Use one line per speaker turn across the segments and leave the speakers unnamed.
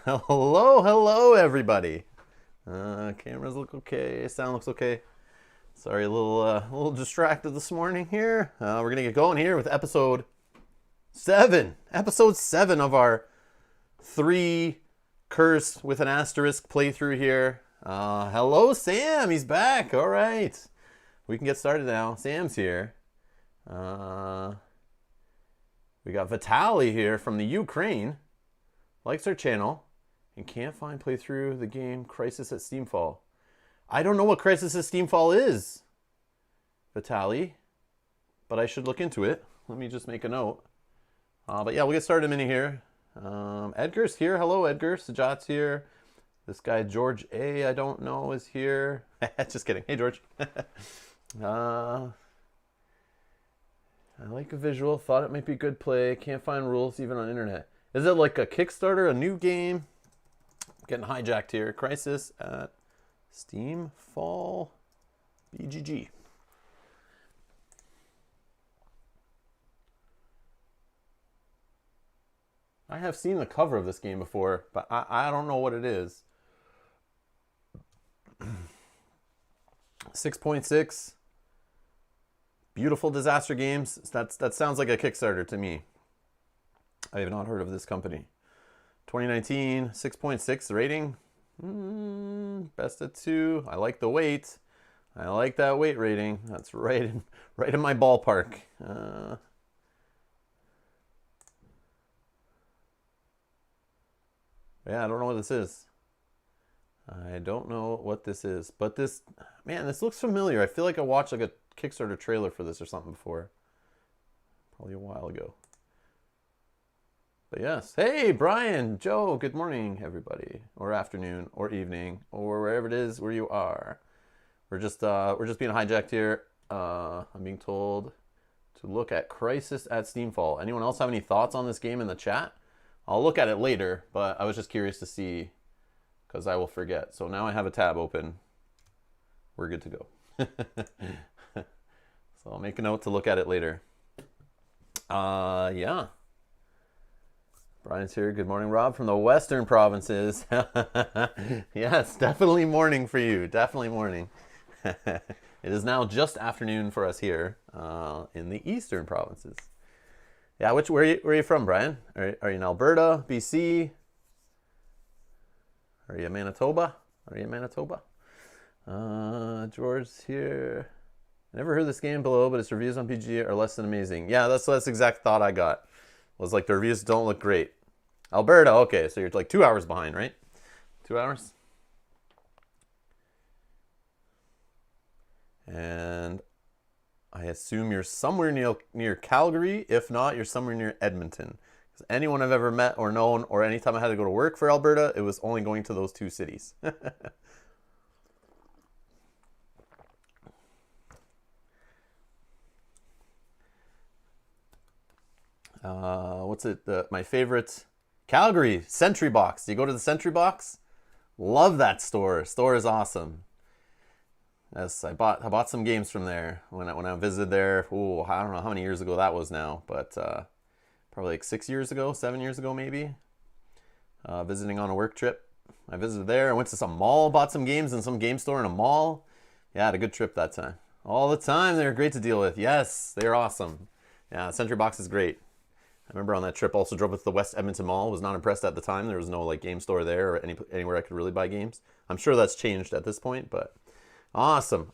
Hello, everybody. Cameras look okay. Sound looks okay. Sorry, a little distracted this morning here. We're gonna get going here with episode 7. Episode 7 of our 3 curse with an asterisk playthrough here. Hello, Sam. He's back. All right, we can get started now. Sam's here. We got Vitaly here from the Ukraine. Likes our channel and can't find playthrough the game Crisis at Steamfall. I don't know what Crisis at Steamfall is, Vitaly, but I should look into it. Let me just make a note. But yeah, we'll get started in a minute here. Edgar's here. Hello, Edgar. Sajat's here. This guy, George A, I don't know, is here. Just kidding. Hey, George. I like a visual. Thought it might be good play. Can't find rules even on internet. Is it like a Kickstarter, a new game? Getting hijacked here. Crisis at Steamfall BGG. I have seen the cover of this game before, but I don't know what it is. 6.6. Beautiful Disaster Games. That sounds like a Kickstarter to me. I have not heard of this company. 2019, 6.6 rating. Best of 2. I like the weight. I like that weight rating. That's right in my ballpark. Yeah, I don't know what this is. I don't know what this is. But this looks familiar. I feel like I watched like a Kickstarter trailer for this or something before. Probably a while ago. But yes. Hey, Brian, Joe, good morning, everybody. Or afternoon, or evening, or wherever it is where you are. We're just being hijacked here. I'm being told to look at Crisis at Steamfall. Anyone else have any thoughts on this game in the chat? I'll look at it later, but I was just curious to see, because I will forget. So now I have a tab open. We're good to go. So I'll make a note to look at it later. Yeah. Brian's here. Good morning, Rob, from the Western provinces. Yes, definitely morning for you. Definitely morning. It is now just afternoon for us here in the Eastern provinces. Yeah, where are you from, Brian? Are you in Alberta, BC? Are you in Manitoba? George's here. I never heard this game below, but its reviews on PG are less than amazing. Yeah, that's the exact thought I got. Was like the reviews don't look great. Alberta, okay, so you're like 2 hours behind, right? 2 hours? And I assume you're somewhere near Calgary. If not, you're somewhere near Edmonton. Because anyone I've ever met or known, or anytime I had to go to work for Alberta, it was only going to those 2 cities. What's it? My favorite, Calgary Sentry Box. Do you go to the Sentry Box? Love that store. Store is awesome. Yes, I bought some games from there when I visited there. Oh, I don't know how many years ago that was now, but probably like 6 years ago, 7 years ago maybe. Visiting on a work trip. I visited there. I went to some mall, bought some games in some game store in a mall. Yeah, I had a good trip that time. All the time, they're great to deal with. Yes, they're awesome. Yeah, Sentry Box is great. I remember on that trip also drove with the West Edmonton Mall. Was not impressed at the time. There was no like game store there or anywhere I could really buy games. I'm sure that's changed at this point, but awesome.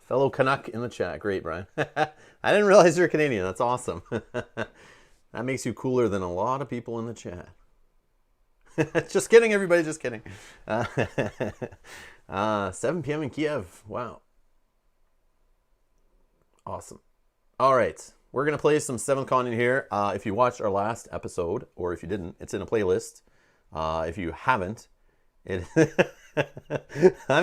Fellow Canuck in the chat. Great, Brian. I didn't realize you're Canadian. That's awesome. That makes you cooler than a lot of people in the chat. Just kidding, everybody. Just kidding. 7 p.m. in Kiev. Wow. Awesome. All right. We're going to play some 7th Continent here. If you watched our last episode, or if you didn't, it's in a playlist. If you haven't, I'm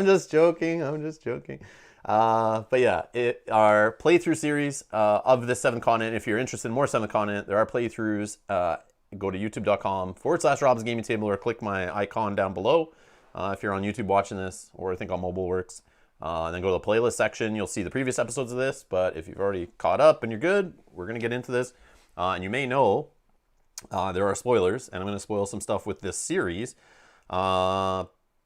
just joking. But yeah, our playthrough series of the 7th Continent. If you're interested in more 7th Continent, there are playthroughs. Go to youtube.com/Rob's Gaming Table or click my icon down below if you're on YouTube watching this, or I think on mobile works. And then go to the playlist section. You'll see the previous episodes of this. But if you've already caught up and you're good, we're going to get into this. And you may know There are spoilers, and I'm going to spoil some stuff with this series.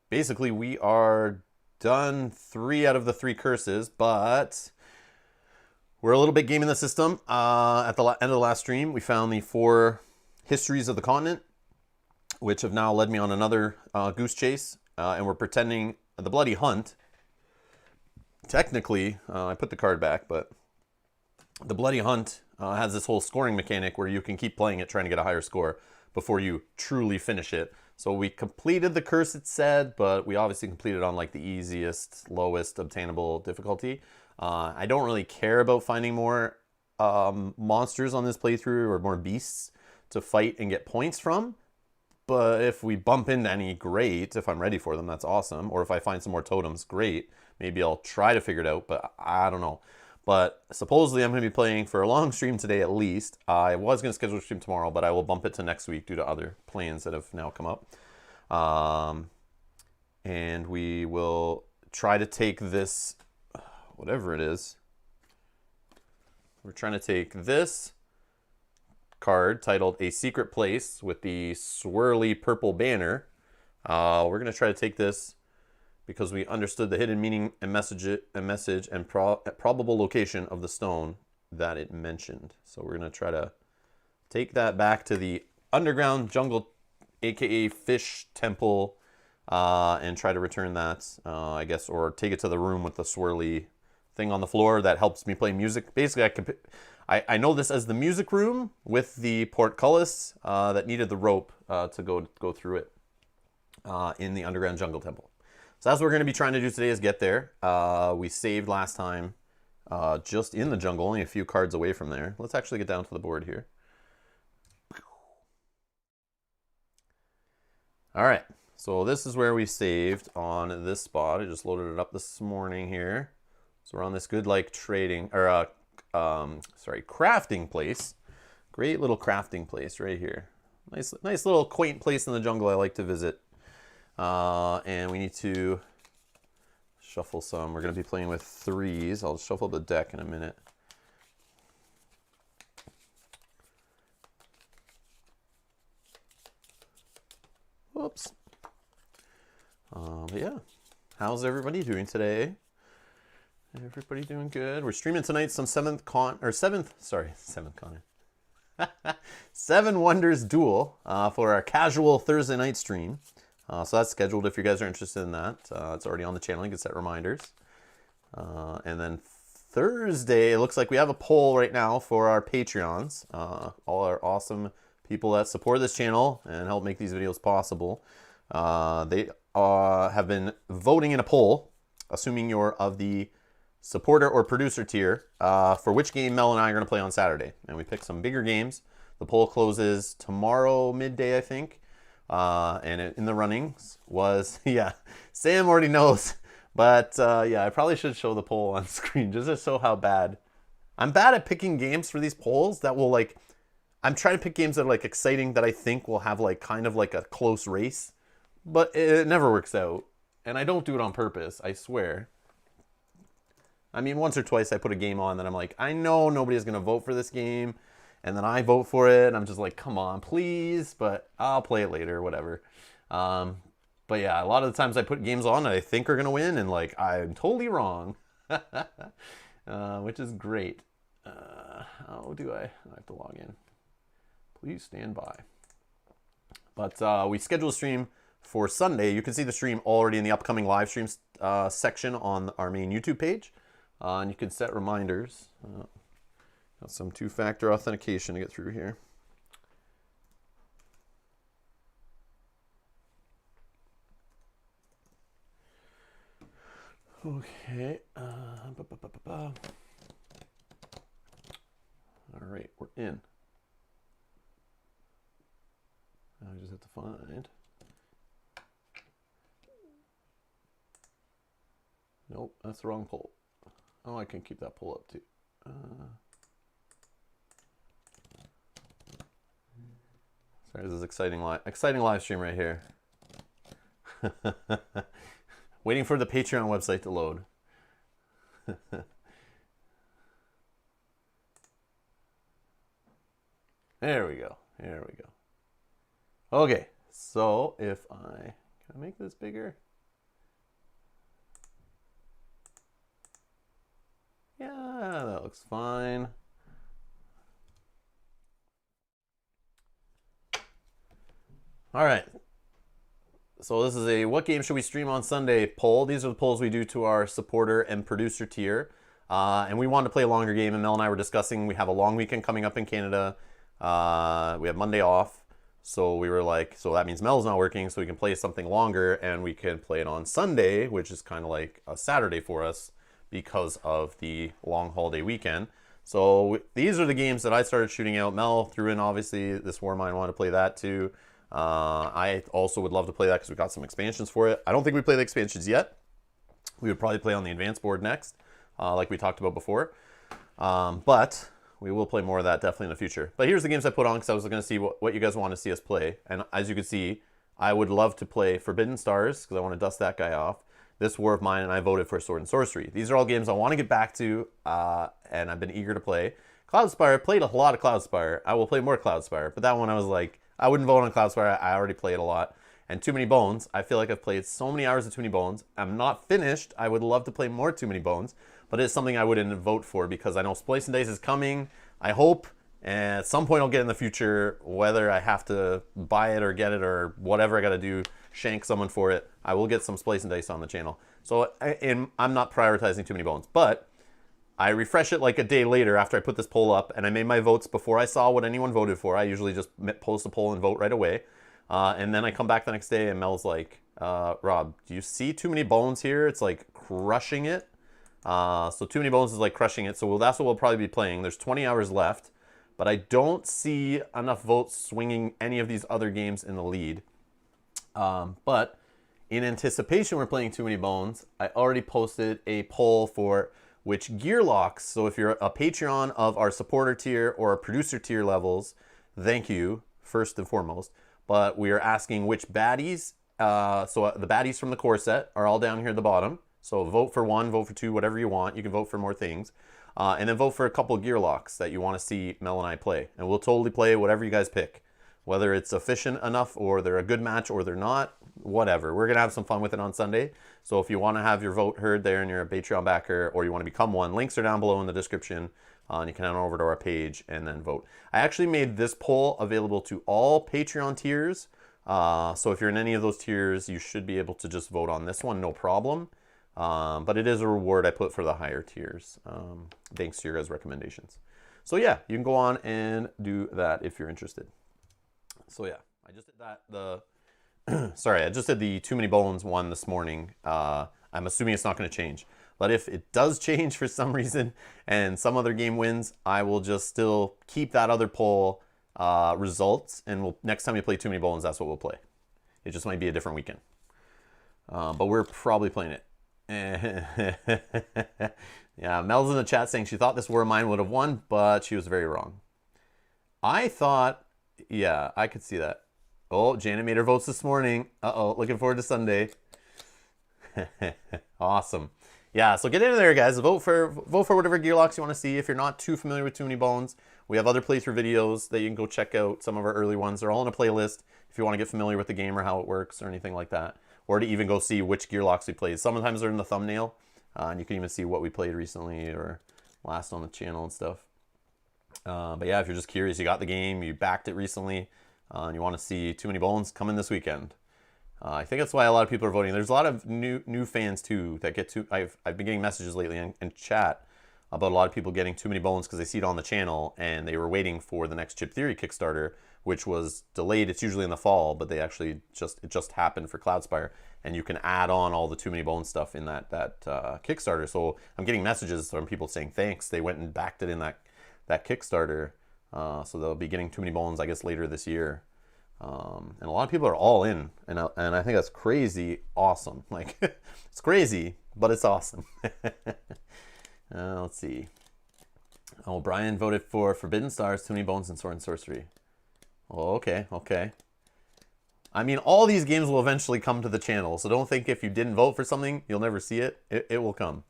Basically, we are done 3 out of the 3 curses, but we're a little bit gaming the system. At the end of the last stream, we found the 4 histories of the continent, which have now led me on another goose chase, and we're pretending the Bloody Hunt. Technically, I put the card back, but the Bloody Hunt has this whole scoring mechanic where you can keep playing it trying to get a higher score before you truly finish it. So we completed the curse, it said, but we obviously completed on like the easiest, lowest obtainable difficulty. I don't really care about finding more monsters on this playthrough or more beasts to fight and get points from. But if we bump into any, great. If I'm ready for them, that's awesome. Or if I find some more totems, great. Maybe I'll try to figure it out, but I don't know. But supposedly I'm going to be playing for a long stream today at least. I was going to schedule a stream tomorrow, but I will bump it to next week due to other plans that have now come up. And we will try to take this, whatever it is. We're trying to take this card titled A Secret Place with the swirly purple banner. We're going to try to take this because we understood the hidden meaning and message and probable location of the stone that it mentioned. So we're going to try to take that back to the underground jungle, aka fish temple, and try to return that, I guess, or take it to the room with the swirly thing on the floor that helps me play music. Basically, I know this as the music room with the portcullis that needed the rope to go through it in the underground jungle temple. So that's what we're going to be trying to do today, is get there. We saved last time just in the jungle, only a few cards away from there. Let's actually get down to the board here. All right, so this is where we saved on this spot. I just loaded it up this morning here. So we're on this good like trading, or crafting place. Great little crafting place right here. Nice little quaint place in the jungle I like to visit. And we need to shuffle some. We're going to be playing with 3s. I'll shuffle the deck in a minute. Whoops. But yeah, how's everybody doing today? Everybody doing good. We're streaming tonight some Seven Wonders Duel for our casual Thursday night stream. So that's scheduled if you guys are interested in that. It's already on the channel. You can set reminders. And then Thursday, it looks like we have a poll right now for our Patreons. All our awesome people that support this channel and help make these videos possible. They have been voting in a poll, assuming you're of the supporter or producer tier, for which game Mel and I are going to play on Saturday. And we picked some bigger games. The poll closes tomorrow midday, I think. And in the runnings was, yeah, Sam already knows. But yeah, I probably should show the poll on screen just to show how bad. I'm bad at picking games for these polls that will like, I'm trying to pick games that are like exciting that I think will have like kind of like a close race. But it never works out. And I don't do it on purpose, I swear. I mean, once or twice I put a game on that I'm like, I know nobody's going to vote for this game. And then I vote for it, and I'm just like, come on, please. But I'll play it later, whatever. But yeah, a lot of the times I put games on that I think are going to win, and like, I'm totally wrong. Which is great. How do I have to log in. Please stand by. But we scheduled a stream for Sunday. You can see the stream already in the upcoming live streams section on our main YouTube page. And you can set reminders. Got some 2-factor authentication to get through here. Okay. All right, we're in. Now I just have to find. Nope, that's the wrong poll. Oh, I can keep that poll up too. Sorry, this is exciting live stream right here. Waiting for the Patreon website to load. There we go. There we go. Okay, so if can I make this bigger? Yeah, that looks fine. All right. So this is a what game should we stream on Sunday poll. These are the polls we do to our supporter and producer tier. And we wanted to play a longer game, and Mel and I were discussing we have a long weekend coming up in Canada. We have Monday off. So we were like, so that means Mel's not working, so we can play something longer, and we can play it on Sunday, which is kind of like a Saturday for us because of the long holiday weekend. So these are the games that I started shooting out. Mel threw in, obviously, this Warmine, wanted to play that too. I also would love to play that because we got some expansions for it. I don't think we play the expansions yet. We would probably play on the advanced board next, like we talked about before. But we will play more of that definitely in the future. But here's the games I put on because I was going to see what you guys want to see us play. And as you can see, I would love to play Forbidden Stars because I want to dust that guy off. This War of Mine, and I voted for Sword and Sorcery. These are all games I want to get back to, and I've been eager to play. Cloudspire, played a lot of Cloudspire. I will play more Cloudspire, but that one I was like, I wouldn't vote on Cloudspire. I already played a lot. And Too Many Bones, I feel like I've played so many hours of Too Many Bones. I'm not finished. I would love to play more Too Many Bones, but it's something I wouldn't vote for because I know Splice and Dice is coming. I hope, and at some point I'll get in the future, whether I have to buy it or get it or whatever I got to do, shank someone for it, I will get some Splice and Dice on the channel. So I'm not prioritizing Too Many Bones, but I refresh it like a day later after I put this poll up, and I made my votes before I saw what anyone voted for. I usually just post a poll and vote right away. And then I come back the next day and Mel's like, Rob, do you see Too Many Bones here? It's like crushing it. So Too Many Bones is like crushing it. So that's what we'll probably be playing. There's 20 hours left, but I don't see enough votes swinging any of these other games in the lead. But in anticipation we're playing Too Many Bones, I already posted a poll for which gear locks. So if you're a Patreon of our supporter tier or a producer tier levels, thank you, first and foremost. But we are asking which baddies, so the baddies from the core set are all down here at the bottom. So vote for one, vote for two, whatever you want. You can vote for more things. And then vote for a couple gear locks that you want to see Mel and I play. And we'll totally play whatever you guys pick. Whether it's efficient enough or they're a good match or they're not, whatever. We're going to have some fun with it on Sunday. So if you want to have your vote heard there and you're a Patreon backer or you want to become one, links are down below in the description. And you can head on over to our page and then vote. I actually made this poll available to all Patreon tiers. So if you're in any of those tiers, you should be able to just vote on this one, no problem. But it is a reward I put for the higher tiers, thanks to your guys' recommendations. So yeah, you can go on and do that if you're interested. So yeah, I just did that. Sorry, I just did the Too Many Bones one this morning. I'm assuming it's not going to change. But if it does change for some reason and some other game wins, I will just still keep that other poll results. And next time you play Too Many Bones, that's what we'll play. It just might be a different weekend. But we're probably playing it. Yeah, Mel's in the chat saying she thought this War of Mine would have won, but she was very wrong. I thought, yeah, I could see that. Oh, Janet made her votes this morning. Uh-oh, looking forward to Sunday. Awesome. Yeah, so get in there, guys. Vote for whatever gear locks you want to see. If you're not too familiar with Too Many Bones, we have other playthrough videos that you can go check out. Some of our early ones. They're all in a playlist if you want to get familiar with the game or how it works or anything like that. Or to even go see which gear locks we played. Sometimes they're in the thumbnail. And you can even see what we played recently or last on the channel and stuff. But yeah, if you're just curious, you got the game, you backed it recently, and you want to see Too Many Bones coming this weekend. I think that's why a lot of people are voting. There's a lot of new fans too that get to. I've been getting messages lately in chat about a lot of people getting Too Many Bones because they see it on the channel and they were waiting for the next Chip Theory Kickstarter, which was delayed. It's usually in the fall, but they actually it just happened for Cloudspire, and you can add on all the Too Many Bones stuff in that Kickstarter. So I'm getting messages from people saying thanks. They went and backed it in that Kickstarter, so they'll be getting Too Many Bones, I guess, later this year. And a lot of people are all in, and I think that's crazy awesome. Like, it's crazy, but it's awesome. Let's see. Oh, Brian voted for Forbidden Stars, Too Many Bones, and Sword and Sorcery. Oh, okay. I mean, all these games will eventually come to the channel, so don't think if you didn't vote for something, you'll never see it. It will come.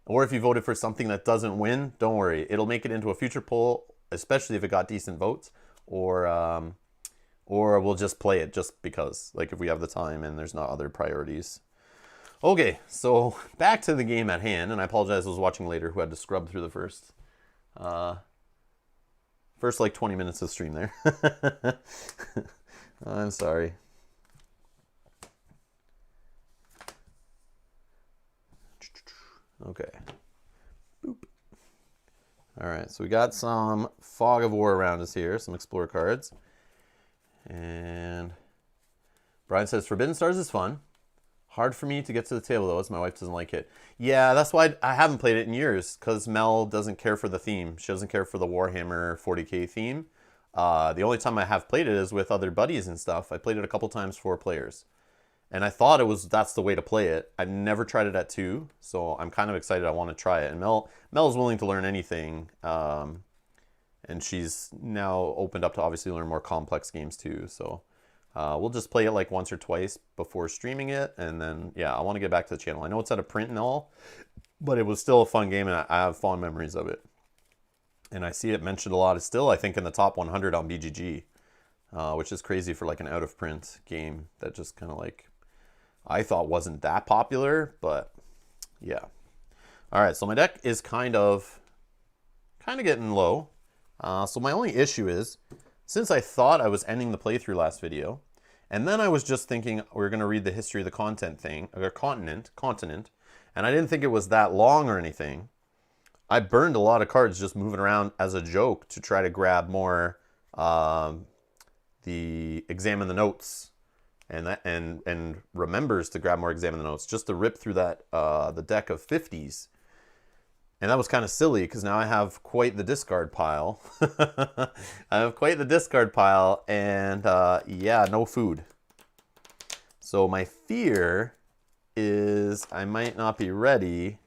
Or if you voted for something that doesn't win, don't worry. It'll make it into a future poll, especially if it got decent votes. or we'll just play it just because, like if we have the time and there's not other priorities. Okay, so back to the game at hand, and I apologize, I was watching later who had to scrub through the first like 20 minutes of stream there. I'm sorry. Okay. Boop. All right, so we got some Fog of War around us here, some Explorer cards. And Brian says, Forbidden Stars is fun. Hard for me to get to the table, though, as my wife doesn't like it. Yeah, that's why I haven't played it in years, because Mel doesn't care for the theme. She doesn't care for the Warhammer 40k theme. The only time I have played it is with other buddies and stuff. I played it a couple times for players. And I thought that's the way to play it. I've never tried it at 2, so I'm kind of excited. I want to try it. And Mel's willing to learn anything. And she's now opened up to obviously learn more complex games too. So we'll just play it like once or twice before streaming it. And then, yeah, I want to get back to the channel. I know it's out of print and all, but it was still a fun game, and I have fond memories of it. And I see it mentioned a lot. It's still, I think, in the top 100 on BGG, which is crazy for like an out-of-print game that just kind of like, I thought wasn't that popular, but yeah. All right, so my deck is kind of getting low. So my only issue is, since I thought I was ending the playthrough last video, and then I was just thinking we were going to read the history of the continent, and I didn't think it was that long or anything. I burned a lot of cards just moving around as a joke to try to grab more the examine the notes, and remembers to grab more examine the notes, just to rip through that the deck of 50s. And that was kind of silly, because now I have quite the discard pile. I have quite the discard pile, and yeah, no food. So my fear is I might not be ready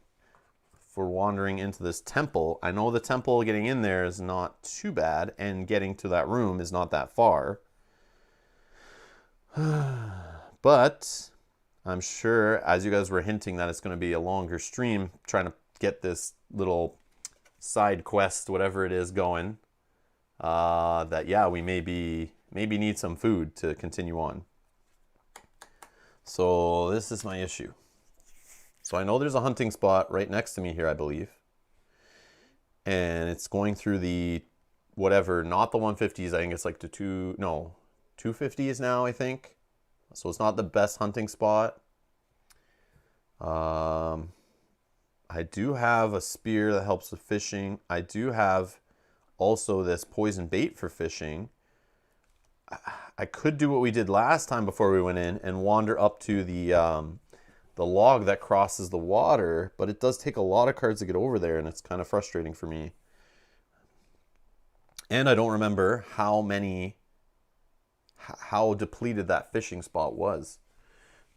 for wandering into this temple. I know the temple, getting in there is not too bad, and getting to that room is not that far. But I'm sure, as you guys were hinting, that it's going to be a longer stream trying to get this little side quest, whatever it is, going, that yeah, we maybe need some food to continue on. So this is my issue. So I know there's a hunting spot right next to me here, I believe, and it's going through the whatever, not the 150s. I think it's like the 250s now, I think. So it's not the best hunting spot. I do have a spear that helps with fishing. I do have also this poison bait for fishing. I could do what we did last time before we went in and wander up to the log that crosses the water, but it does take a lot of cards to get over there, and it's kind of frustrating for me. And I don't remember how depleted that fishing spot was.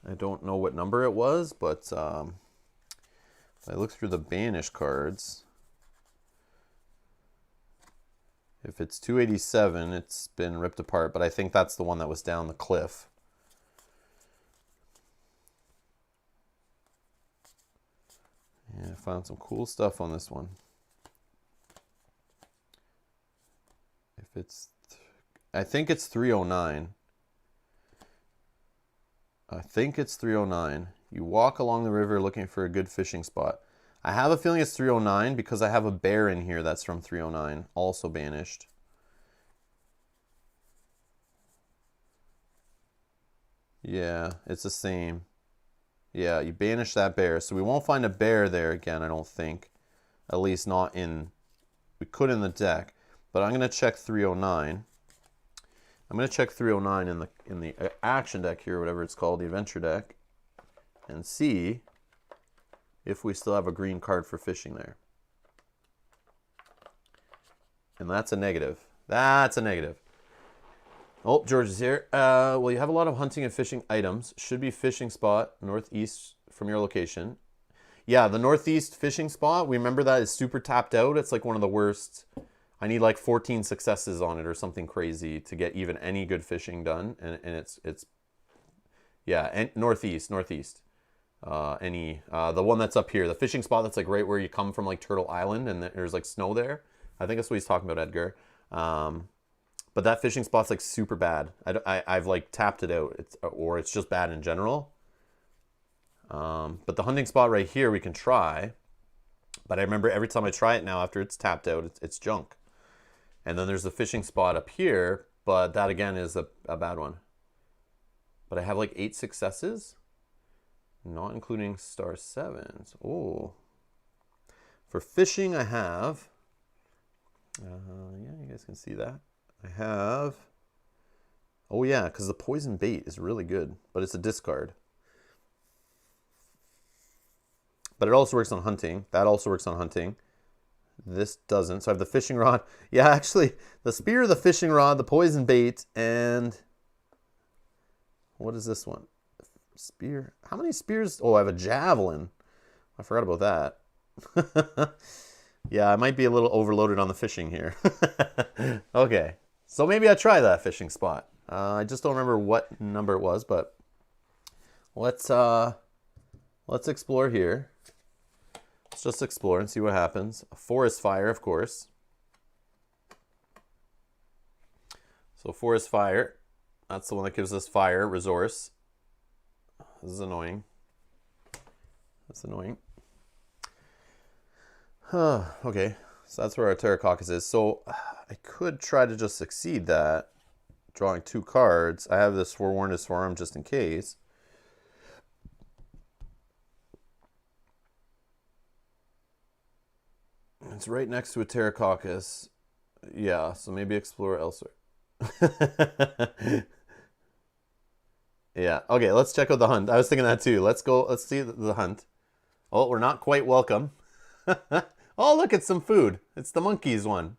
I don't know what number it was, but I look through the banish cards. If it's 287, it's been ripped apart, but I think that's the one that was down the cliff. Yeah, I found some cool stuff on this one. I think it's 309. I think it's 309. You walk along the river looking for a good fishing spot. I have a feeling it's 309 because I have a bear in here that's from 309, also banished. Yeah, it's the same. Yeah, you banish that bear. So we won't find a bear there again, I don't think. At least not in... We could in the deck. But I'm going to check 309. I'm going to check 309 in the action deck here, whatever it's called, the adventure deck, and see if we still have a green card for fishing there. And that's a negative. That's a negative. Oh, George is here. Well, you have a lot of hunting and fishing items. Should be fishing spot northeast from your location. Yeah, the northeast fishing spot, we remember that is super tapped out. It's like one of the worst. I need like 14 successes on it or something crazy to get even any good fishing done. And it's yeah, and northeast. The one that's up here, the fishing spot that's like right where you come from, like Turtle Island, and there's like snow there. I think that's what he's talking about, Edgar. But that fishing spot's like super bad. I've like tapped it out. Or it's just bad in general. But the hunting spot right here we can try. But I remember every time I try it now after it's tapped out, it's junk. And then there's the fishing spot up here, but that again is a bad one. But I have like 8 successes, not including star 7s. Oh. For fishing I have, yeah, you guys can see that. I have, oh yeah, because the poison bait is really good, but it's a discard. But it also works on hunting. That also works on hunting. This doesn't. So I have the fishing rod. Yeah, actually, the spear, the fishing rod, the poison bait, and what is this one? Spear. How many spears? Oh, I have a javelin. I forgot about that. Yeah, I might be a little overloaded on the fishing here. Okay, so maybe I try that fishing spot. I just don't remember what number it was, but let's explore here. Let's just explore and see what happens. A forest fire, of course. So forest fire, that's the one that gives us fire resource. This is annoying. That's annoying. Okay, so that's where our Pterococcus is. So I could try to just succeed that, drawing 2 cards. I have this Forewarned is Forearmed just in case. It's right next to a Pterococcus. Yeah, so maybe explore elsewhere. Yeah, okay, let's check out the hunt. I was thinking that too. Let's go, let's see the hunt. Oh, we're not quite welcome. Oh, look, it's some food. It's the monkeys one.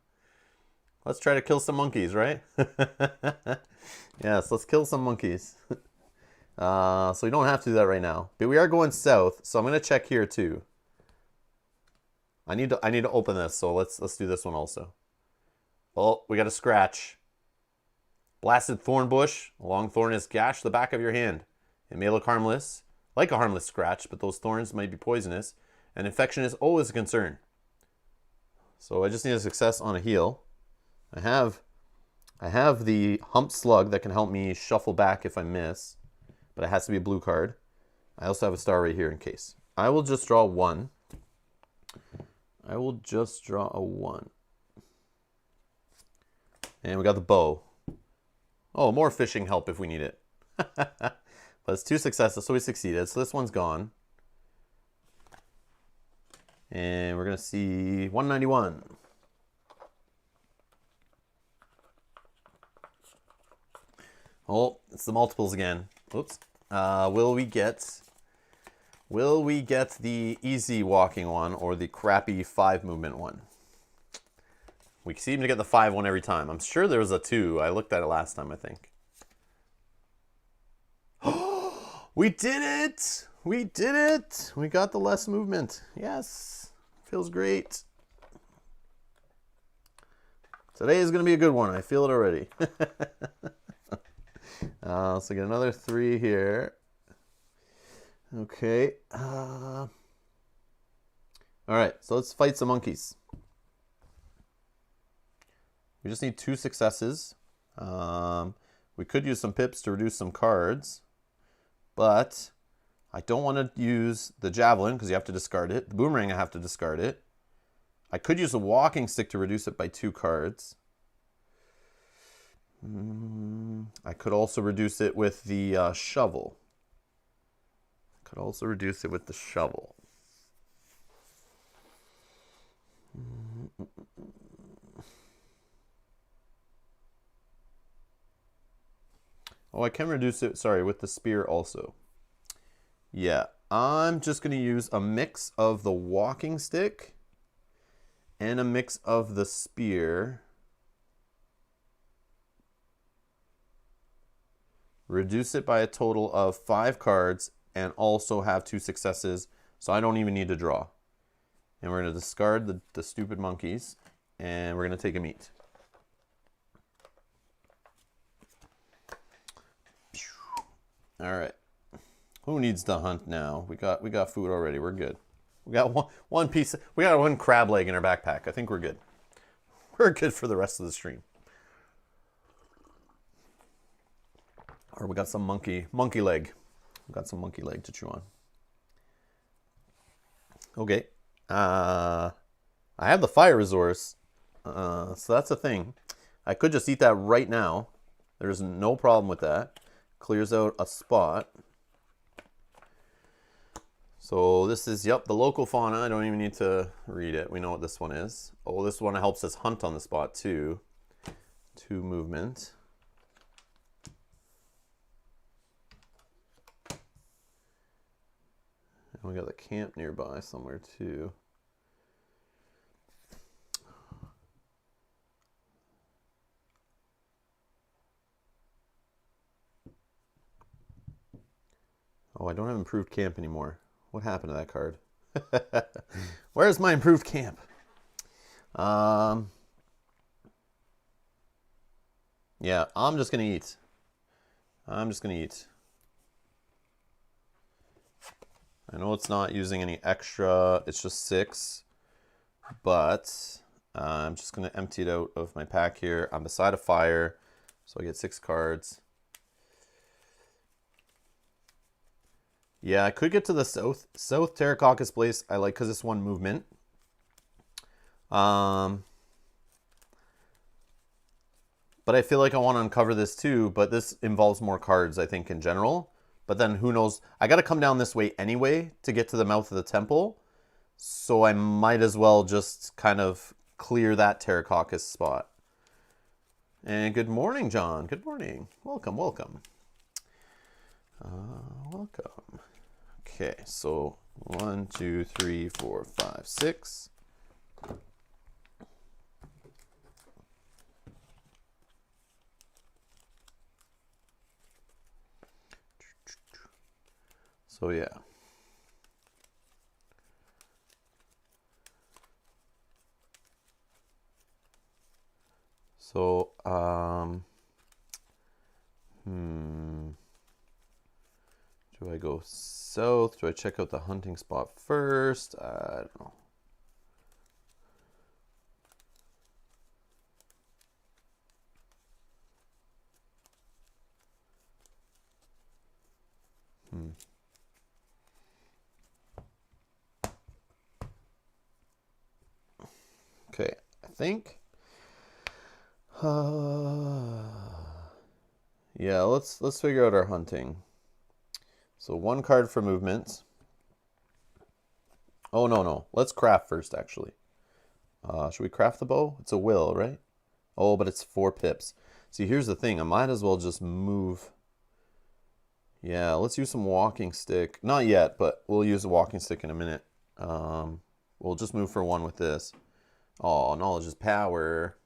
Let's try to kill some monkeys, right? Yes, let's kill some monkeys. So we don't have to do that right now. But we are going south, so I'm going to check here too. I need to open this, so let's do this one also. Oh, we got a scratch. Blasted thorn bush. A long thorn has gashed the back of your hand. It may look harmless, like a harmless scratch, but those thorns might be poisonous, and infection is always a concern. So I just need a success on a heal. I have the hump slug that can help me shuffle back if I miss, but it has to be a blue card. I also have a star right here in case. I will just draw 1. I will just draw a 1. And we got the bow. Oh, more fishing help if we need it. But it's 2 successes, so we succeeded. So this one's gone. And we're going to see 191. Oh, it's the multiples again. Oops. Will we get the easy walking one or the crappy 5 movement one? We seem to get the 5 one every time. I'm sure there was a 2. I looked at it last time, I think. We did it! We did it! We got the less movement. Yes. Feels great. Today is going to be a good one. I feel it already. So get another 3 here. Okay. All right. So let's fight some monkeys. We just need 2 successes. We could use some pips to reduce some cards, but I don't want to use the javelin because you have to discard it. The boomerang, I have to discard it. I could use a walking stick to reduce it by 2 cards. I could also reduce it with the shovel. Could also reduce it with the shovel. Oh, I can reduce it, sorry, with the spear also. Yeah, I'm just going to use a mix of the walking stick and a mix of the spear. Reduce it by a total of 5 cards and also have 2 successes, so I don't even need to draw. And we're going to discard the stupid monkeys, and we're going to take a meat. All right. Who needs to hunt now? We got food already. We're good. We got one piece. We got 1 crab leg in our backpack. I think we're good. We're good for the rest of the stream. Or we got some monkey leg. We got some monkey leg to chew on. Okay. I have the fire resource, so that's a thing. I could just eat that right now. There's no problem with that. Clears out a spot. So this is, yep, the local fauna. I don't even need to read it. We know what this one is. Oh, this one helps us hunt on the spot too. 2 movement. And we got the camp nearby somewhere too. Oh, I don't have improved camp anymore. What happened to that card? Where's my improved camp? Yeah, I'm just gonna eat. I know it's not using any extra. It's just 6, but I'm just gonna empty it out of my pack here. I'm beside a fire, so I get 6 cards. Yeah, I could get to the South Terracoccus Place. I like because it's 1 movement. But I feel like I want to uncover this too, but this involves more cards, I think, in general. But then who knows? I got to come down this way anyway to get to the mouth of the temple. So I might as well just kind of clear that Terracoccus spot. And good morning, John. Good morning. Welcome, welcome. Welcome. Okay, so 1, 2, 3, 4, 5, 6. So yeah. So do I go south? Do I check out the hunting spot first? I don't know. Okay, I think. Yeah, let's figure out our hunting. So 1 card for movement. Oh no. Let's craft first, actually. Should we craft the bow? It's a will, right? Oh, but it's 4 pips. See, here's the thing. I might as well just move. Yeah, let's use some walking stick. Not yet, but we'll use a walking stick in a minute. We'll just move for 1 with this. Oh, knowledge is power,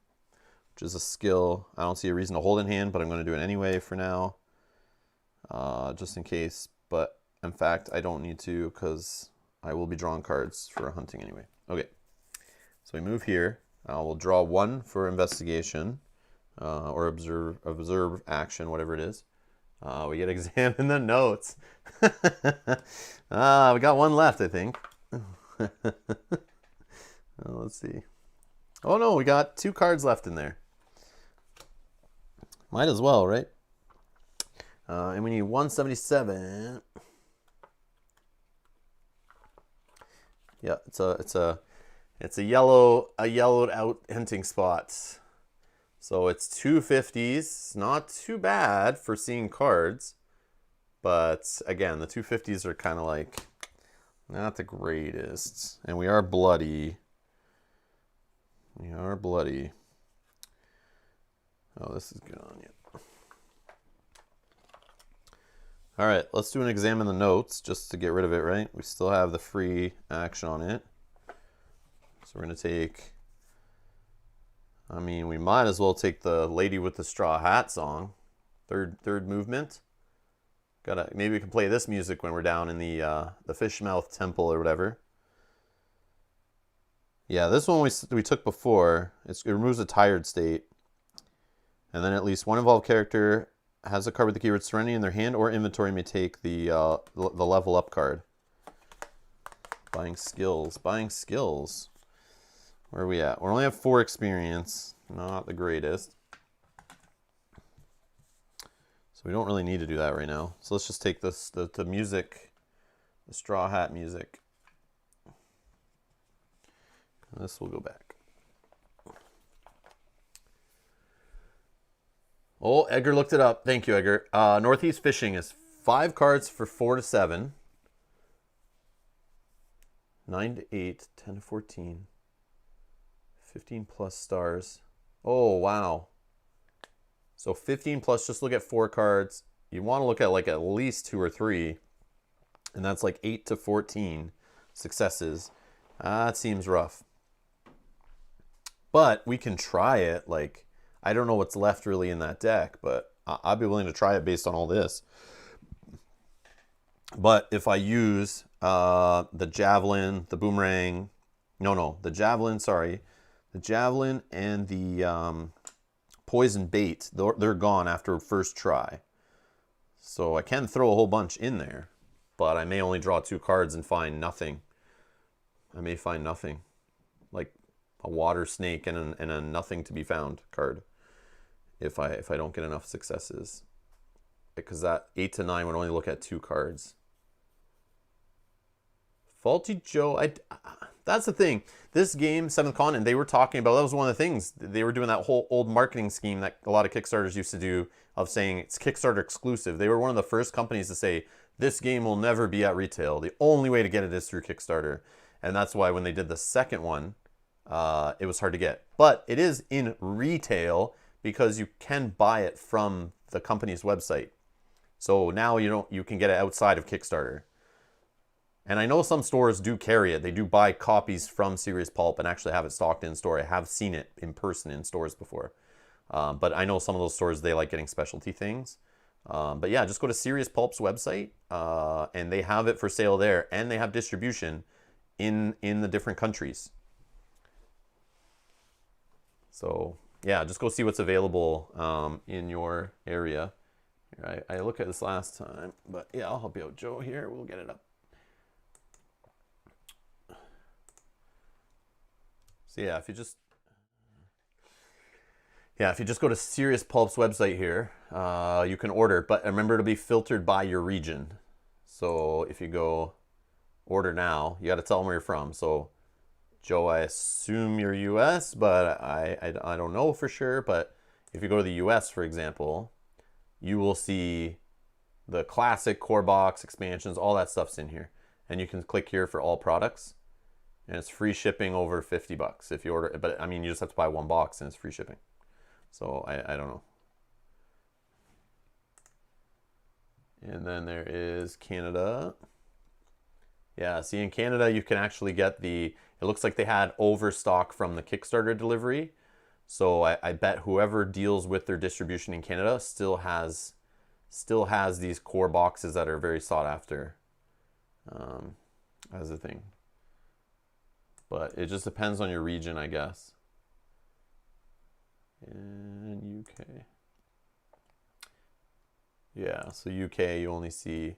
which is a skill. I don't see a reason to hold in hand, but I'm going to do it anyway for now, just in case. But in fact, I don't need to because I will be drawing cards for hunting anyway. Okay, so we move here. We'll draw 1 for investigation or observe action, whatever it is. We get examine the notes. We got 1 left, I think. Let's see. Oh no, we got 2 cards left in there. Might as well, right? And we need 177. Yeah, it's a yellowed out hunting spot. So it's 250s. Not too bad for seeing cards, but again, the 250s are kind of like not the greatest, and we are bloody. We are bloody. Oh, this is good on you. All right, let's do an examine the notes just to get rid of it, right? We still have the free action on it. So we're going to take, I mean, we might as well take the Lady with the Straw Hat song. Third movement. Maybe we can play this music when we're down in the Fishmouth Temple or whatever. Yeah, this one we took before. It removes a tired state. And then at least 1 involved character has a card with the keyword Serenity in their hand or inventory may take the level up card. Buying skills. Where are we at? We only have 4 experience. Not the greatest. So we don't really need to do that right now. So let's just take this, the music, the straw hat music. This will go back. Oh, Edgar looked it up. Thank you, Edgar. Northeast Fishing is 5 cards for 4 to 7. 9 to 8, 10 to 14. 15 plus stars. Oh, wow. So 15 plus, just look at 4 cards. You want to look at like at least 2 or 3. And that's like 8 to 14 successes. That seems rough. But we can try it. Like, I don't know what's left really in that deck, but I'd be willing to try it based on all this. But if I use the javelin, the boomerang, the javelin, sorry. The javelin and the poison bait, they're gone after first try. So I can throw a whole bunch in there, but I may only draw 2 cards and find nothing. I may find nothing. Like a water snake and a nothing to be found card. If I don't get enough successes. Because that 8 to 9 would only look at 2 cards. Faulty Joe, that's the thing. This game, 7th Continent, they were talking about, that was one of the things. They were doing that whole old marketing scheme that a lot of Kickstarters used to do of saying it's Kickstarter exclusive. They were one of the first companies to say, this game will never be at retail. The only way to get it is through Kickstarter. And that's why when they did the second one, it was hard to get. But it is in retail because you can buy it from the company's website. So now you can get it outside of Kickstarter. And I know some stores do carry it. They do buy copies from Serious Poulp and actually have it stocked in store. I have seen it in person in stores before. But I know some of those stores, they like getting specialty things. But yeah, just go to Serious Poulp's website and they have it for sale there. And they have distribution in the different countries. So yeah, just go see what's available in your area. Here, I looked at this last time, but yeah, I'll help you out, Joe, here. We'll get it up. So yeah, if you just go to Serious Poulp's website here, you can order, but remember to be filtered by your region. So if you go order now, you got to tell them where you're from. So Joe, I assume you're US, but I don't know for sure. But if you go to the US, for example, you will see the classic core box expansions, all that stuff's in here. And you can click here for all products. And it's free shipping over $50 if you order it. But I mean, you just have to buy 1 box and it's free shipping. So I don't know. And then there is Canada. Yeah, see in Canada, you can actually get it looks like they had overstock from the Kickstarter delivery. So I bet whoever deals with their distribution in Canada still has these core boxes that are very sought after as a thing. But it just depends on your region, I guess. In UK. Yeah, so UK you only see,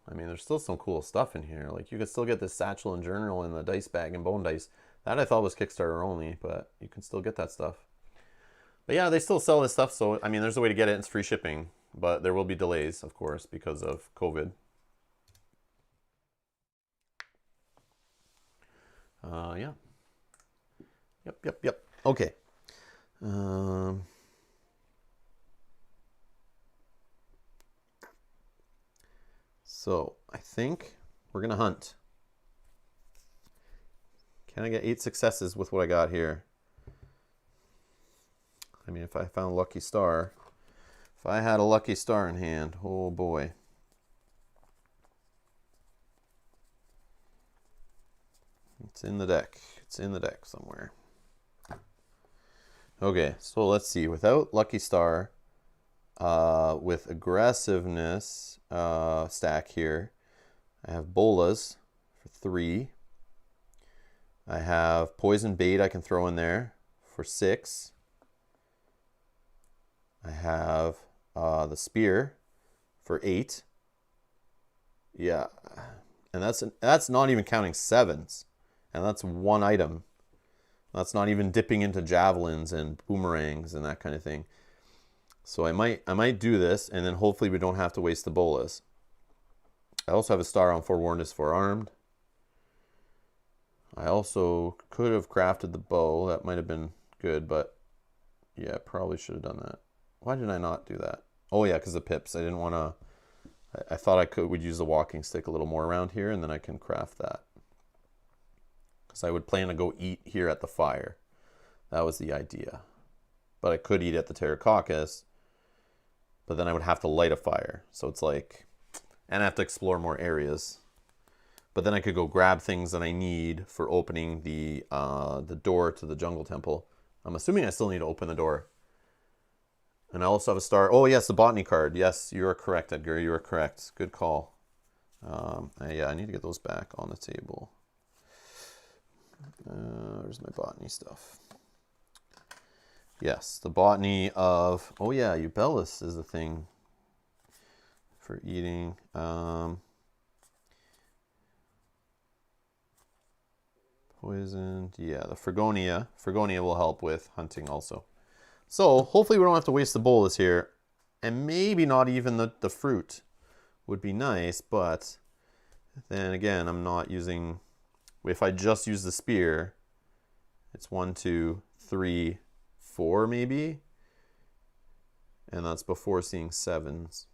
I mean, there's still some cool stuff in here. Like you can still get the satchel and journal and the dice bag and bone dice. That I thought was Kickstarter only, but you can still get that stuff. But yeah, they still sell this stuff. So, I mean, there's a way to get it. It's free shipping, but there will be delays, of course, because of COVID. Yeah. Yep. Okay. So I think we're gonna hunt. Can I get 8 successes with what I got here? I mean, if I found a lucky star, if I had a lucky star in hand, oh boy. It's in the deck. It's in the deck somewhere. Okay, so let's see. Without lucky star, with aggressiveness stack here, I have bolas for 3. I have poison bait I can throw in there for 6. I have the spear for 8. Yeah, and that's not even counting 7s, and that's 1 item. That's not even dipping into javelins and boomerangs and that kind of thing. So I might do this, and then hopefully we don't have to waste the bolas. I also have a star on forewarned is forearmed. I also could have crafted the bow. That might have been good, but yeah, probably should have done that. Why did I not do that? Oh yeah, because of pips. I didn't want to. I thought would use the walking stick a little more around here, and then I can craft that. Because I would plan to go eat here at the fire. That was the idea. But I could eat at the Pterococcus, but then I would have to light a fire. So it's like, and I have to explore more areas. But then I could go grab things that I need for opening the door to the jungle temple. I'm assuming I still need to open the door. And I also have a star. Oh, yes, the botany card. Yes, you are correct, Edgar. You are correct. Good call. Yeah, I need to get those back on the table. Where's my botany stuff? Yes, the botany of... Oh, yeah, Eubellus is the thing for eating. Poisoned. Yeah, the Fregonia. Fregonia will help with hunting also. So hopefully we don't have to waste the bolas here. And maybe not even the fruit would be nice. But then again, I'm not using... If I just use the spear, it's 1, 2, 3, 4 maybe. And that's before seeing 7s.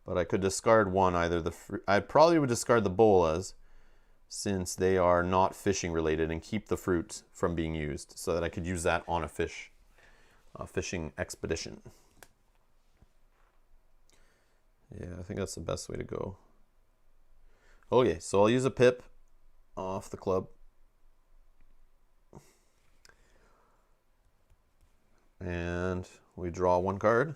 But I could discard one, either the fruit. I probably would discard the bolas since they are not fishing related, and keep the fruit from being used so that I could use that on a fishing expedition. Yeah, I think that's the best way to go. Okay, so I'll use a pip off the club. And we draw one card.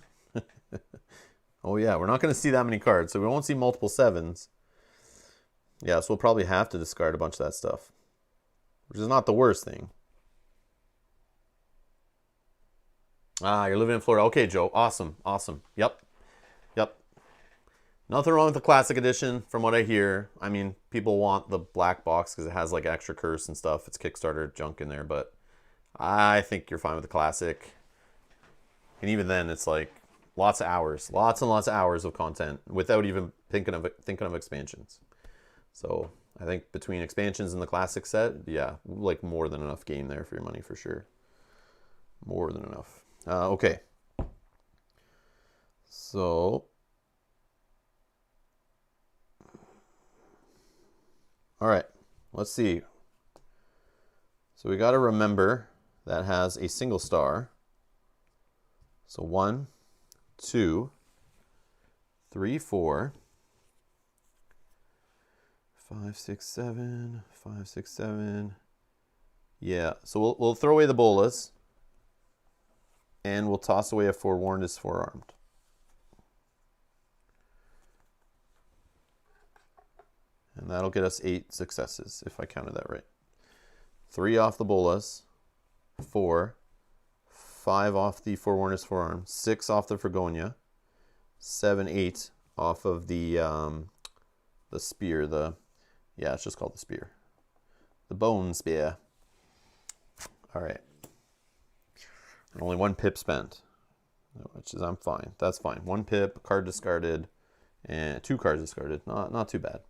Oh yeah, we're not going to see that many cards, so we won't see multiple 7s. Yeah, so we'll probably have to discard a bunch of that stuff, which is not the worst thing. Ah, you're living in Florida. Okay, Joe. Awesome. Awesome. Yep. Yep. Nothing wrong with the classic edition from what I hear. I mean, people want the black box because it has like extra curse and stuff. It's Kickstarter junk in there, but I think you're fine with the classic. And even then, it's like lots of hours, lots and lots of hours of content without even thinking of expansions. So I think between expansions and the classic set, yeah, like more than enough game there for your money for sure. More than enough. Okay. So, all right, let's see. So we got to remember that has a single star. So 1, 2, 3, 4, 5, 6, 7, 5, 6, 7. Yeah, so we'll throw away the bolas, and we'll toss away a forewarned is forearmed. And that'll get us 8 successes, if I counted that right. 3 off the bolas, 4, 5 off the forewarned is forearmed, 6 off the Fregonia, 7, 8 off of the spear. Yeah, it's just called the spear. The bone spear. All right. And only 1 pip spent, which is I'm fine. That's fine. 1 pip, card discarded, and 2 cards discarded. Not too bad.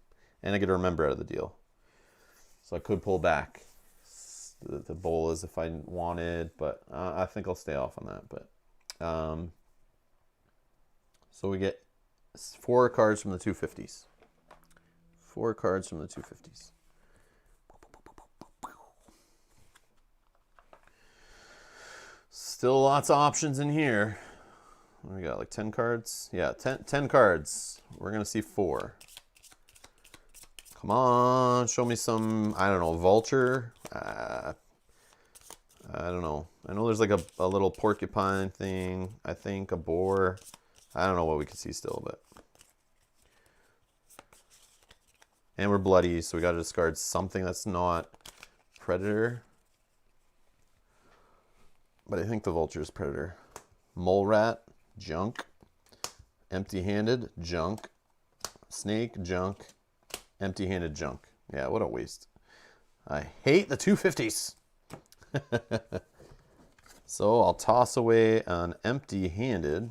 And I get to remember out of the deal. So I could pull back the bolas if I wanted, but I think I'll stay off on that. But so we get 4 cards from the 250s. 4 cards from the 250s. Still lots of options in here. We got like 10 cards. Yeah, 10 cards. We're gonna see 4. Come on, show me some, I don't know, vulture. I don't know. I know there's like a little porcupine thing. I think a boar. I don't know what we can see still, but. And we're bloody, so we got to discard something that's not predator. But I think the vulture is predator. Mole rat, junk. Empty-handed, junk. Snake, junk. Empty-handed, junk. Yeah, what a waste. I hate the 250s. So I'll toss away an empty-handed.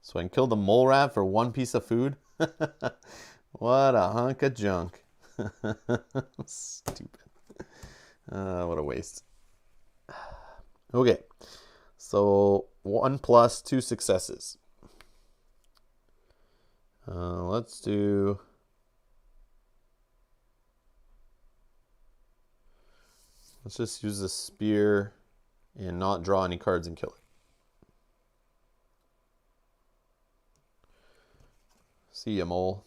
So I can kill the mole rat for one piece of food? What a hunk of junk. Stupid. What a waste. Okay. So 1 plus 2 successes. Let's just use the spear and not draw any cards and kill it. See ya, mole.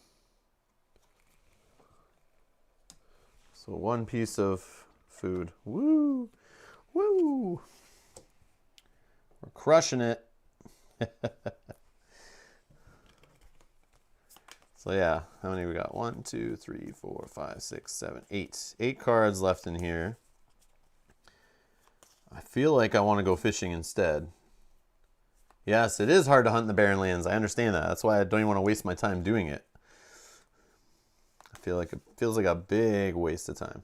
So 1 piece of food. Woo! Woo! We're crushing it. So yeah, how many we got? 1, 2, 3, 4, 5, 6, 7, 8. 8 cards left in here. I feel like I want to go fishing instead. Yes, it is hard to hunt in the barren lands. I understand that. That's why I don't even want to waste my time doing it. I feel like it feels like a big waste of time.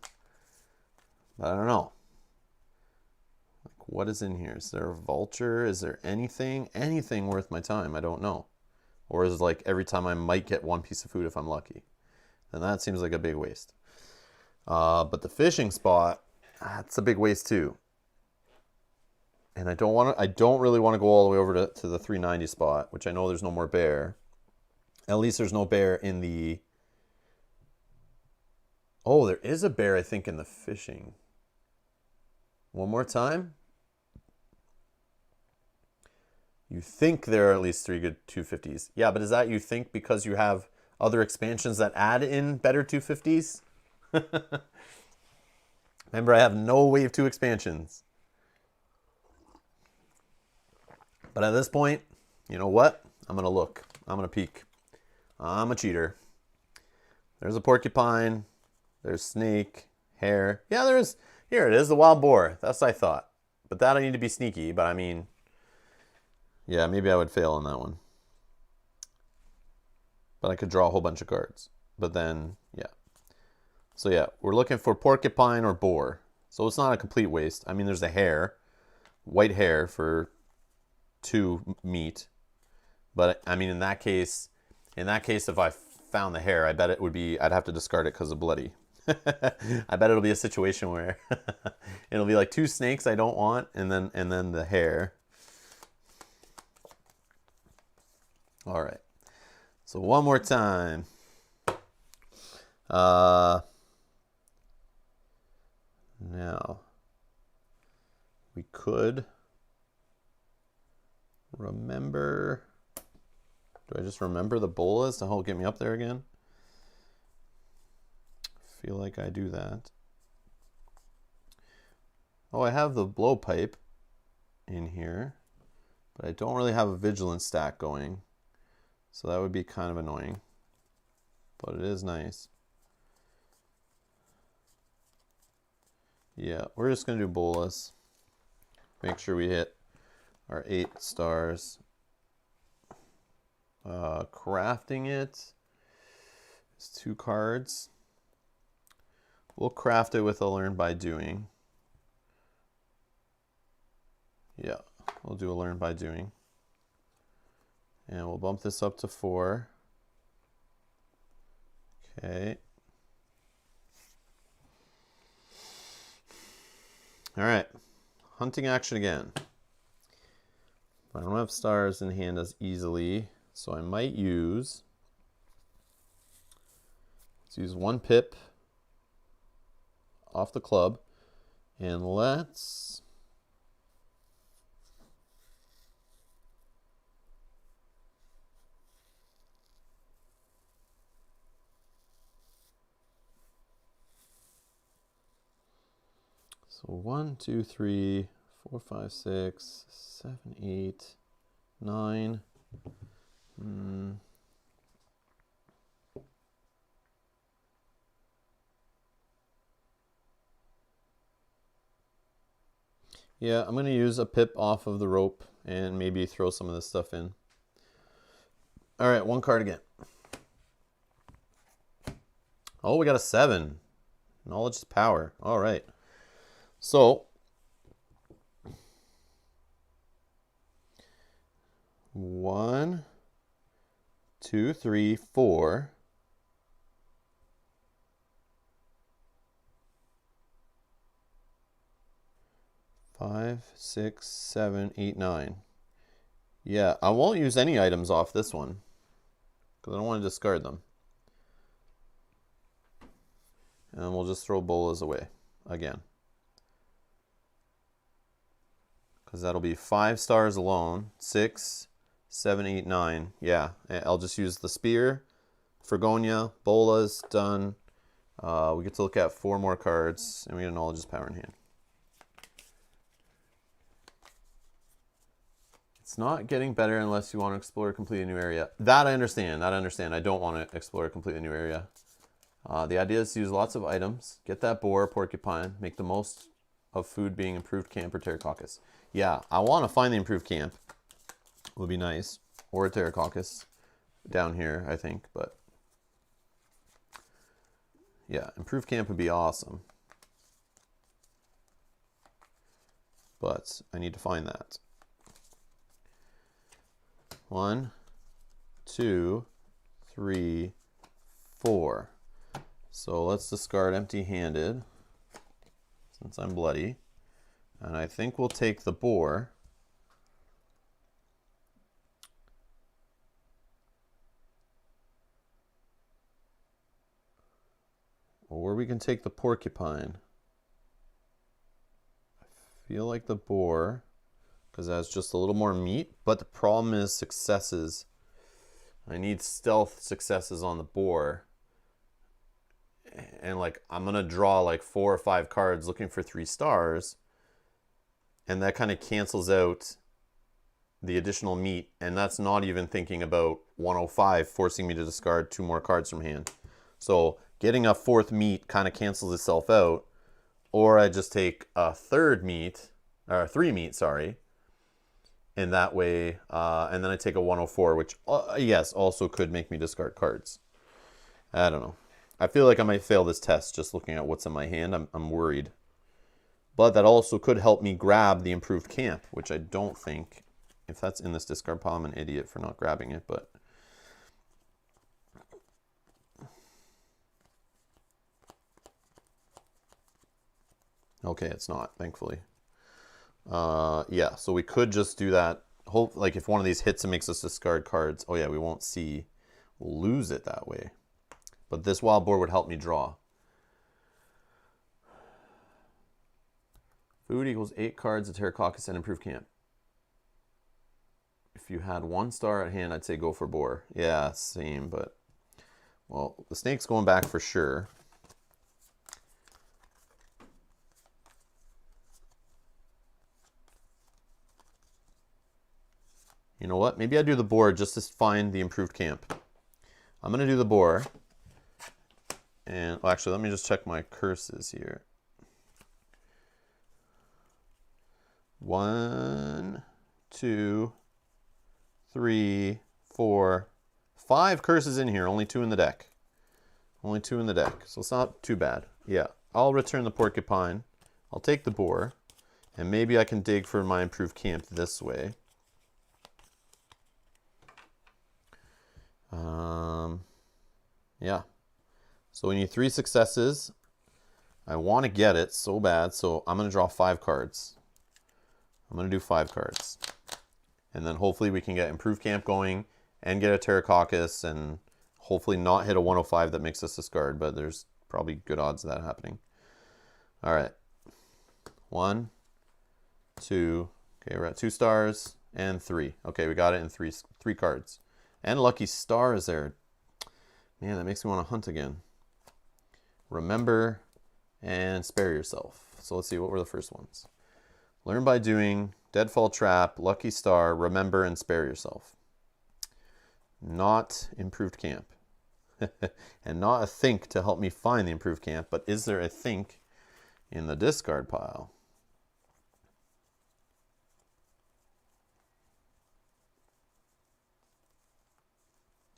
But I don't know. Like, what is in here? Is there a vulture? Is there anything worth my time? I don't know. Or is it like every time I might get 1 piece of food if I'm lucky? Then that seems like a big waste. But the fishing spot, that's a big waste too. And I don't really want to go all the way over to the 390 spot, which I know there's no more bear. At least there's no bear in the... Oh, there is a bear, I think, in the fishing. One more time. You think there are at least 3 good 250s. Yeah, but is that you think because you have other expansions that add in better 250s? Remember, I have no Wave 2 expansions. But at this point, you know what? I'm going to look. I'm going to peek. I'm a cheater. There's a porcupine. There's snake, hare. Yeah, there is. Here it is, the wild boar. That's what I thought. But that I need to be sneaky. But I mean, yeah, maybe I would fail on that one. But I could draw a whole bunch of cards. But then, yeah. So yeah, we're looking for porcupine or boar. So it's not a complete waste. I mean, there's a hare. White hare for 2 meat. But I mean, in that case, if I found the hare, I bet it would be, I'd have to discard it because of bloody. I bet it'll be a situation where it'll be like 2 snakes I don't want, and then the hare. All right. So one more time. Now we could remember. Do I just remember the bolas to help get me up there again? I feel like I do that. Oh, I have the blowpipe in here, but I don't really have a vigilance stack going. So that would be kind of annoying. But it is nice. Yeah, we're just going to do bolas. Make sure we hit our 8 stars. Crafting it is 2 cards. We'll craft it with a learn by doing. Yeah, we'll do a learn by doing. And we'll bump this up to 4. Okay. All right. Hunting action again. I don't have stars in hand as easily, so I might use... Let's use 1 pip off the club, and let's... So 1, 2, 3, 4, 5, 6, 7, 8, 9. Yeah, I'm going to use a pip off of the rope and maybe throw some of this stuff in. All right, 1 card again. Oh, we got a 7. Knowledge is power. All right. So 1, 2, 3, 4. 5, 6, 7, 8, 9. Yeah, I won't use any items off this one because I don't want to discard them. And we'll just throw bolas away again. Because that'll be 5 stars alone. 6, 7, 8, 9. Yeah, I'll just use the spear, Fregonia, bolas, done. We get to look at 4 more cards, and we get a knowledge's power in hand. It's not getting better unless you want to explore a completely new area. That I understand. I don't want to explore a completely new area. The idea is to use lots of items, get that boar, porcupine, make the most of food being improved camp or pterococcus. Yeah, I want to find the improved camp. Would be nice. Or a pterococcus down here, I think. But yeah, improved camp would be awesome. But I need to find that. 1, 2, 3, 4. So let's discard empty-handed since I'm bloody. And I think we'll take the boar. Or we can take the porcupine. I feel like the boar, because that's just a little more meat, but the problem is successes. I need stealth successes on the boar. And like I'm gonna draw like 4 or 5 cards looking for 3 stars, and that kind of cancels out the additional meat, and that's not even thinking about 105 forcing me to discard 2 more cards from hand. So getting a 4th meat kind of cancels itself out, or I just take a 3rd meat, or 3 meat, sorry, and that way, and then I take a 104, which yes, also could make me discard cards. I don't know. I feel like I might fail this test just looking at what's in my hand. I'm worried. But that also could help me grab the improved camp, which I don't think, if that's in this discard pile, I'm an idiot for not grabbing it, but okay, it's not, thankfully. Yeah, so we could just do that. Hope like if one of these hits and makes us discard cards, oh yeah, we won't see, we'll lose it that way. But this wild boar would help me draw. Food equals 8 cards of pterococcus and improved camp. If you had 1 star at hand, I'd say go for boar. Yeah, same, but well, the snake's going back for sure. You know what? Maybe I do the boar just to find the improved camp. I'm going to do the boar. And well, actually, let me just check my curses here. 1, 2, 3, 4, 5 curses in here. Only 2 in the deck. Only 2 in the deck. So it's not too bad. Yeah. I'll return the porcupine. I'll take the boar. And maybe I can dig for my improved camp this way. Yeah. So we need 3 successes. I want to get it so bad, so I'm going to draw 5 cards. I'm going to do 5 cards. And then hopefully we can get improved camp going and get a pterococcus and hopefully not hit a 105 that makes us discard, but there's probably good odds of that happening. All right. 1, 2. Okay, we're at 2 stars and 3. Okay, we got it in 3 cards. And lucky star is there. Man, that makes me want to hunt again. Remember and spare yourself. So let's see, what were the first ones? Learn by doing, deadfall trap, lucky star, remember and spare yourself. Not improved camp. And not a think to help me find the improved camp, but is there a think in the discard pile?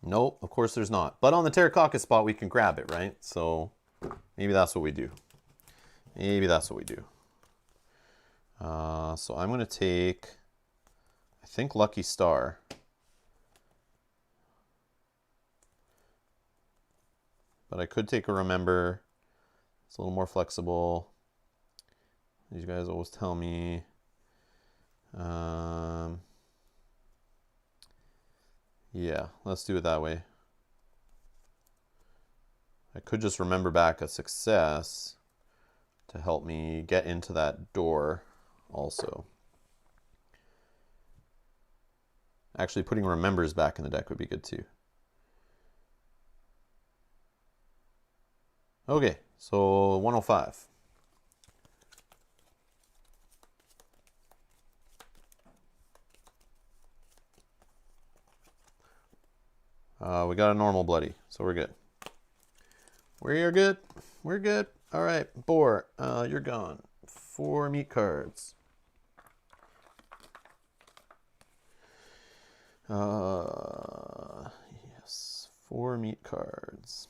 Nope, of course there's not. But on the pterococcus spot, we can grab it, right? So maybe that's what we do. Maybe that's what we do. So I'm going to take, I think, Lucky Star. But I could take a Remember. It's a little more flexible. These guys always tell me. Yeah, let's do it that way. I could just remember back a success to help me get into that door also. Actually, putting Remembers back in the deck would be good too. Okay, so 105. We got a normal bloody, so we're good. We're good. We're good. All right, Boar, you're gone. 4 meat cards. Yes, 4 meat cards.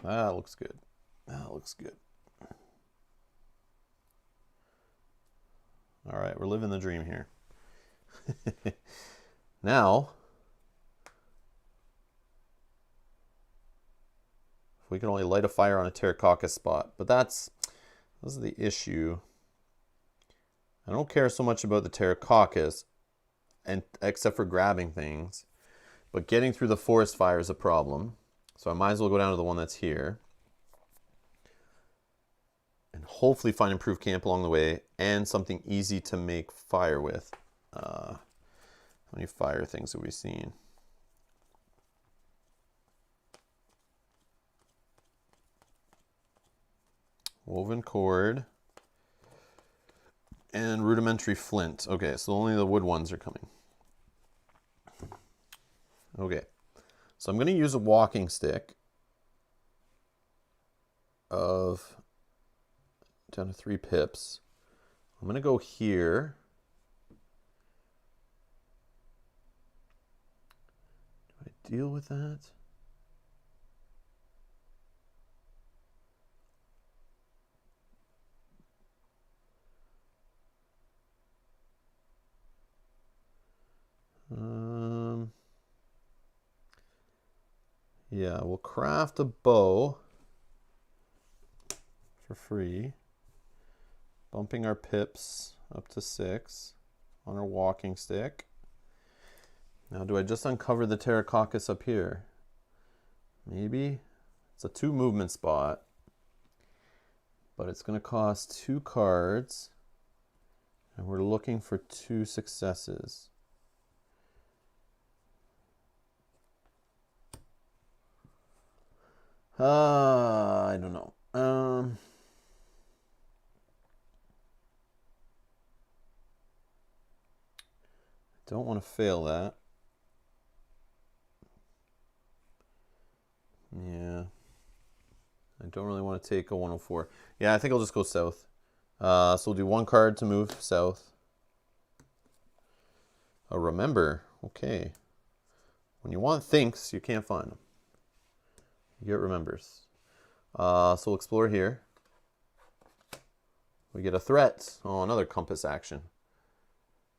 That looks good. That looks good. All right, we're living the dream here. Now, if we can only light a fire on a Pterococcus spot, but this is the issue. I don't care so much about the Pterococcus, and except for grabbing things, but getting through the forest fire is a problem. So I might as well go down to the one that's here. And hopefully find improved camp along the way and something easy to make fire with. How many fire things have we seen? Woven cord and rudimentary flint. Okay, so only the wood ones are coming. Okay, so I'm going to use a walking stick of down to 3 pips. I'm going to go here. Do I deal with that? Yeah, we'll craft a bow for free. Bumping our pips up to 6 on our walking stick. Now, do I just uncover the Pterococcus up here? Maybe. It's a 2 movement spot, but it's going to cost 2 cards, and we're looking for 2 successes. I don't know. Don't want to fail that. Yeah. I don't really want to take a 104. Yeah, I think I'll just go south. So we'll do 1 card to move south. Oh, Remember. Okay. When you want thinks, you can't find them. You get Remembers. So we'll explore here. We get a threat. Oh, another compass action.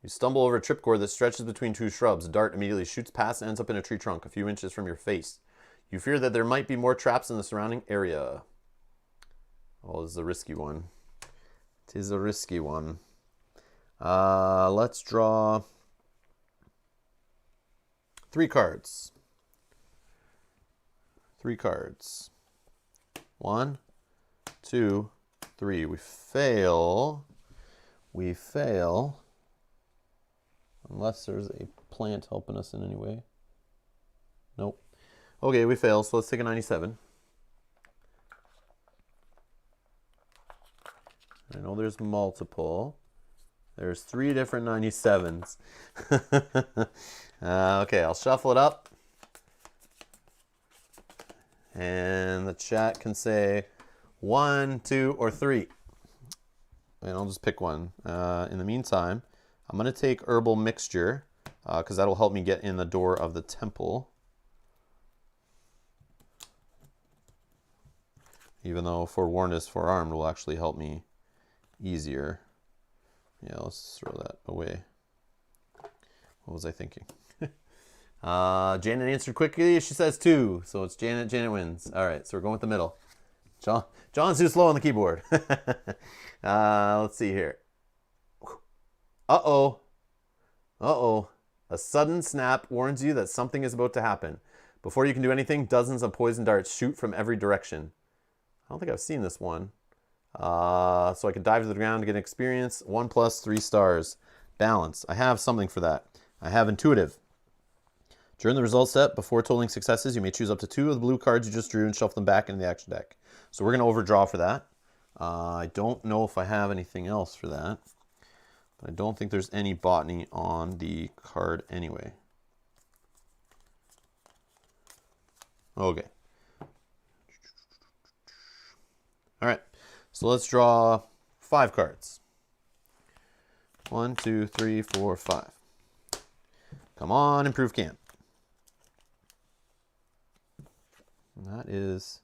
You stumble over a tripcord that stretches between 2 shrubs. A dart immediately shoots past and ends up in a tree trunk a few inches from your face. You fear that there might be more traps in the surrounding area. Oh, this is a risky one. It is a risky one. Let's draw 3 cards. 3 cards. 1, 2, 3. We fail. We fail. Unless there's a plant helping us in any way. Nope. Okay, we fail, so let's take a 97. I know there's multiple. There's 3 different 97s. Okay, I'll shuffle it up. And the chat can say 1, 2, or 3. And I'll just pick one. In the meantime, I'm going to take Herbal Mixture, because that'll help me get in the door of the temple. Even though forewarned is forearmed will actually help me easier. Yeah, let's throw that away. What was I thinking? Janet answered quickly. She says 2. So it's Janet. Janet wins. All right, so we're going with the middle. John's too slow on the keyboard. Let's see here. Uh-oh. Uh-oh. A sudden snap warns you that something is about to happen. Before you can do anything, dozens of poison darts shoot from every direction. I don't think I've seen this one. So I can dive to the ground to get an experience. 1 plus 3 stars. Balance. I have something for that. I have intuitive. During the result step, before totaling successes, you may choose up to 2 of the blue cards you just drew and shuffle them back into the action deck. So we're going to overdraw for that. I don't know if I have anything else for that. But I don't think there's any botany on the card anyway. Okay. All right. So let's draw 5 cards. 1, 2, 3, 4, 5. Come on, improve camp. And that is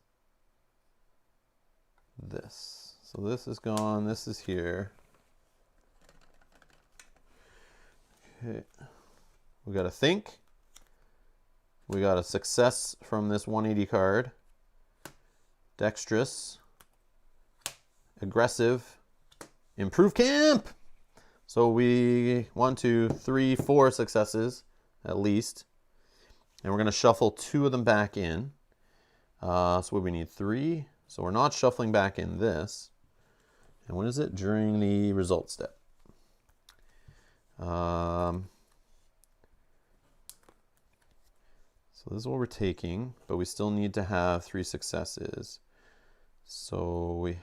this. So this is gone. This is here. Okay. We got a think. We got a success from this 180 card. Dexterous. Aggressive. Improve camp. So we 1, 2, 3, 4 successes at least. And we're going to shuffle 2 of them back in. So we need 3. So we're not shuffling back in this. And when is it? During the result step. So this is what we're taking, but we still need to have 3 successes. So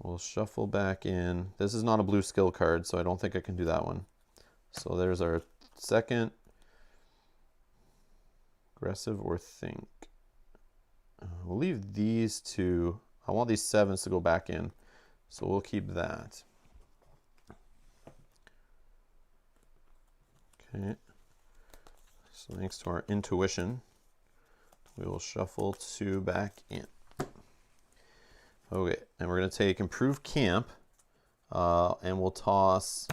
we'll shuffle back in. This is not a blue skill card, so I don't think I can do that one. So there's our second. Aggressive or think. We'll leave these 2. I want these 7s to go back in, so we'll keep that. Okay. So thanks to our intuition, we will shuffle 2 back in. Okay, and we're going to take Improve Camp, and we'll toss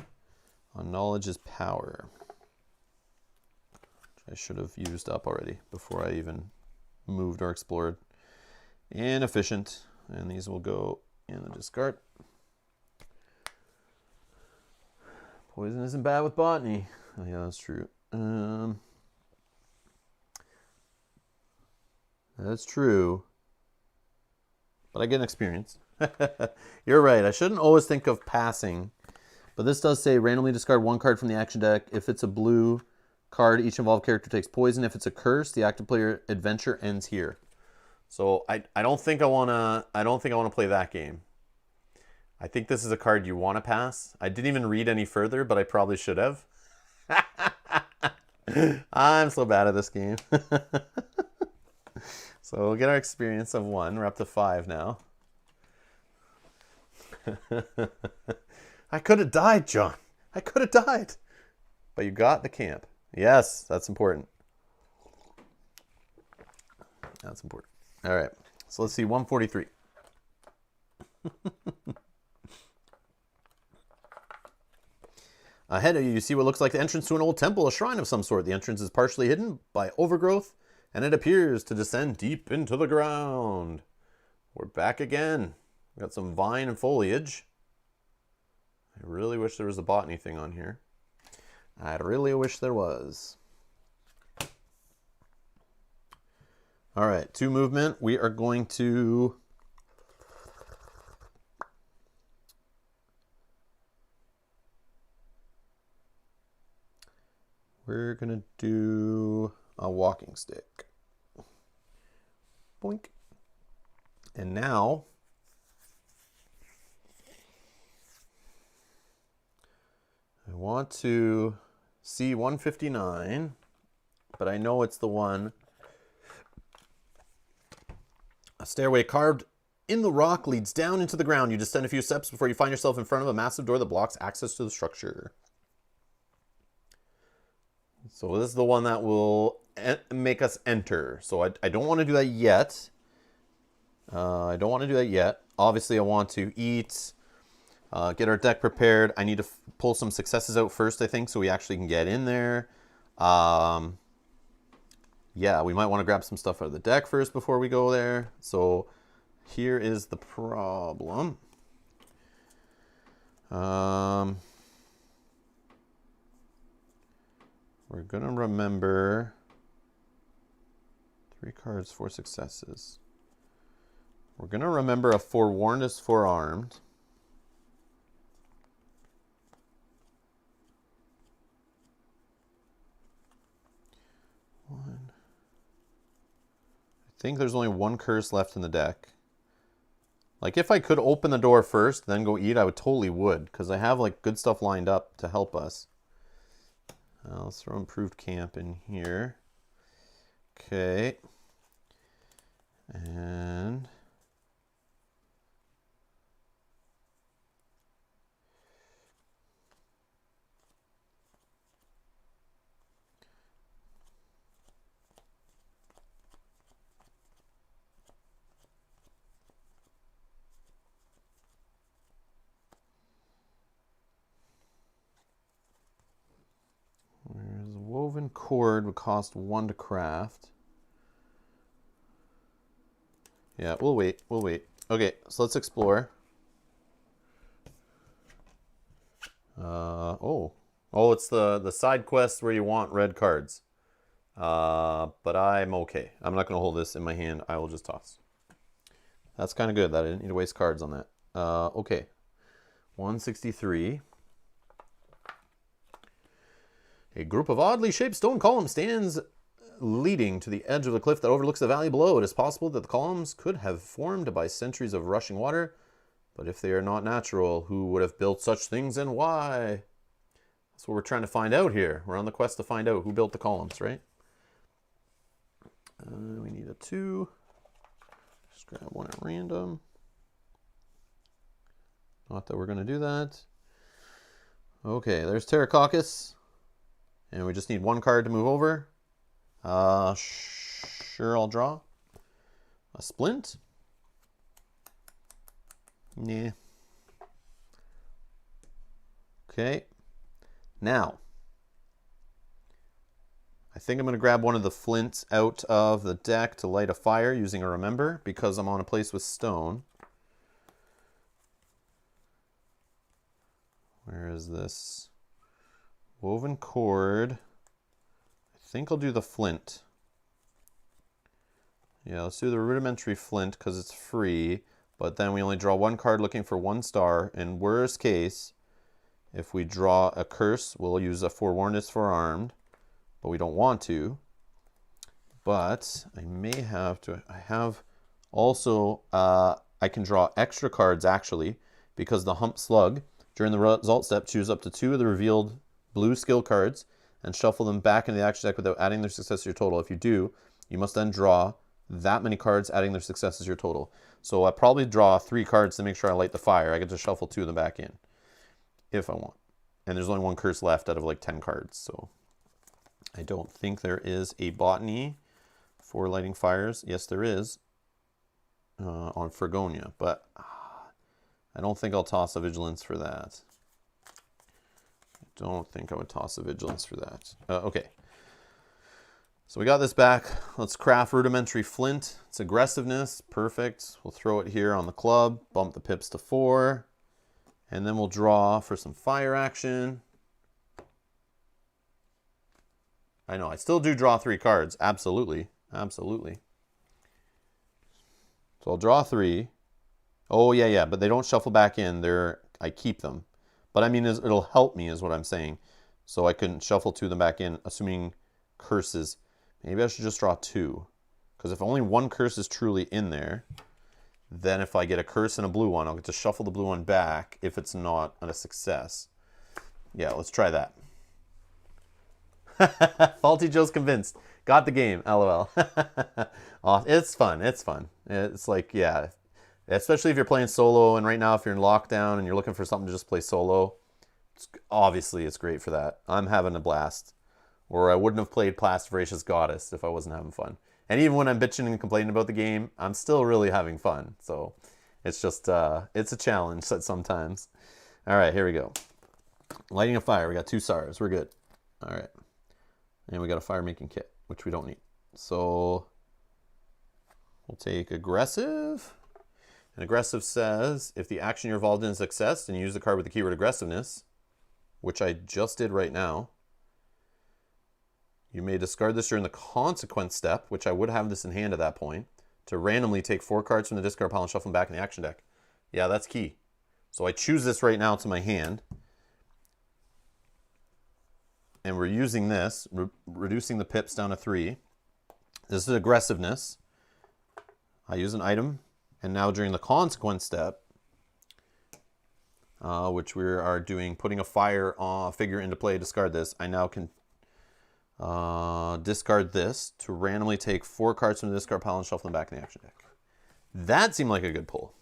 on Knowledge is Power. Which I should have used up already before I even moved or explored. And Efficient, and these will go in the discard. Poison isn't bad with botany. Oh, yeah, that's true. That's true. But I get an experience. You're right. I shouldn't always think of passing. But this does say randomly discard 1 card from the action deck. If it's a blue card, each involved character takes poison. If it's a curse, the active player adventure ends here. So I don't think I wanna play that game. I think this is a card you want to pass. I didn't even read any further, but I probably should have. I'm so bad at this game. So we'll get our experience of 1. We're up to 5 now. I could have died, John. I could have died. But you got the camp. Yes, that's important. That's important. All right. So let's see, 143. Ahead of you, you see what looks like the entrance to an old temple, a shrine of some sort. The entrance is partially hidden by overgrowth, and it appears to descend deep into the ground. We're back again. We got some vine and foliage. I really wish there was a botany thing on here. I really wish there was. All right, 2 movement. We are going to... We're going to do a walking stick. Boink. And now, I want to see 159, but I know it's the one. A stairway carved in the rock leads down into the ground. You descend a few steps before you find yourself in front of a massive door that blocks access to the structure. So this is the one that will make us enter. So I don't want to do that yet. I don't want to do that yet. Obviously, I want to eat, get our deck prepared. I need to pull some successes out first, I think, so we actually can get in there. Yeah, we might want to grab some stuff out of the deck first before we go there. So here is the problem. We're going to remember 3 cards, 4 successes. We're going to remember a Forewarned is Forearmed. One. I think there's only 1 curse left in the deck. Like, if I could open the door first, then go eat, I would totally would, because I have, like, good stuff lined up to help us. Let's throw Improved Camp in here. Okay. And... whereas a Woven Cord would cost 1 to craft. Yeah, we'll wait. We'll wait. Okay, so let's explore. Oh, it's the side quest where you want red cards. But I'm okay. I'm not going to hold this in my hand. I will just toss. That's kind of good that I didn't need to waste cards on that. Okay. 163. A group of oddly shaped stone columns stands leading to the edge of the cliff that overlooks the valley below. It is possible that the columns could have formed by centuries of rushing water, but if they are not natural, who would have built such things and why? That's what we're trying to find out here. We're on the quest to find out who built the columns, right? We need a 2. Just grab 1 at random. Not that we're going to do that. Okay, there's Pterococcus. And we just need 1 card to move over. Sure, I'll draw. A Splint. Nah. Okay. Now, I think I'm going to grab one of the flints out of the deck to light a fire using a Remember, because I'm on a place with stone. Where is this? Woven Cord. I think I'll do the flint. Yeah, let's do the rudimentary flint because it's free, but then we only draw 1 card looking for 1 star. In worst case, if we draw a curse, we'll use a Forewarned is Forearmed, but we don't want to. But I may have to, I have also, I can draw extra cards actually, because the Hump Slug, during the result step, choose up to 2 of the revealed blue skill cards and shuffle them back into the action deck without adding their success to your total. If you do, you must then draw that many cards, adding their success as your total. So I probably draw 3 cards to make sure I light the fire. I get to shuffle 2 of them back in if I want. And there's only 1 curse left out of like 10 cards. So I don't think there is a botany for lighting fires. Yes, there is on Fregonia, but I don't think I'll toss a Vigilance for that. Don't think I would toss a Vigilance for that. Okay. So we got this back. Let's craft Rudimentary Flint. It's aggressiveness. Perfect. We'll throw it here on the club. Bump the pips to 4. And then we'll draw for some fire action. I know. I still do draw 3 cards. Absolutely. Absolutely. So I'll draw 3. Oh, yeah. But they don't shuffle back in. I keep them. But I mean, it'll help me is what I'm saying. So I can shuffle 2 of them back in, assuming curses. Maybe I should just draw 2. Because if only 1 curse is truly in there, then if I get a curse and a blue one, I'll get to shuffle the blue one back if it's not a success. Yeah, let's try that. Faulty Joe's convinced. Got the game, LOL. Oh, it's fun. It's fun. It's like, yeah. Especially if you're playing solo, and right now if you're in lockdown and you're looking for something to just play solo, obviously it's great for that. I'm having a blast. Or I wouldn't have played Plastic Voracious Goddess if I wasn't having fun. And even when I'm bitching and complaining about the game, I'm still really having fun. So it's just, it's a challenge sometimes. All right, here we go. Lighting a fire. We got 2 stars. We're good. All right. And we got a fire making kit, which we don't need. So we'll take aggressive. And aggressive says, if the action you're involved in is success, then use the card with the keyword aggressiveness, which I just did right now. You may discard this during the consequence step, which I would have this in hand at that point, to randomly take 4 cards from the discard pile and shuffle them back in the action deck. Yeah, that's key. So I choose this right now to my hand. And we're using this, reducing the pips down to 3. This is aggressiveness. I use an item. And now during the consequence step, which we are doing, putting a fire figure into play, discard this. I now can discard this to randomly take 4 cards from the discard pile and shuffle them back in the action deck. That seemed like a good pull.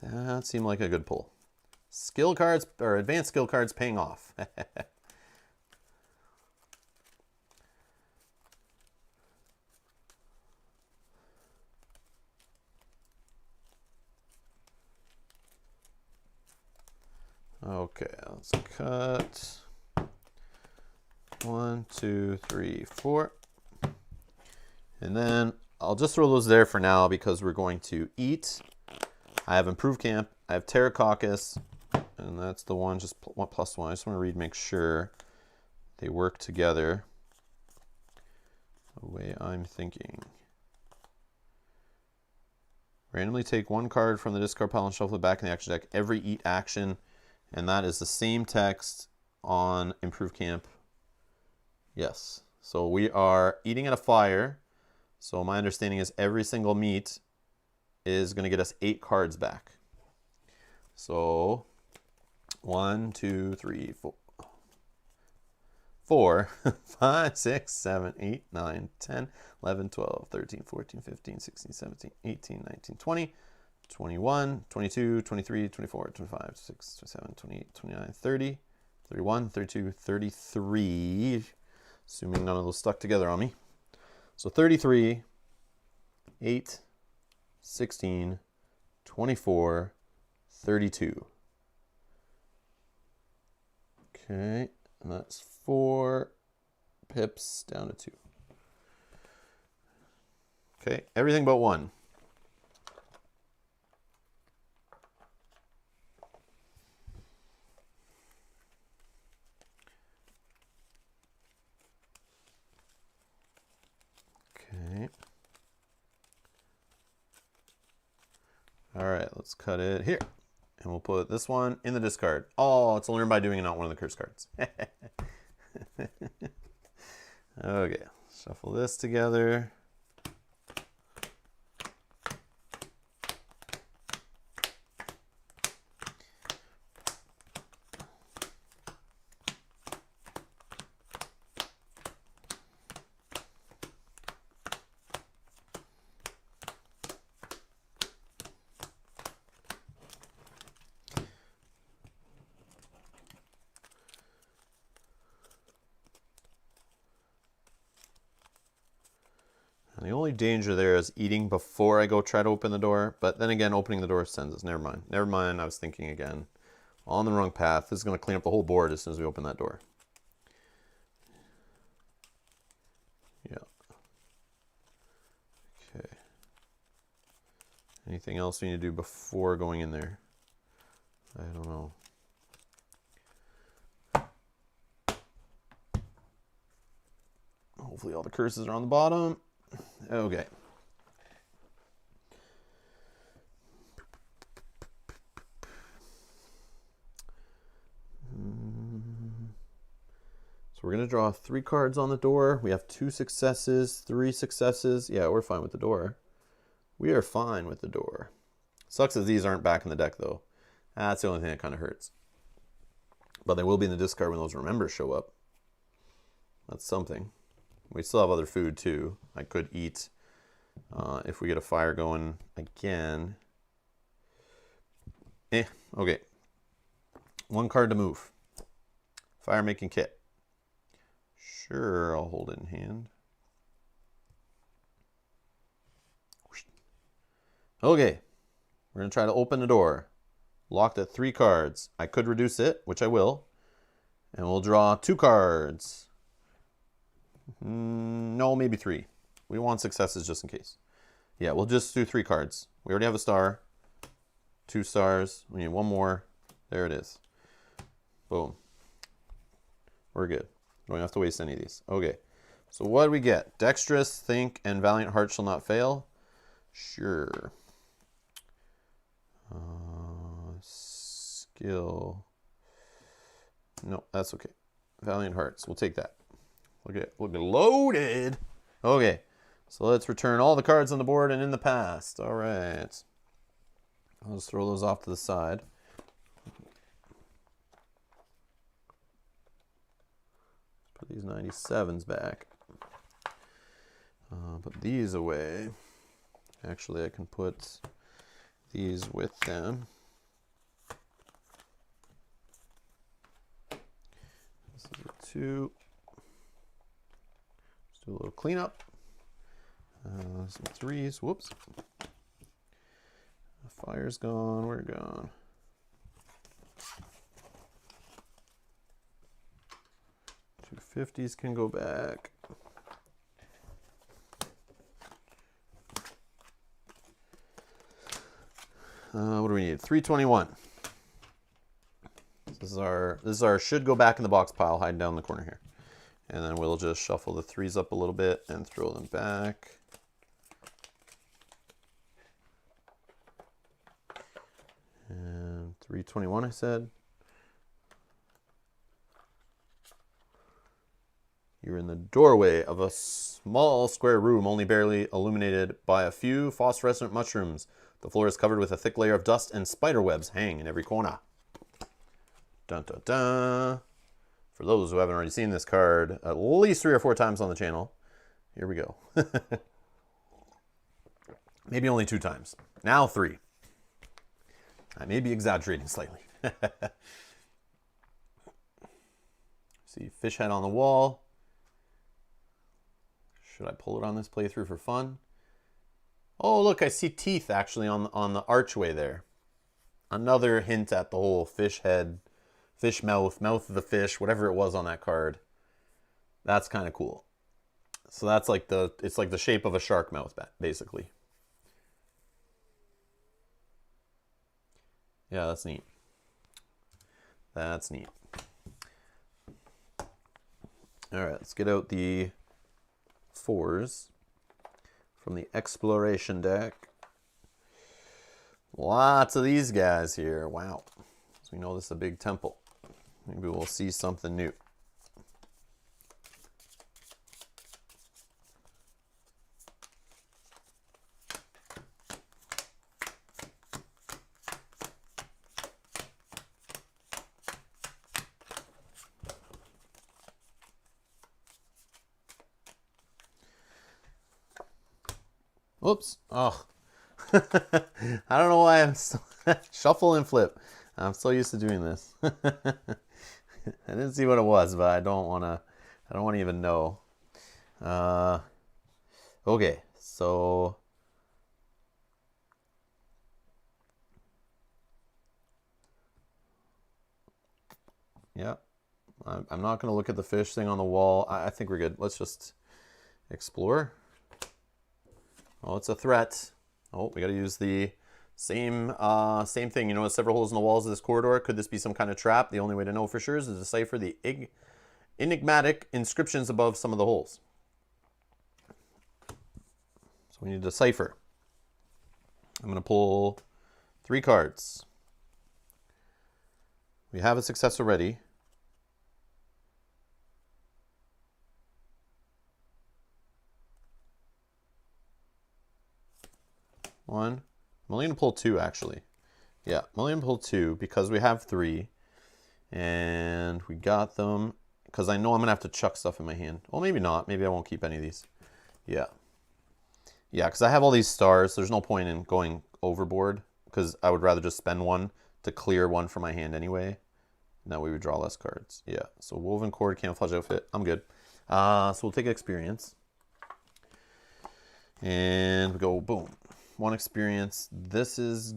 That seemed like a good pull. Skill cards, or advanced skill cards, paying off. Okay, let's cut 1, 2, 3, 4. And then I'll just throw those there for now because we're going to eat. I have improved camp. I have Pterococcus, and that's the one, just +1. I just want to read, make sure they work together the way I'm thinking. Randomly take 1 card from the discard pile and shuffle it back in the action deck. Every eat action. And that is the same text on Improved Camp. Yes. So we are eating at a fire. So my understanding is every single meat is going to get us 8 cards back. So 1, 2, 3, 4, 5, 6, 7, 8, 9, 10, 11, 12, 13, 14, 15, 16, 17, 18, 19, 20. 21, 22, 23, 24, 25, 26, 27, 28, 29, 30, 31, 32, 33, assuming none of those stuck together on me. So 33, 8, 16, 24, 32. Okay, and that's 4 pips down to 2. Okay, everything but 1. Okay. All right, let's cut it here. And we'll put this one in the discard. Oh, it's learned by doing it, not one of the curse cards. Okay, shuffle this together. The only danger there is eating before I go try to open the door. But then again, opening the door sends us. Never mind. Never mind. I was thinking again. On the wrong path. This is going to clean up the whole board as soon as we open that door. Yeah. Okay. Anything else we need to do before going in there? I don't know. Hopefully all the curses are on the bottom. Okay. So we're going to draw 3 cards on the door. We have 2 successes, 3 successes. Yeah, we're fine with the door. We are fine with the door. Sucks that these aren't back in the deck, though. That's the only thing that kind of hurts. But they will be in the discard when those remembers show up. That's something. We still have other food, too. I could eat if we get a fire going again. Okay. 1 card to move. Fire making kit. Sure, I'll hold it in hand. Okay, we're going to try to open the door. Locked at 3 cards. I could reduce it, which I will. And we'll draw 2 cards. No, maybe 3. We want successes just in case. Yeah, we'll just do 3 cards. We already have a star. 2 stars. We need 1 more. There it is. Boom. We're good. Don't have to waste any of these. Okay. So what do we get? Dexterous, Think, and Valiant Heart shall not fail. Sure. Skill. No, that's okay. Valiant Hearts. We'll take that. Look at loaded. Okay. So let's return all the cards on the board and in the past. All right. I'll just throw those off to the side. Put these 97s back. Put these away. Actually, I can put these with them. This is a 2. Let's do a little cleanup. Some 3s. Whoops. The fire's gone. We're gone. 250s can go back. What do we need? 321. This is our should go back in the box pile, hiding down in the corner here. And then we'll just shuffle the 3s up a little bit and throw them back. And 321, I said. You're in the doorway of a small square room, only barely illuminated by a few phosphorescent mushrooms. The floor is covered with a thick layer of dust, and spider webs hang in every corner. Dun dun dun. For those who haven't already seen this card at least 3 or 4 times on the channel, here we go. Maybe only 2 times. Now 3. I may be exaggerating slightly. See fish head on the wall. Should I pull it on this playthrough for fun? Oh, look, I see teeth actually on the archway there. Another hint at the whole fish head, fish mouth, mouth of the fish, whatever it was on that card. That's kind of cool. So that's like it's like the shape of a shark mouth, basically. Yeah, that's neat. That's neat. All right, let's get out the 4s from the exploration deck. Lots of these guys here. Wow. So we know this is a big temple. Maybe we'll see something new. Whoops. Oh. I don't know why I'm so shuffle and flip. I'm so used to doing this. I didn't see what it was, but I don't want to even know. Okay. So yeah. I'm not going to look at the fish thing on the wall. I think we're good. Let's just explore. Oh, it's a threat. Oh, we got to use the same thing. You notice several holes in the walls of this corridor. Could this be some kind of trap? The only way to know for sure is to decipher the enigmatic inscriptions above some of the holes. So we need to decipher. I'm going to pull 3 cards. We have a success already. One. I'm only going to pull 2, actually. Yeah, I'm only going to pull 2 because we have 3. And we got them because I know I'm going to have to chuck stuff in my hand. Well, maybe not. Maybe I won't keep any of these. Yeah. Yeah, because I have all these stars. There's no point in going overboard because I would rather just spend 1 to clear 1 from my hand anyway. And that way we draw less cards. Yeah, so woven cord, camouflage outfit. I'm good. So we'll take experience. And we go, boom. 1 experience. This is...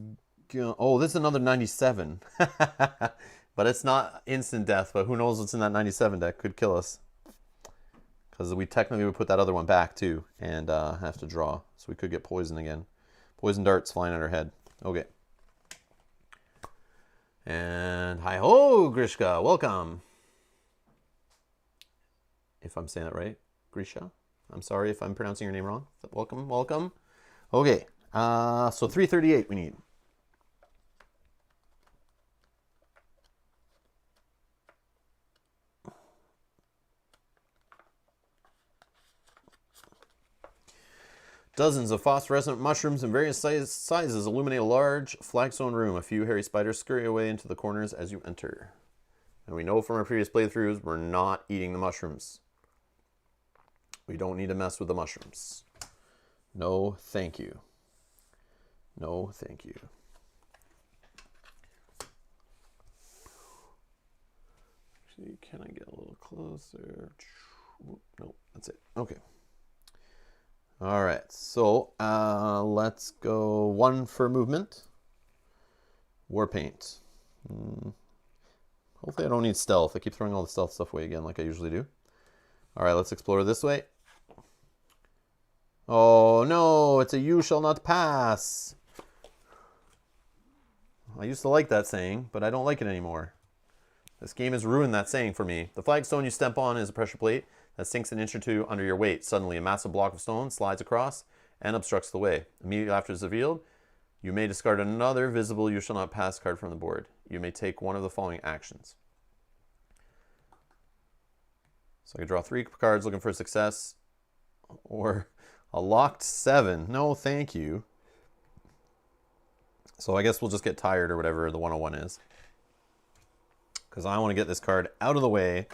Oh, this is another 97. But it's not instant death, but who knows what's in that 97 deck. Could kill us. Because we technically would put that other one back, too. And have to draw. So we could get poison again. Poison darts flying at our head. Okay. And hi-ho, Grishka. Welcome. If I'm saying that right. Grisha. I'm sorry if I'm pronouncing your name wrong. Welcome, welcome. Okay. So 338 we need. Dozens of phosphorescent mushrooms in various sizes illuminate a large flagstone room. A few hairy spiders scurry away into the corners as you enter. And we know from our previous playthroughs, we're not eating the mushrooms. We don't need to mess with the mushrooms. No, thank you. No, thank you. Actually, can I get a little closer? Nope, that's it. Okay. All right, so let's go 1 for movement. War paint. Hopefully I don't need stealth. I keep throwing all the stealth stuff away again like I usually do. All right, let's explore this way. Oh no, it's a you shall not pass. I used to like that saying, but I don't like it anymore. This game has ruined that saying for me. The flagstone you step on is a pressure plate that sinks an inch or 2 under your weight. Suddenly, a massive block of stone slides across and obstructs the way. Immediately after it's revealed, you may discard another visible you shall not pass card from the board. You may take one of the following actions. So I can draw 3 cards looking for success, or a locked 7. No, thank you. So I guess we'll just get tired or whatever the 101 is. Because I want to get this card out of the way.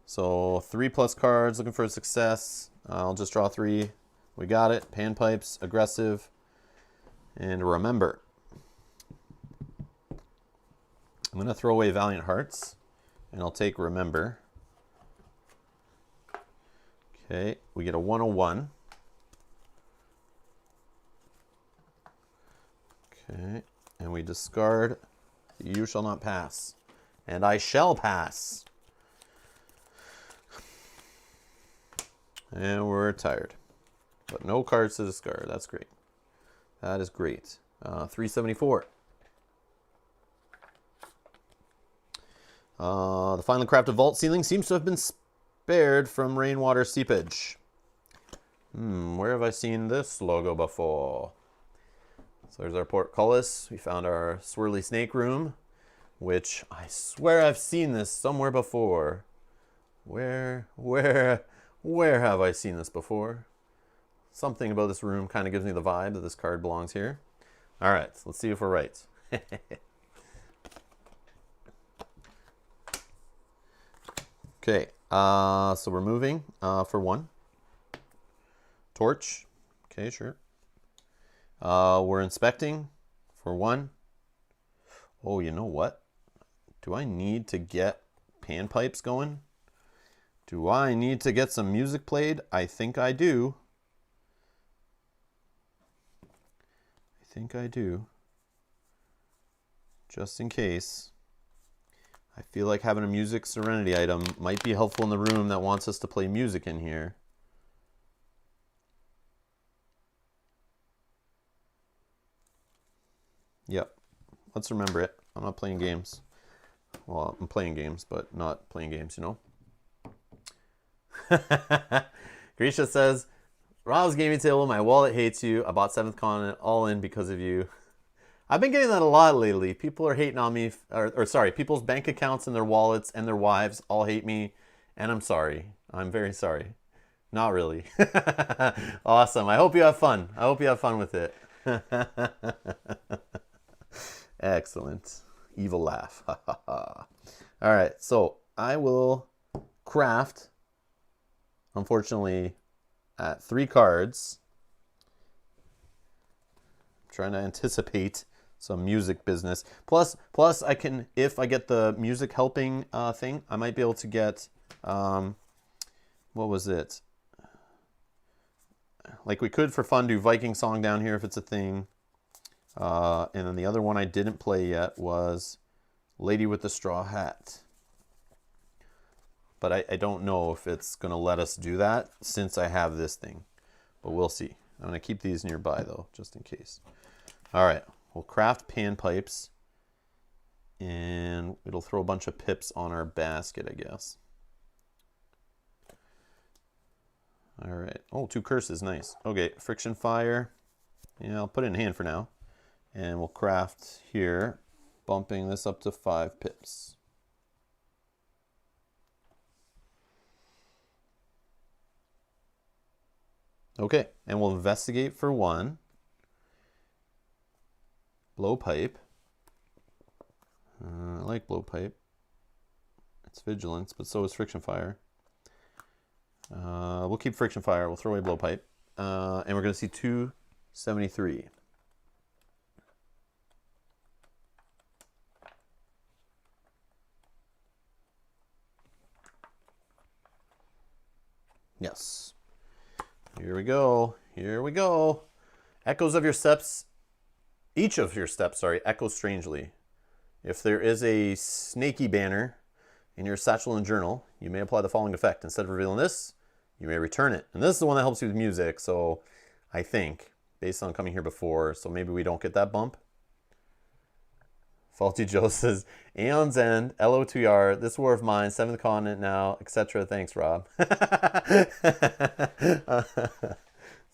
So 3+ cards looking for a success. I'll just draw 3. We got it. Panpipes, aggressive, and remember. I'm going to throw away Valiant Hearts, and I'll take remember. Okay, we get a 101. Okay, and we discard you shall not pass. And I shall pass. And we're tired. But no cards to discard. That's great. That is great. 374. The finely crafted vault ceiling seems to have been spared from rainwater seepage. Where have I seen this logo before? So there's our portcullis. We found our swirly snake room, which I swear I've seen this somewhere before. Where have I seen this before? Something about this room kind of gives me the vibe that this card belongs here. All right, let's see if we're right. Okay, so we're moving for 1. Torch. Okay, sure. We're inspecting for 1. Oh, you know what? Do I need to get panpipes going? Do I need to get some music played? I think I do. I think I do. Just in case. I feel like having a music serenity item might be helpful in the room that wants us to play music in here. Yep. Let's remember it. I'm not playing games. Well, I'm playing games, but not playing games, you know? Grisha says, Rob's gaming table, my wallet hates you. I bought 7th Continent all in because of you. I've been getting that a lot lately. People are hating on me, or sorry, people's bank accounts and their wallets and their wives all hate me. And I'm sorry. I'm very sorry. Not really. Awesome. I hope you have fun. I hope you have fun with it. Excellent. Evil laugh. All right. So I will craft, unfortunately, at 3 cards. I'm trying to anticipate some music business. Plus I can, if I get the music helping thing, I might be able to get what was it? Like we could for fun do Viking Song down here if it's a thing. And then the other one I didn't play yet was Lady with the Straw Hat. But I don't know if it's going to let us do that since I have this thing. But we'll see. I'm going to keep these nearby though, just in case. All right, we'll craft pan pipes. And it'll throw a bunch of pips on our basket, I guess. All right. Oh, 2 curses. Nice. Okay, friction fire. Yeah, I'll put it in hand for now. And we'll craft here, bumping this up to 5 pips. Okay, and we'll investigate for 1. Blowpipe. I like blowpipe. It's vigilance, but so is friction fire. We'll keep friction fire. We'll throw away blowpipe. And we're going to see 273. Yes. Here we go. Here we go. Echoes of your steps. Each of your steps, echoes strangely. If there is a snaky banner in your satchel and journal, you may apply the following effect. Instead of revealing this, you may return it. And this is the one that helps you with music, so I think, based on coming here before, so maybe we don't get that bump. Faulty Joe says, Aeon's End, LO2R, this war of mine, 7th continent now, etc. Thanks, Rob. It's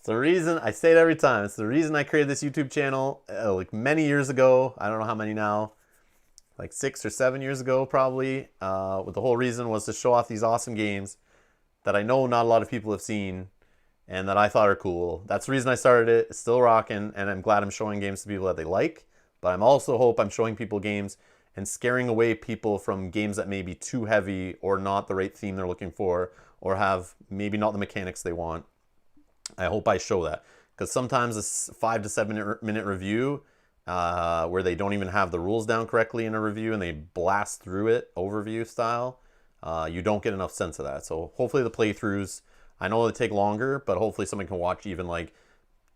the reason, I say it every time, it's the reason I created this YouTube channel like many years ago. I don't know how many now. Like 6 or 7 years ago, probably. With the whole reason was to show off these awesome games that I know not a lot of people have seen and that I thought are cool. That's the reason I started it. It's still rocking, and I'm glad I'm showing games to people that they like. But I'm also hope I'm showing people games and scaring away people from games that may be too heavy or not the right theme they're looking for or have maybe not the mechanics they want. I hope I show that. Because sometimes a 5 to 7 minute review where they don't even have the rules down correctly in a review and they blast through it overview style, you don't get enough sense of that. So hopefully the playthroughs, I know they take longer, but hopefully someone can watch even like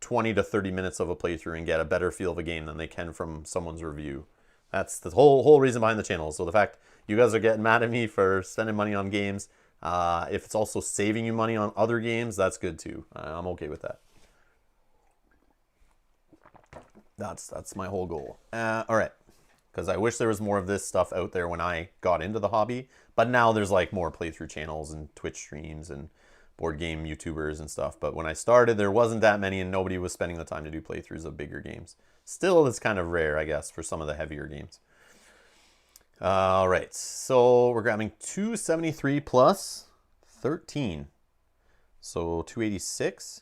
20 to 30 minutes of a playthrough and get a better feel of a game than they can from someone's review. That's the whole reason behind the channel. So the fact you guys are getting mad at me for spending money on games, if it's also saving you money on other games, that's good too. I'm okay with that. That's my whole goal. All right, because I wish there was more of this stuff out there when I got into the hobby, but now there's like more playthrough channels and Twitch streams and board game YouTubers and stuff. But when I started, there wasn't that many and nobody was spending the time to do playthroughs of bigger games. Still, it's kind of rare, I guess, for some of the heavier games. All right, so we're grabbing 273 plus 13. So 286.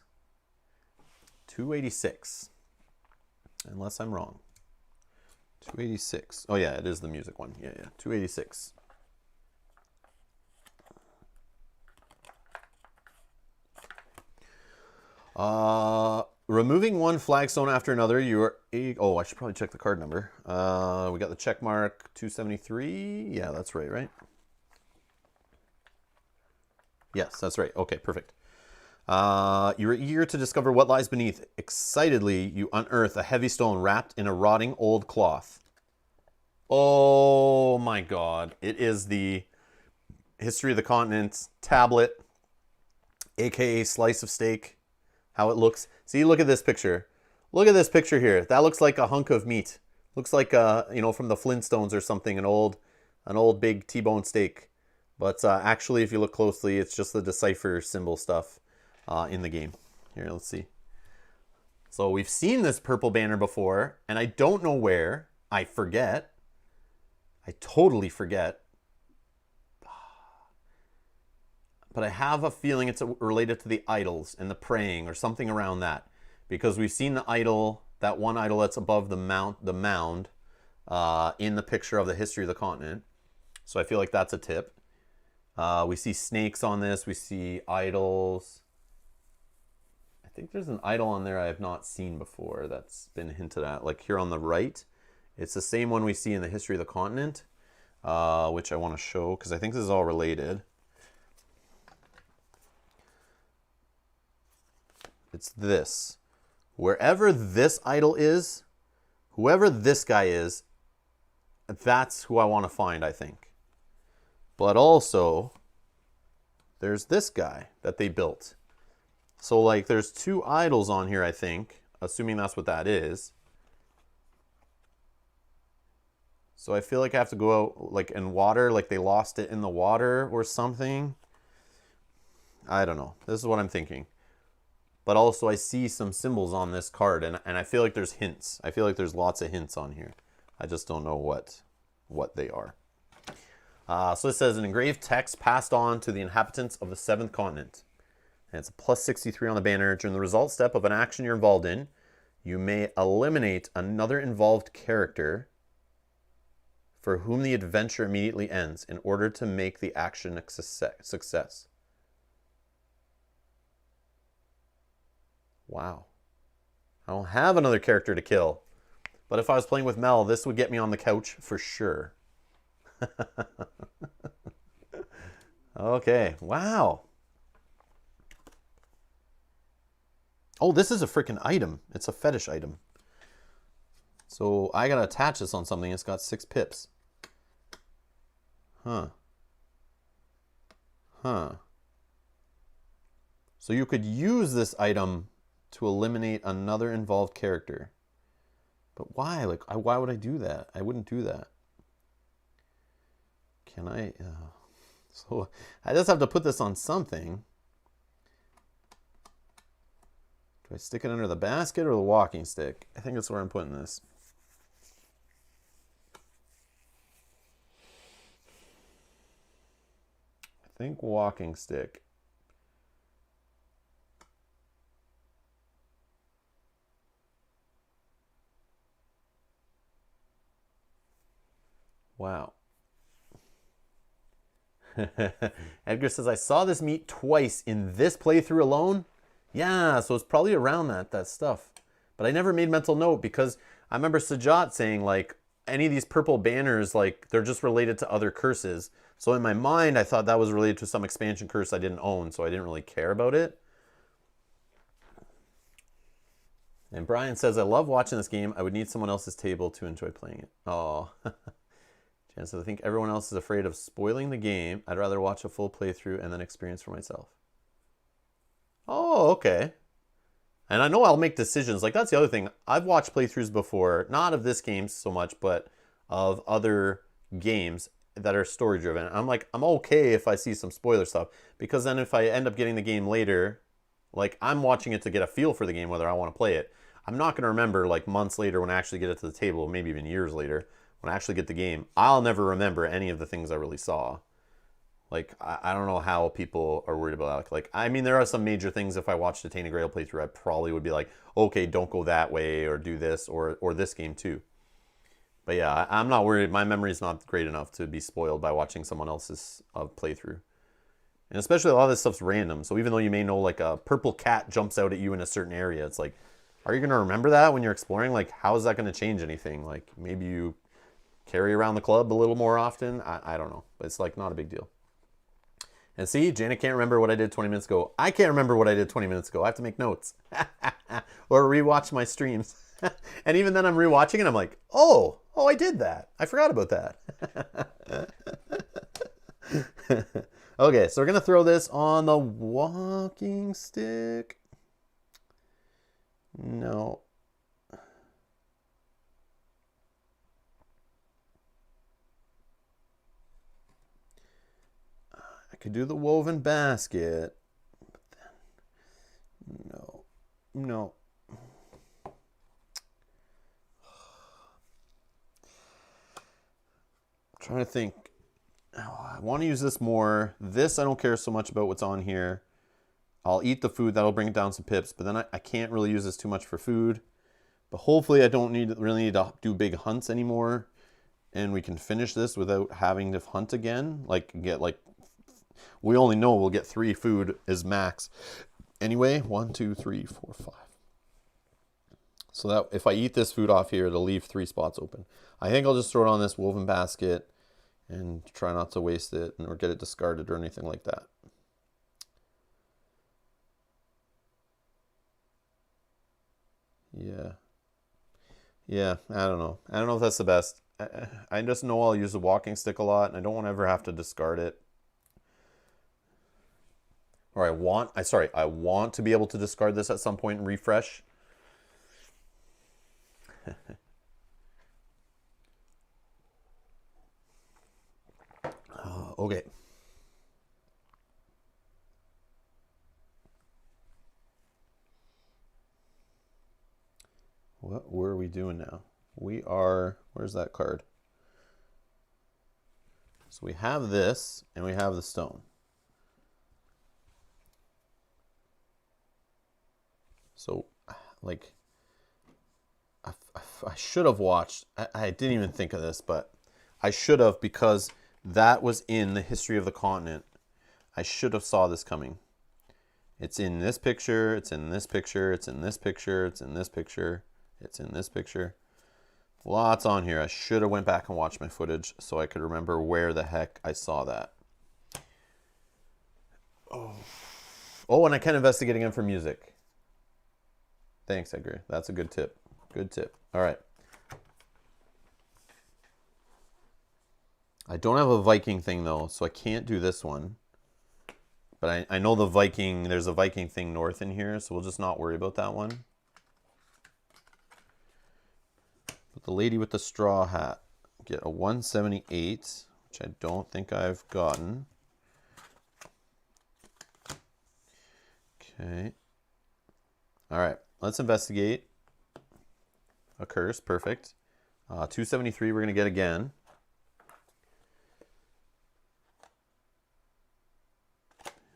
286. Unless I'm wrong. 286. Oh yeah, it is the music one. Yeah. 286. Removing one flagstone after another, oh, I should probably check the card number. We got the check mark 273. Yeah, that's right? Yes, that's right. Okay, perfect. You're eager to discover what lies beneath. Excitedly, you unearth a heavy stone wrapped in a rotting old cloth. Oh my god. It is the History of the Continent tablet, aka slice of steak. How it looks. See, look at this picture. Look at this picture here. That looks like a hunk of meat. Looks like from the Flintstones or something, an old big T-bone steak. But actually, if you look closely, it's just the decipher symbol stuff in the game. Here, let's see. So we've seen this purple banner before, and I don't know where. I forget. I totally forget. But I have a feeling it's related to the idols and the praying or something around that. Because we've seen the idol, that one idol that's above the mound in the picture of the History of the Continent. So I feel like that's a tip. We see snakes on this. We see idols. I think there's an idol on there I have not seen before that's been hinted at. Like here on the right. It's the same one we see in the History of the Continent, which I want to show because I think this is all related. It's this. Wherever this idol is, whoever this guy is, that's who I want to find, I think. But also, there's this guy that they built. So, like, there's 2 idols on here, I think, assuming that's what that is. So I feel like I have to go out, like, in water, like they lost it in the water or something. I don't know. This is what I'm thinking. But also I see some symbols on this card, and I feel like there's hints. I feel like there's lots of hints on here. I just don't know what they are. So it says, an engraved text passed on to the inhabitants of the 7th continent. And it's a plus 63 on the banner. During the result step of an action you're involved in, you may eliminate another involved character for whom the adventure immediately ends in order to make the action a success. Wow. I don't have another character to kill. But if I was playing with Mel, this would get me on the couch for sure. Okay. Wow. Oh, this is a freaking item. It's a fetish item. So I gotta attach this on something. It's got 6 pips. Huh. So you could use this item to eliminate another involved character. But why? Like, why would I do that? I wouldn't do that. Can I? So I just have to put this on something. Do I stick it under the basket or the walking stick? I think that's where I'm putting this. I think walking stick. Wow. Edgar says, I saw this meat twice in this playthrough alone. Yeah, so it's probably around that stuff. But I never made mental note because I remember Sajat saying, like, any of these purple banners, like, they're just related to other curses. So in my mind, I thought that was related to some expansion curse I didn't own, so I didn't really care about it. And Brian says, I love watching this game. I would need someone else's table to enjoy playing it. Oh. Jan says, I think everyone else is afraid of spoiling the game. I'd rather watch a full playthrough and then experience for myself. Oh, okay. And I know I'll make decisions. Like, that's the other thing. I've watched playthroughs before, not of this game so much, but of other games that are story driven. I'm like, I'm okay if I see some spoiler stuff, because then if I end up getting the game later, like, I'm watching it to get a feel for the game, whether I want to play it. I'm not going to remember, like, months later when I actually get it to the table, maybe even years later, when I actually get the game. I'll never remember any of the things I really saw. Like, I don't know how people are worried about that. Like, I mean, there are some major things. If I watched a Tainted Grail playthrough, I probably would be like, okay, don't go that way, or do this, or this game too. But yeah, I'm not worried. My memory's not great enough to be spoiled by watching someone else's playthrough. And especially a lot of this stuff's random. So even though you may know, like, a purple cat jumps out at you in a certain area, it's like, are you going to remember that when you're exploring? Like, how is that going to change anything? Like, maybe you carry around the club a little more often. I don't know. But it's, like, not a big deal. And see, Janet can't remember what I did 20 minutes ago. I can't remember what I did 20 minutes ago. I have to make notes. Or rewatch my streams. And even then I'm rewatching and I'm like, oh, I did that. I forgot about that. Okay, so we're going to throw this on the walking stick. No. I could do the woven basket. But then, no. I'm trying to think. Oh, I want to use this more. This, I don't care so much about what's on here. I'll eat the food. That'll bring down some pips. But then I can't really use this too much for food. But hopefully I don't really need to do big hunts anymore. And we can finish this without having to hunt again. Like, we only know we'll get 3 food is max. Anyway, 1, 2, 3, 4, 5. So that if I eat this food off here, it'll leave 3 spots open. I think I'll just throw it on this woven basket and try not to waste it or get it discarded or anything like that. Yeah. Yeah, I don't know. I don't know if that's the best. I just know I'll use the walking stick a lot, and I don't want to ever have to discard it. Or I want to be able to discard this at some point and refresh. Okay. What were we doing now? We are, where's that card? So we have this, and we have the stone. So, like, I should have watched. I didn't even think of this, but I should have, because that was in the history of the continent. I should have saw this coming. It's in this picture. It's in this picture. It's in this picture. It's in this picture. It's in this picture. Lots on here. I should have went back and watched my footage so I could remember where the heck I saw that. Oh, and I can investigate again for music. Thanks, Edgar. That's a good tip. Good tip. All right. I don't have a Viking thing, though, so I can't do this one. But I know there's a Viking thing north in here, so we'll just not worry about that one. But the lady with the straw hat, get a 178, which I don't think I've gotten. Okay. All right, let's investigate. A curse, perfect. 273 we're going to get again.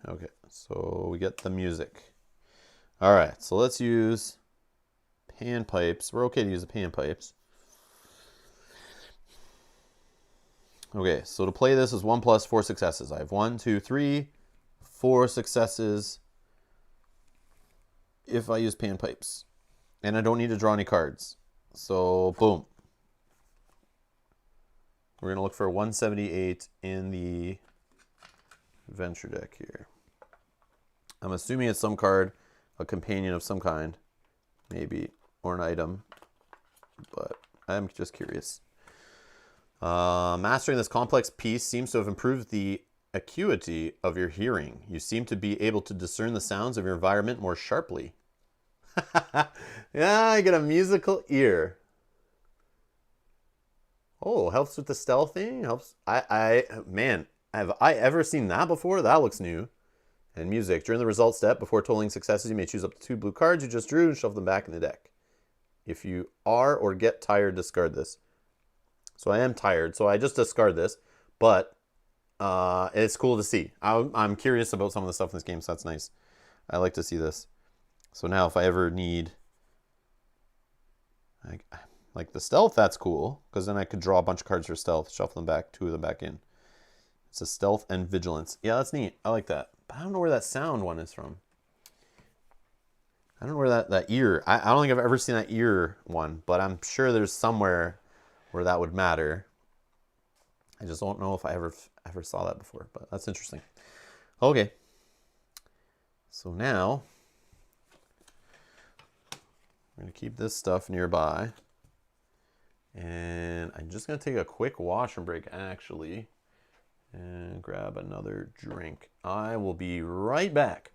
Okay, so we get the music. All right, so let's use panpipes. We're okay to use the panpipes. Okay, so to play this is 1 plus 4 successes. I have 1, 2, 3, 4 successes if I use panpipes. And I don't need to draw any cards. So, boom. We're going to look for 178 in the adventure deck here. I'm assuming it's some card, a companion of some kind, maybe, or an item, but I'm just curious. Mastering this complex piece seems to have improved the acuity of your hearing. You seem to be able to discern the sounds of your environment more sharply. Yeah, I get a musical ear. Oh, helps with the stealthing. Helps. Man, have I ever seen that before? That looks new. And music. During the result step, before totaling successes, you may choose up to 2 blue cards you just drew and shuffle them back in the deck. If you are or get tired, discard this. So I am tired, so I just discard this. But it's cool to see. I'm curious about some of the stuff in this game, so that's nice. I like to see this. So now if I ever need... like the stealth, that's cool, because then I could draw a bunch of cards for stealth, shuffle them back, 2 of them back in. It's a stealth and vigilance. Yeah, that's neat. I like that. But I don't know where that sound one is from. I don't know where that ear... I don't think I've ever seen that ear one, but I'm sure there's somewhere where that would matter. I just don't know if I ever saw that before, but that's interesting. Okay. So now, I'm going to keep this stuff nearby. And I'm just going to take a quick washroom break, actually, and grab another drink. I will be right back.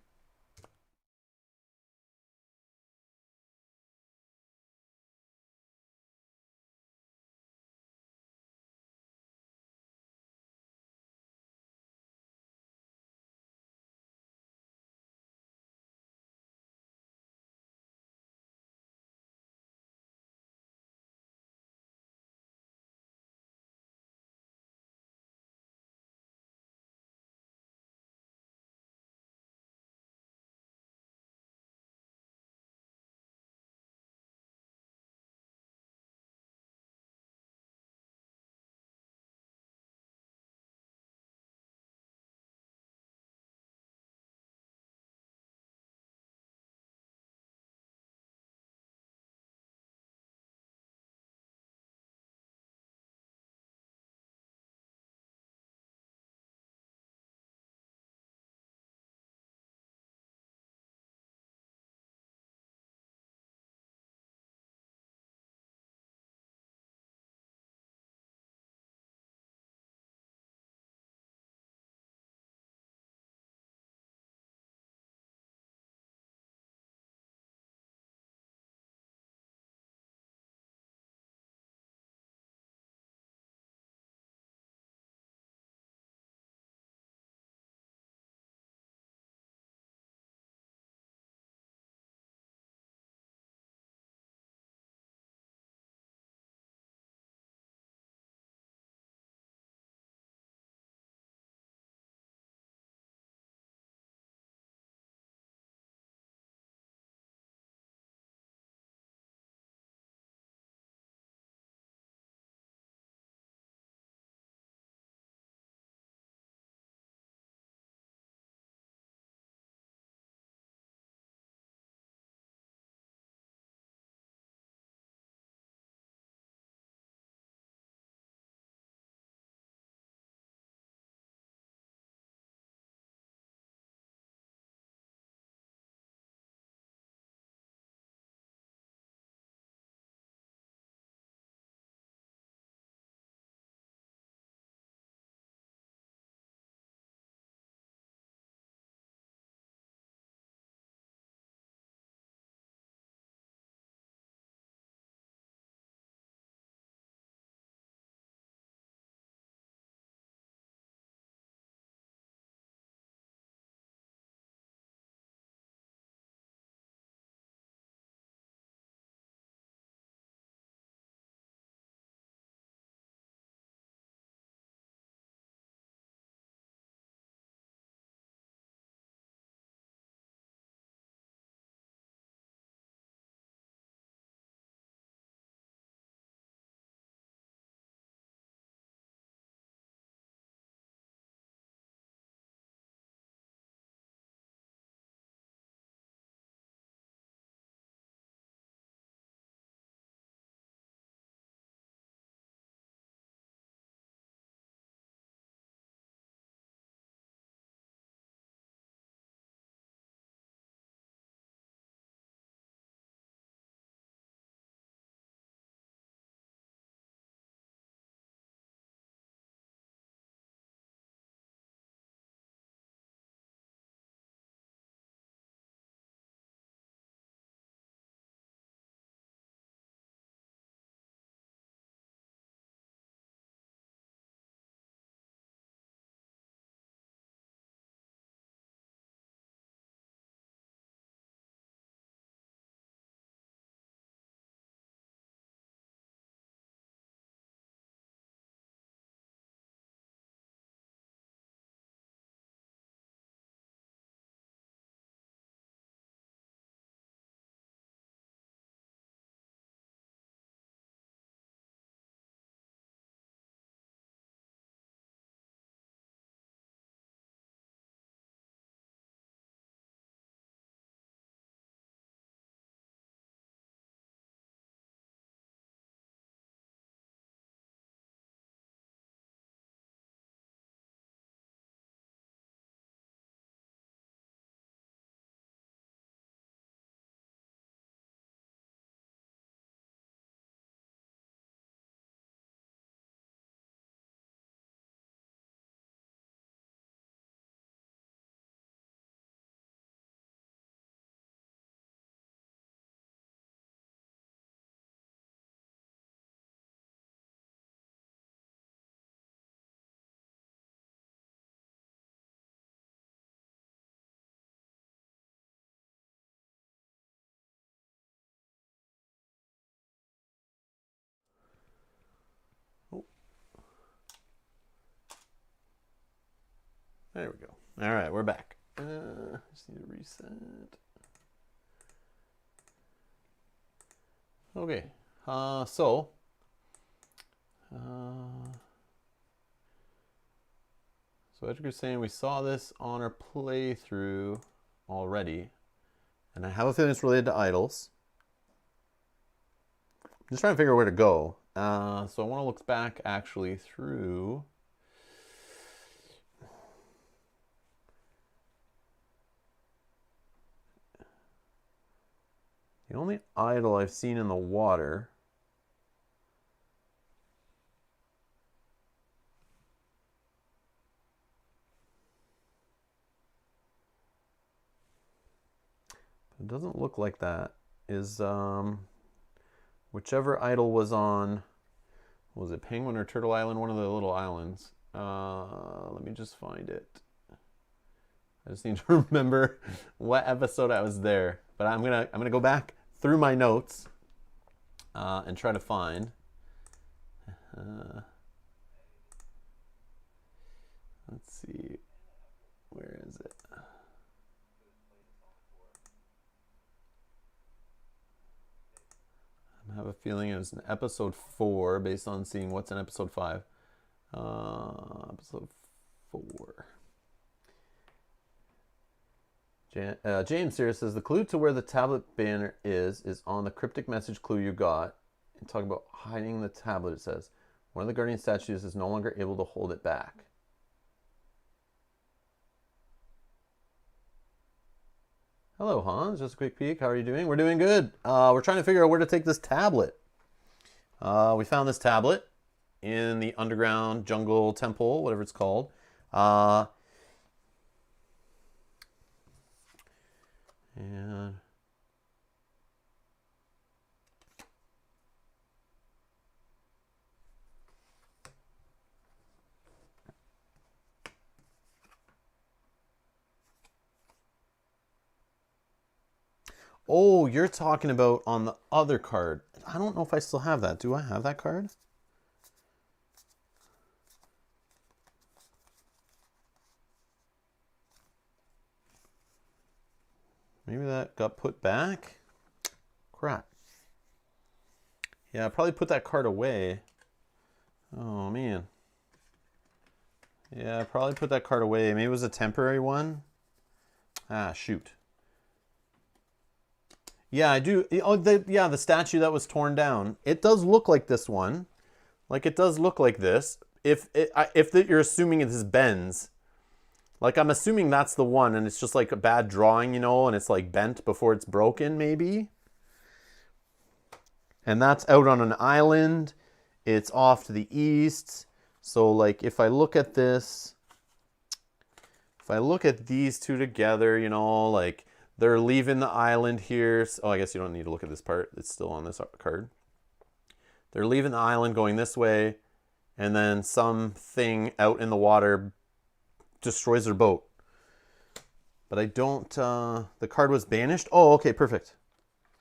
There we go. All right, we're back. Just need to reset. Okay. So Edgar's saying we saw this on our playthrough already, and I have a feeling it's related to idols. I'm just trying to figure out where to go. So I want to look back actually through. The only idol I've seen in the water it doesn't look like that is whichever idol was on, was it Penguin or Turtle Island, one of the little islands. Let me just find it. I just need to remember what episode I was there, but I'm gonna go back through my notes and try to find. Let's see, where is it? I have a feeling it was in episode 4 based on seeing what's in episode 5. Episode 4. James here says the clue to where the tablet banner is on the cryptic message clue you got. And talking about hiding the tablet, it says one of the guardian statues is no longer able to hold it back. Hello, Hans. Just a quick peek. How are you doing? We're doing good. We're trying to figure out where to take this tablet. We found this tablet in the underground jungle temple, whatever it's called. And oh, you're talking about on the other card. I don't know if I still have that. Do I have that card? Maybe that got put back? Crap. Yeah, I probably put that card away. Oh, man. Yeah, I probably put that card away. Maybe it was a temporary one. Ah, shoot. Yeah, I do. Oh, the statue that was torn down. It does look like this one. Like, it does look like this. If you're assuming it is Ben's. Like, I'm assuming that's the one, and it's just like a bad drawing, you know, and it's like bent before it's broken, maybe. And that's out on an island. It's off to the east. So, like, if I look at this, if I look at these two together, you know, like, they're leaving the island here. Oh, I guess you don't need to look at this part. It's still on this card. They're leaving the island going this way, and then something out in the water destroys their boat. But I don't, the card was banished. Oh, okay, perfect.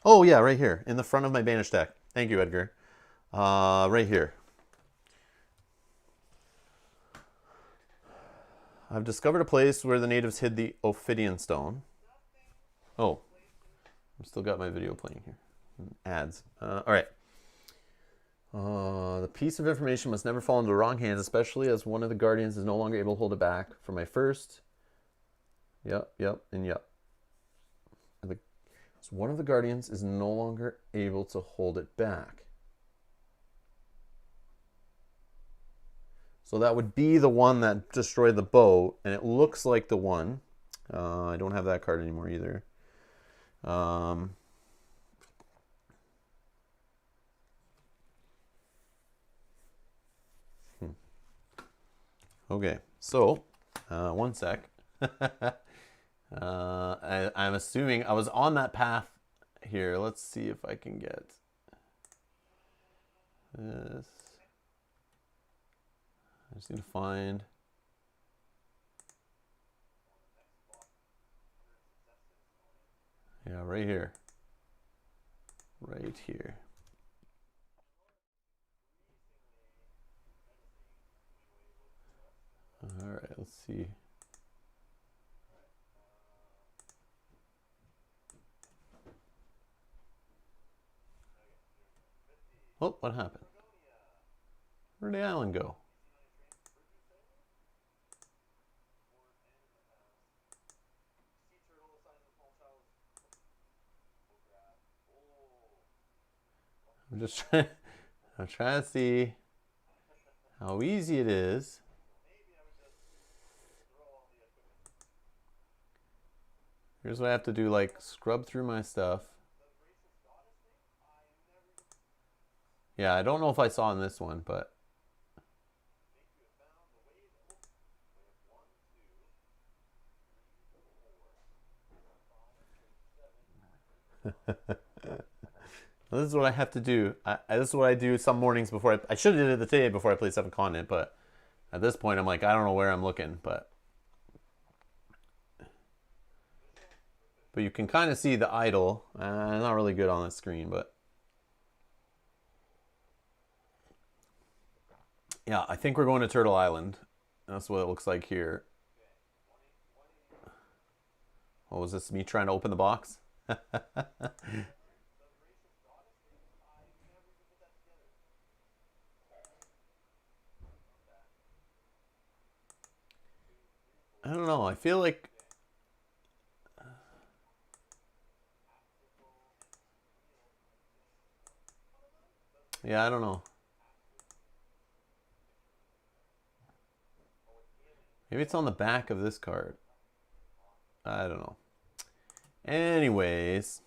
Oh yeah, right here in the front of my banished deck. Thank you, Edgar. Right here. I've discovered a place where the natives hid the Ophidian stone. Oh, I've still got my video playing here. Ads. All right. The piece of information must never fall into the wrong hands, especially as one of the guardians is no longer able to hold it back. For my first, yep, and yep. So one of the guardians is no longer able to hold it back. So that would be the one that destroyed the boat, and it looks like the one. I don't have that card anymore either. Okay, so one sec. I'm assuming I was on that path here. Let's see if I can get this. I just need to find. Yeah, right here. Right here. All right, let's see. Oh, what happened? Where'd the island go? I'm just trying. I'm trying to see how easy it is. Here's what I have to do, like scrub through my stuff. Yeah, I don't know if I saw in this one, but this is what I have to do. This is what I do some mornings before I should have did it today before I played 7 Continent, but at this point I'm like, I don't know where I'm looking, but you can kind of see the idle. Not really good on the screen, but yeah, I think we're going to Turtle Island. That's what it looks like here. What was this? Me trying to open the box? I don't know. I feel like, yeah, I don't know. Maybe it's on the back of this card. I don't know. Anyways.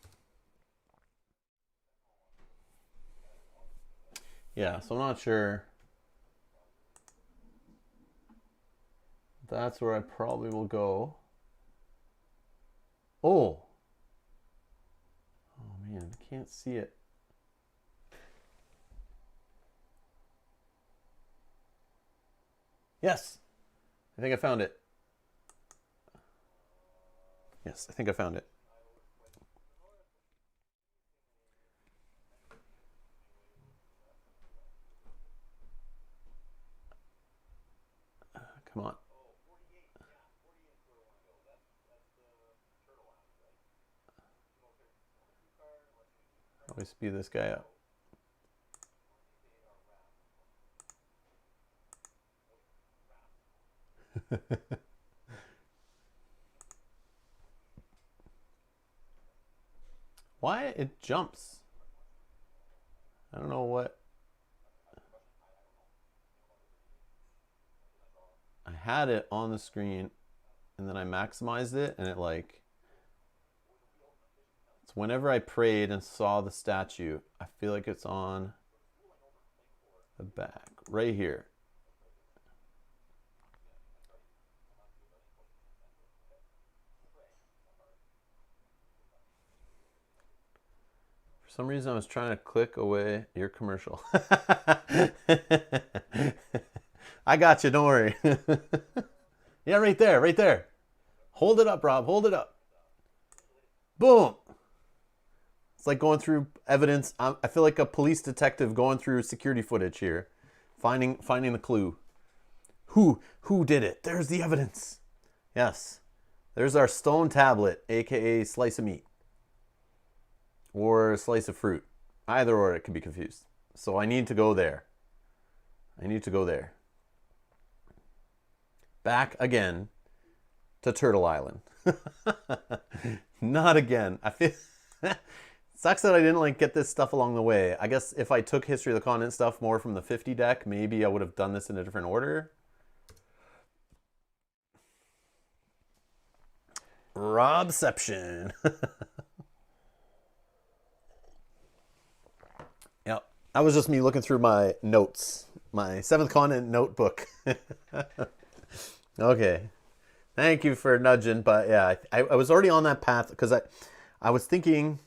Yeah, so I'm not sure. That's where I probably will go. Oh. Oh man, I can't see it. Yes. I think I found it. Yes, I think I found it. Come on. Always speed this guy up. Why it jumps? I don't know what. I had it on the screen and then I maximized it and it like. It's whenever I prayed and saw the statue, I feel like it's on the back. Right here. For some reason I was trying to click away your commercial. I got you, don't worry. Yeah, right there, right there. Hold it up, Rob, hold it up. Boom. It's like going through evidence. I feel like a police detective going through security footage here. Finding the clue. Who did it? There's the evidence. Yes. There's our stone tablet, aka slice of meat. Or slice of fruit. Either or it could be confused. So I need to go there. I need to go there. Back again to Turtle Island. Not again. I feel sucks that I didn't like get this stuff along the way. I guess if I took History of the Continent stuff more from the 50 deck, maybe I would have done this in a different order. Robception. Yep. That was just me looking through my notes. My 7th Continent notebook. Okay. Thank you for nudging, but yeah, I was already on that path because I was thinking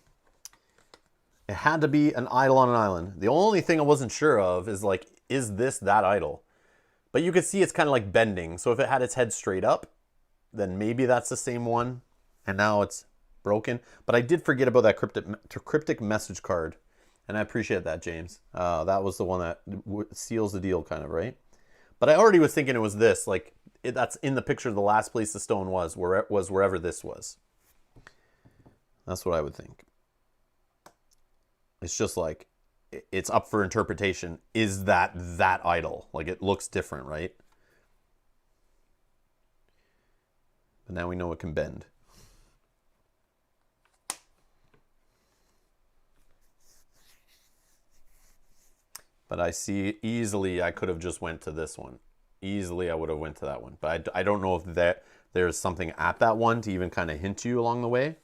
it had to be an idol on an island. The only thing I wasn't sure of is like, is this that idol? But you could see it's kind of like bending. So if it had its head straight up, then maybe that's the same one. And now it's broken. But I did forget about that cryptic message card. And I appreciate that, James. That was the one that seals the deal kind of, right? But I already was thinking it was this. Like, that's in the picture of the last place the stone was wherever this was. That's what I would think. It's just like it's up for interpretation. Is that idol? Like, it looks different, right? But now we know it can bend. But I see easily I could have just went to this one. Easily I would have went to that one. But I don't know if there's something at that one to even kind of hint you along the way.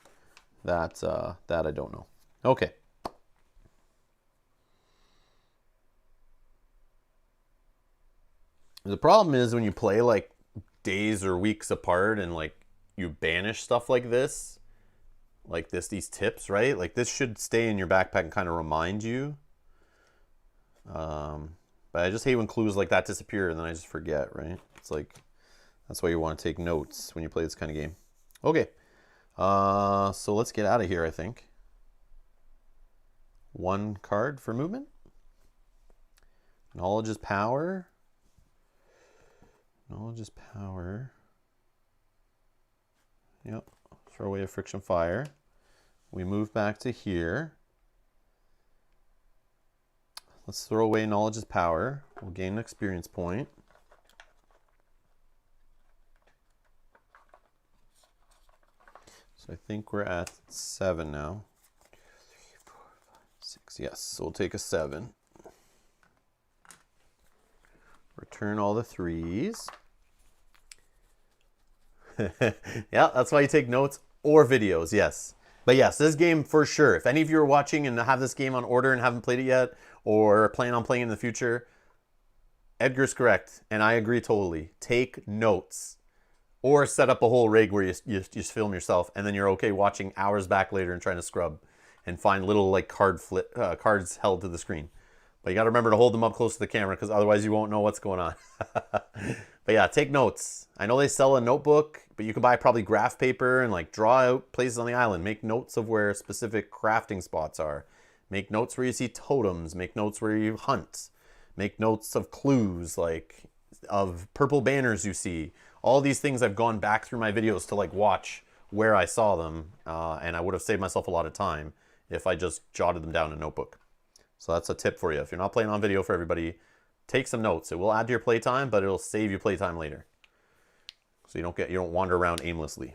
That I don't know. Okay. The problem is when you play like days or weeks apart and like you banish stuff like this, these tips, right? Like this should stay in your backpack and kind of remind you. But I just hate when clues like that disappear and then I just forget, right? It's like, that's why you want to take notes when you play this kind of game. Okay. So let's get out of here, I think. One card for movement. Knowledge is power. Knowledge is power. Yep. Throw away a friction fire. We move back to here. Let's throw away knowledge is power. We'll gain an experience point. So I think we're at 7 now. 2, 3, 4, 5, 6. Yes, so we'll take a 7. Return all the 3s. Yeah, that's why you take notes or videos, yes. But yes, this game for sure. If any of you are watching and have this game on order and haven't played it yet, or plan on playing in the future, Edgar's correct, and I agree totally. Take notes. Or set up a whole rig where you just film yourself, and then you're okay watching hours back later and trying to scrub and find little like cards held to the screen. But you got to remember to hold them up close to the camera because otherwise you won't know what's going on. But yeah, take notes. I know they sell a notebook, but you can buy probably graph paper and like draw out places on the island. Make notes of where specific crafting spots are. Make notes where you see totems. Make notes where you hunt. Make notes of clues, like of purple banners you see. All these things I've gone back through my videos to like watch where I saw them, and I would have saved myself a lot of time if I just jotted them down in a notebook. So that's a tip for you. If you're not playing on video for everybody, take some notes. It will add to your playtime, but it'll save you playtime later. So you don't wander around aimlessly.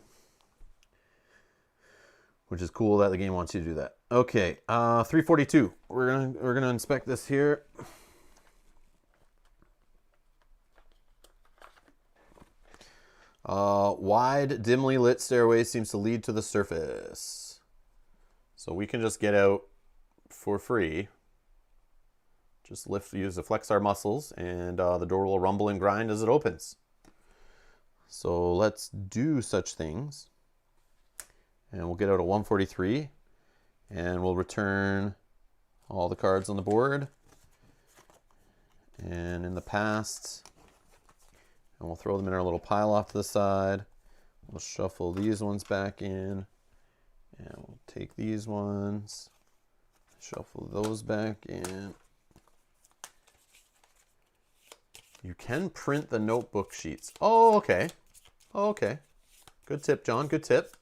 Which is cool that the game wants you to do that. Okay, 342. We're gonna inspect this here. Wide, dimly lit stairway seems to lead to the surface. So we can just get out for free. Just use to flex our muscles, and the door will rumble and grind as it opens. So let's do such things. And we'll get out a 143, and we'll return all the cards on the board. And in the past, and we'll throw them in our little pile off to the side. We'll shuffle these ones back in, and we'll take these ones, shuffle those back in. You can print the notebook sheets. Oh, okay. Oh, okay. Good tip, John. Good tip.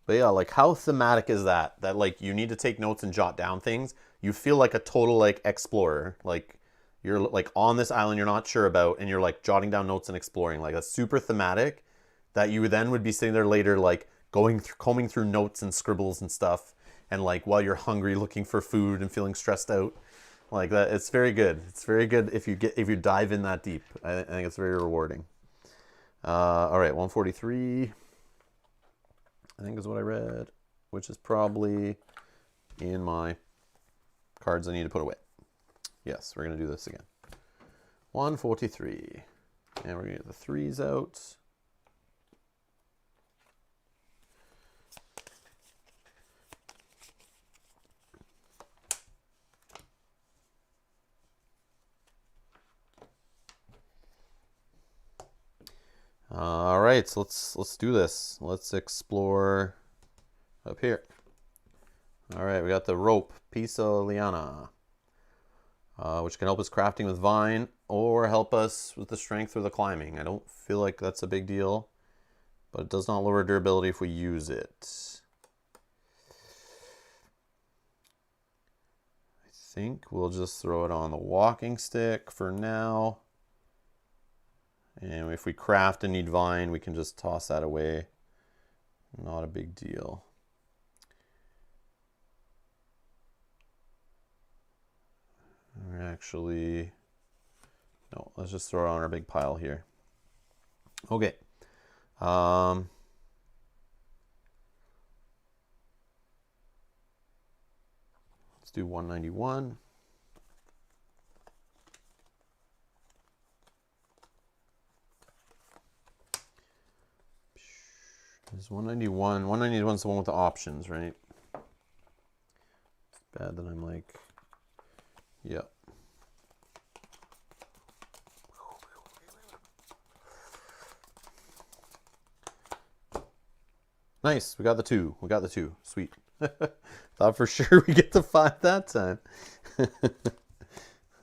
But yeah, like how thematic is that? That like you need to take notes and jot down things. You feel like a total like explorer. Like you're like on this island you're not sure about, and you're like jotting down notes and exploring. Like that's super thematic. That you then would be sitting there later, like combing through notes and scribbles and stuff, and like while you're hungry, looking for food and feeling stressed out, like that. It's very good. It's very good if you dive in that deep. I think it's very rewarding. All right, 143. I think is what I read, which is probably in my cards I need to put away. Yes, we're gonna do this again. 143, and we're gonna get the 3s out. All right, so let's do this. Let's explore up here. All right, we got the rope, piece of liana. which can help us crafting with vine or help us with the strength or the climbing. I don't feel like that's a big deal, but it does not lower durability if we use it. I think we'll just throw it on the walking stick for now. And if we craft and need vine, we can just toss that away. Not a big deal. Actually, no, let's just throw it on our big pile here. Okay. Let's do 191. There's 191. 191 is the one with the options, right? It's bad that I'm like, yep. Nice, we got the 2. We got the 2. Sweet. Thought for sure we get the 5 that time.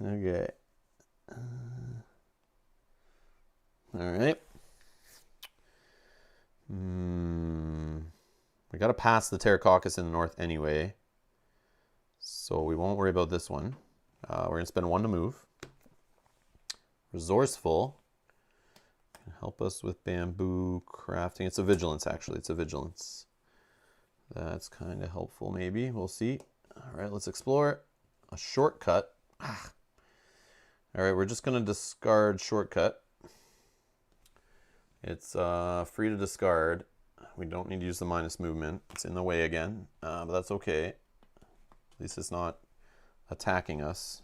Okay. All right. We got to pass the Pterococcus in the north anyway, so we won't worry about this one. We're going to spend 1 to move. Resourceful. Can help us with bamboo crafting. It's a vigilance, actually. It's a vigilance. That's kind of helpful, maybe. We'll see. All right, let's explore. A shortcut. All right, we're just going to discard shortcut. It's free to discard. We don't need to use the minus movement. It's in the way again, but that's okay. At least it's not attacking us.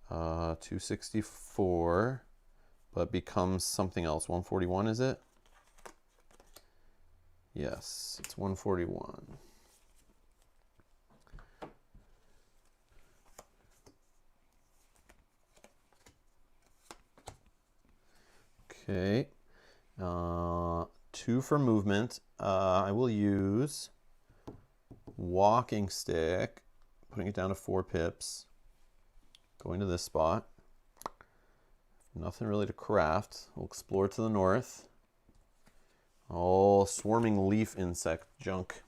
264, but becomes something else. 141, is it? Yes, it's 141. Okay. 2 for movement. I will use walking stick, putting it down to 4 pips, going to this spot. Nothing really to craft. We'll explore to the north. Oh, swarming leaf insect junk.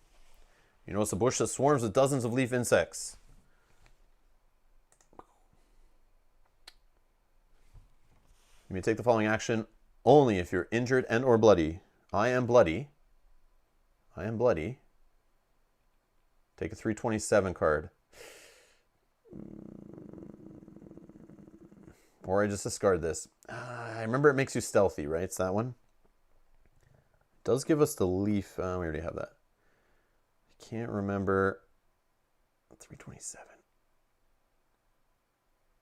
You know, it's a bush that swarms with dozens of leaf insects. You may take the following action only if you're injured and or bloody. I am bloody. I am bloody. Take a 327 card. Or I just discard this. I remember it makes you stealthy, right? It's that one. It does give us the leaf. We already have that. I can't remember. 327.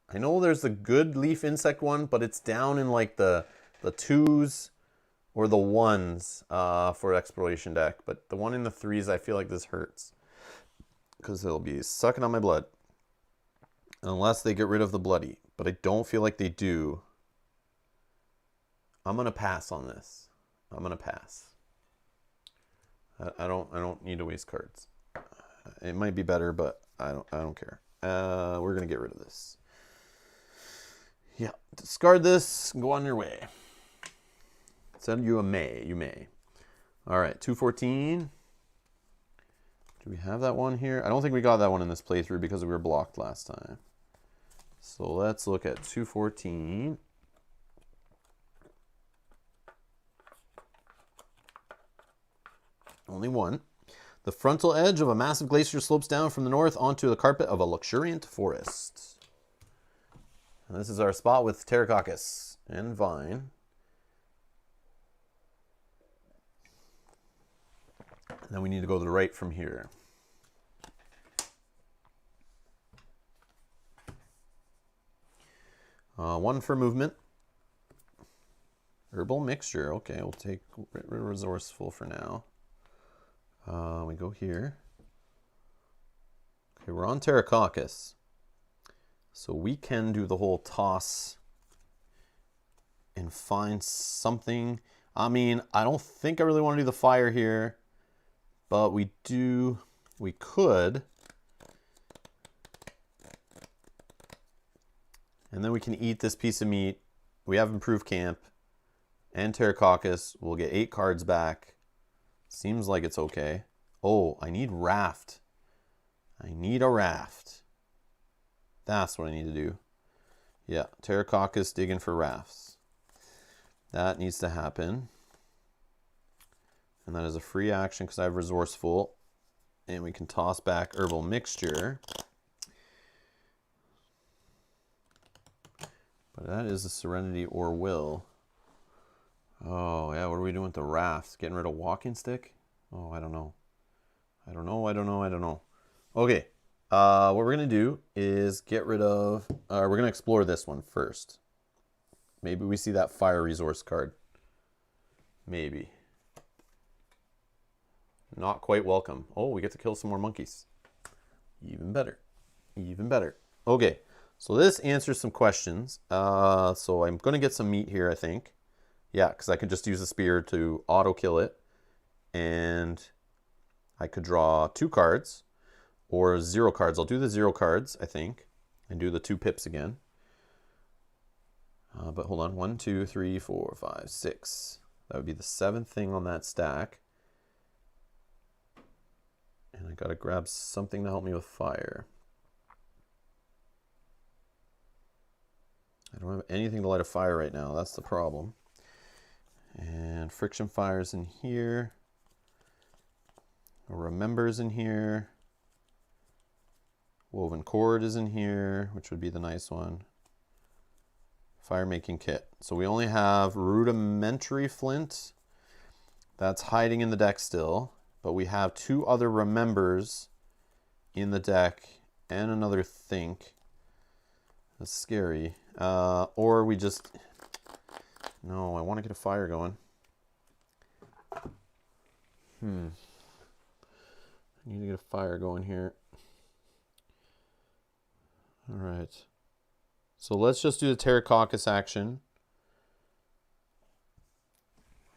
I know there's the good leaf insect one, but it's down in like the 2s or the 1s for exploration deck. But the one in the 3s, I feel like this hurts because they'll be sucking on my blood unless they get rid of the bloody. But I don't feel like they do. I'm gonna pass on this. I'm gonna pass. I don't need to waste cards. It might be better, but I don't care. We're gonna get rid of this. Yeah, discard this and go on your way. Send you a may. You may. All right, 214. Do we have that one here? I don't think we got that one in this playthrough because we were blocked last time. So let's look at 214. Only one. The frontal edge of a massive glacier slopes down from the north onto the carpet of a luxuriant forest. And this is our spot with Pterococcus and vine. And then we need to go to the right from here. One for movement. Herbal mixture. Okay, we'll take resourceful for now. We go here. Okay, we're on Pterococcus. So we can do the whole toss and find something. I mean, I don't think I really want to do the fire here, but we could And then we can eat this piece of meat. We have improved camp and Pterococcus. We'll get 8 cards back. Seems like it's okay. Oh, I need raft. I need a raft. That's what I need to do. Yeah, Pterococcus digging for rafts. That needs to happen. And that is a free action because I have Resourceful. And we can toss back Herbal Mixture. But that is a Serenity or Will. Oh, yeah, what are we doing with the rafts? Getting rid of Walking Stick? Oh, I don't know. I don't know. Okay, what we're going to do is get rid of... we're going to explore this one first. Maybe we see that Fire Resource card. Maybe. Not quite welcome. Oh, we get to kill some more monkeys. Even better. Even better. Okay, so this answers some questions. So I'm going to get some meat here, I think. Yeah, because I could just use the spear to auto-kill it. And I could draw 2 cards or 0 cards. I'll do the 0 cards, I think, and do the 2 pips again. But hold on. 1, 2, 3, 4, 5, 6. That would be the 7th thing on that stack. And I got to grab something to help me with fire. I don't have anything to light a fire right now. That's the problem. And Friction Fire's in here. Remember's in here. Woven Cord is in here, which would be the nice one. Fire Making Kit. So we only have Rudimentary Flint. That's hiding in the deck still. But we have 2 other Remembers in the deck and another Think. That's scary. Or we just... No, I want to get a fire going. I need to get a fire going here. All right. So let's just do the Pterococcus action.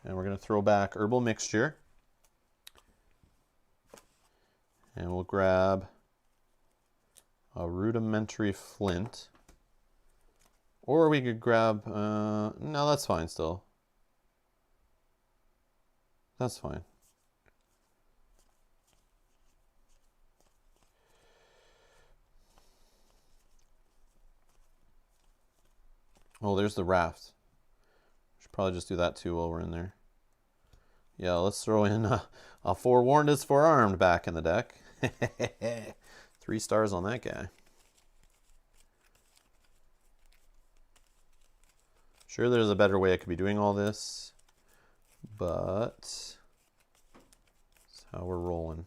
And we're going to throw back Herbal Mixture. And we'll grab a Rudimentary Flint. Or we could grab... no, that's fine still. That's fine. Oh, there's the raft. Should probably just do that too while we're in there. Yeah, let's throw in a Forewarned is Forearmed back in the deck. 3 stars on that guy. Sure, there's a better way I could be doing all this, but that's how we're rolling.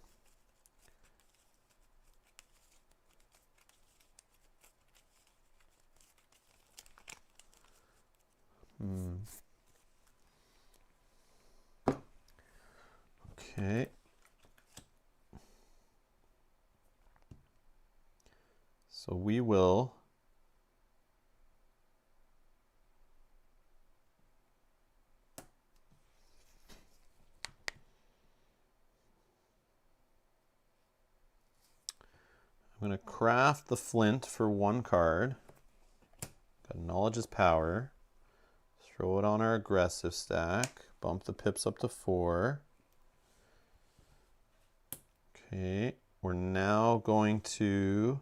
Okay. So we will I'm going to craft the flint for 1 card. Got Knowledge is Power. Throw it on our aggressive stack. Bump the pips up to 4. Okay, we're now going to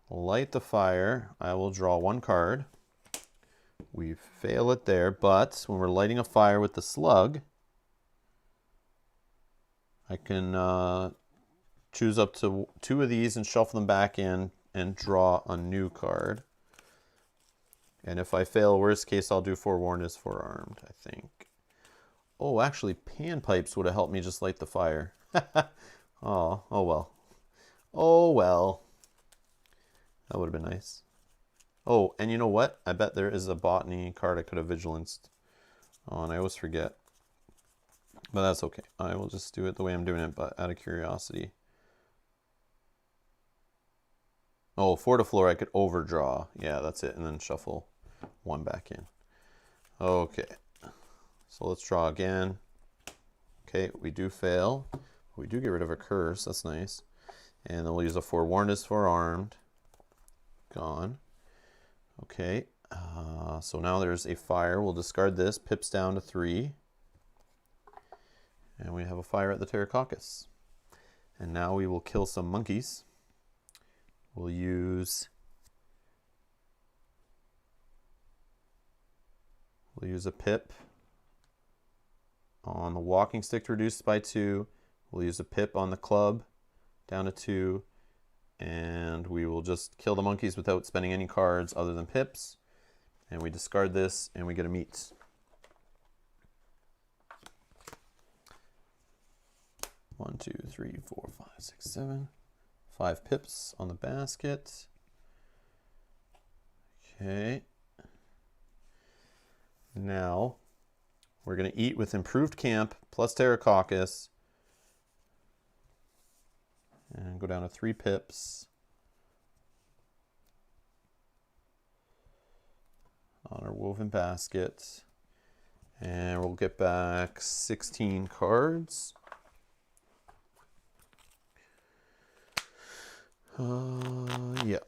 light the fire. I will draw 1 card. We fail it there, but when we're lighting a fire with the slug, I can choose up to 2 of these and shuffle them back in and draw a new card. And if I fail, worst case, I'll do Forewarned is Forearmed, I think. Oh, actually, Panpipes would have helped me just light the fire. Oh well. Oh well. That would have been nice. Oh, and you know what? I bet there is a Botany card I could have Vigilanced on. I always forget. But that's okay. I will just do it the way I'm doing it, but out of curiosity. Oh, Fortiflora I could overdraw. Yeah, that's it. And then shuffle 1 back in. Okay. So let's draw again. Okay, we do fail. We do get rid of a curse. That's nice. And then we'll use a Forewarned is Forearmed. Gone. Okay, so now there's a fire. We'll discard this. Pips down to 3. And we have a fire at the Pterococcus. And now we will kill some monkeys. We'll use a pip on the walking stick to reduce by 2. We'll use a pip on the club down to 2. And we will just kill the monkeys without spending any cards other than pips. And we discard this and we get a meat. 1, 2, 3, 4, 5, 6, 7. 5 pips on the basket. Okay. Now we're going to eat with improved camp plus Pterococcus. And go down to 3 pips on our woven basket. And we'll get back 16 cards. Yeah.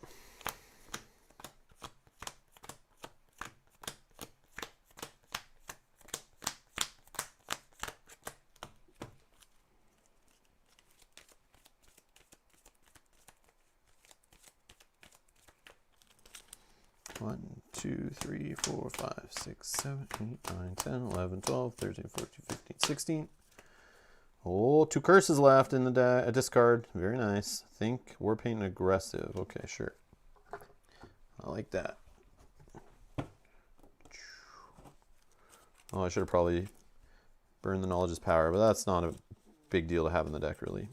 One, 2, 3, 4, 5, 6, 7, 8, 9, 10, 11, 12, 13, 14, 15, 16. Oh, 2 curses left in the discard. Very nice. Think, War Paint, aggressive. Okay, sure. I like that. Oh, I should have probably burned the Knowledge's Power, but that's not a big deal to have in the deck, really.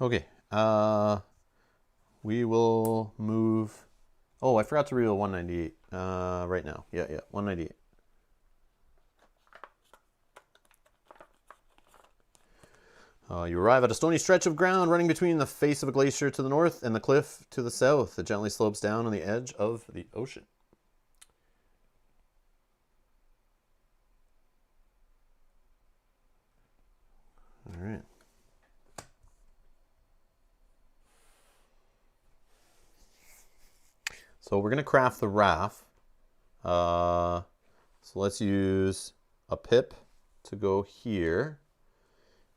Okay, we will move. Oh, I forgot to reveal 198 right now. Yeah, 198. You arrive at a stony stretch of ground running between the face of a glacier to the north and the cliff to the south. It gently slopes down on the edge of the ocean. All right. So we're going to craft the raft. So let's use a pip to go here.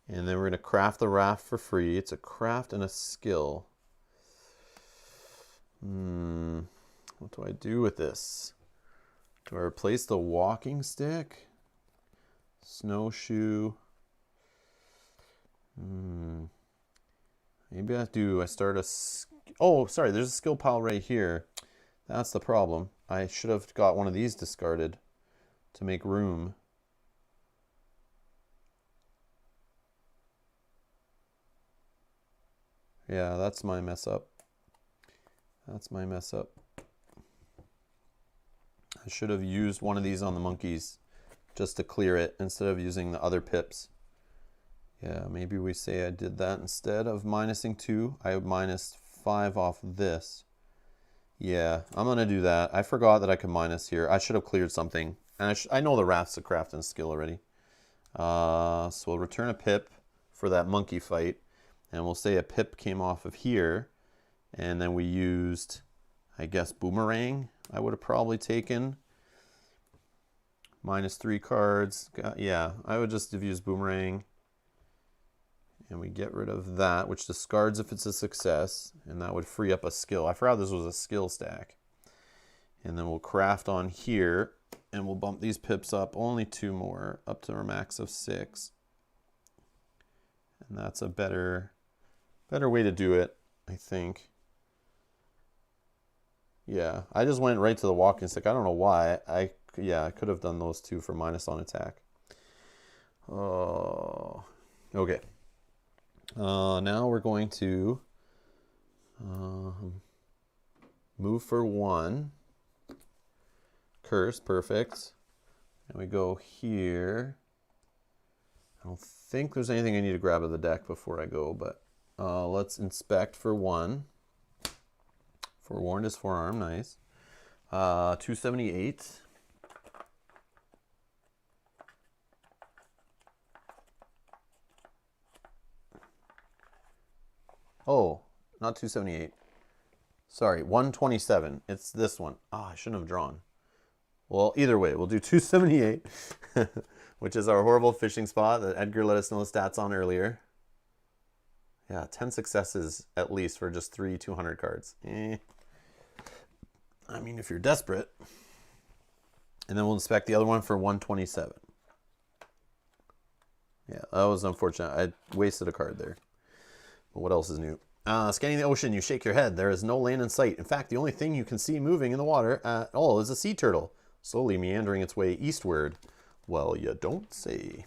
And then we're going to craft the raft for free. It's a craft and a skill. What do I do with this? Do I replace the walking stick? Snowshoe. Maybe I start a... Oh, sorry, there's a skill pile right here. That's the problem. I should have got one of these discarded to make room. Yeah, that's my mess up. That's my mess up. I should have used one of these on the monkeys just to clear it instead of using the other pips. Yeah, maybe we say I did that instead of minusing 2. I minus 5 off this. Yeah, I'm going to do that. I forgot that I could minus here. I should have cleared something. And I know the raft's a craft and skill already. So we'll return a pip for that monkey fight. And we'll say a pip came off of here. And then we used, I guess, boomerang. I would have probably taken. Minus 3 cards. Yeah, I would just have used boomerang. And we get rid of that, which discards if it's a success. And that would free up a skill. I forgot this was a skill stack. And then we'll craft on here. And we'll bump these pips up. Only 2 more, up to our max of 6. And that's a better way to do it, I think. Yeah, I just went right to the walking stick. I don't know why. I could have done those 2 for minus on attack. Oh, okay. Now we're going to move for 1. Curse, perfect. And we go here. I don't think there's anything I need to grab out of the deck before I go, but Let's inspect for one. Forewarned is forearm, nice. 278. Oh, not 278. Sorry, 127. It's this one. Oh, I shouldn't have drawn. Well, either way, we'll do 278, which is our horrible fishing spot that Edgar let us know the stats on earlier. Yeah, 10 successes at least for just 3 200 cards. I mean, if you're desperate. And then we'll inspect the other one for 127. Yeah, that was unfortunate. I wasted a card there. But what else is new? Scanning the ocean, you shake your head. There is no land in sight. In fact, the only thing you can see moving in the water at all is a sea turtle, slowly meandering its way eastward. Well, you don't say.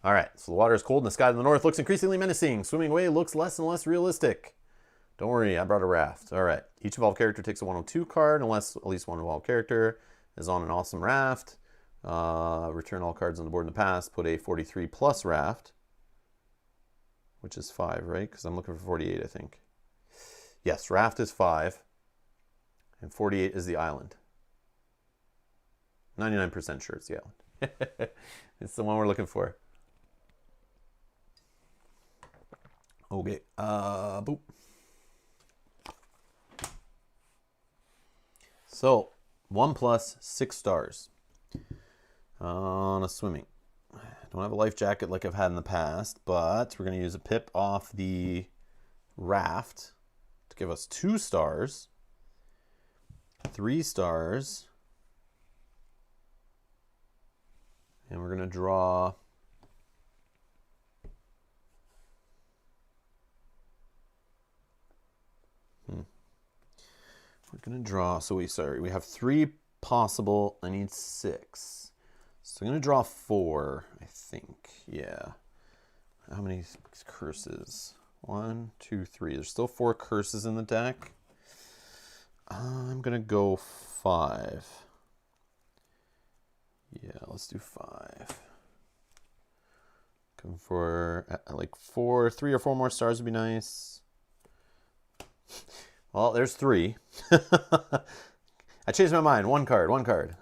All right, so the water is cold and the sky to the north looks increasingly menacing. Swimming away looks less and less realistic. Don't worry, I brought a raft. All right, each evolved character takes a 102 card unless at least one evolved character is on an awesome raft. Return all cards on the board in the past. Put a 43 plus raft, which is 5, right? Because I'm looking for 48, I think. Yes, raft is 5, and 48 is the island. 99% sure it's the island. It's the one we're looking for. Okay, boop. So, 1 plus 6 stars on a swimming. I don't have a life jacket like I've had in the past, but we're going to use a pip off the raft to give us 2 stars, 3 stars, and we're going to draw so we have 3 possible. I need 6. So I'm going to draw 4, I think. Yeah. How many curses? 1, 2, 3. There's still 4 curses in the deck. I'm going to go 5. Yeah, let's do 5. Come for like 3 or 4 more stars would be nice. Well, there's 3. I changed my mind. One card.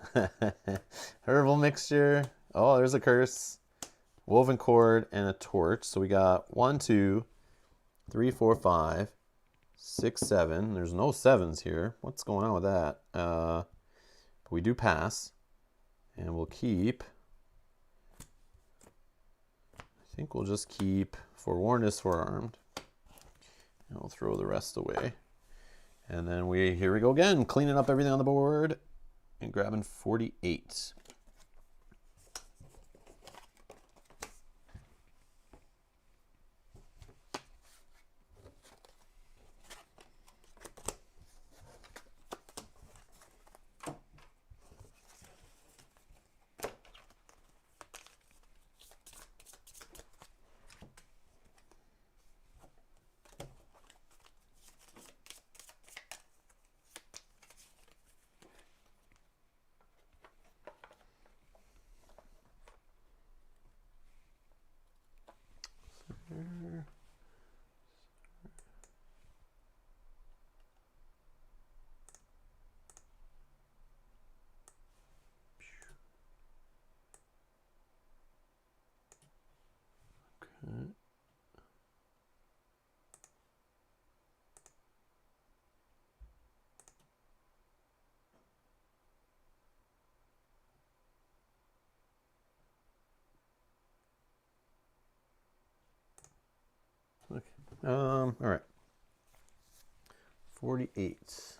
Herbal mixture. Oh, there's a curse. Woven cord and a torch. So we got 1, 2, 3, 4, 5, 6, 7. There's no 7s here. What's going on with that? But we do pass. And we'll keep. I think we'll just keep forewarned is forearmed. And we'll throw the rest away. And then here we go again, cleaning up everything on the board and grabbing 48. Okay. All right. 48.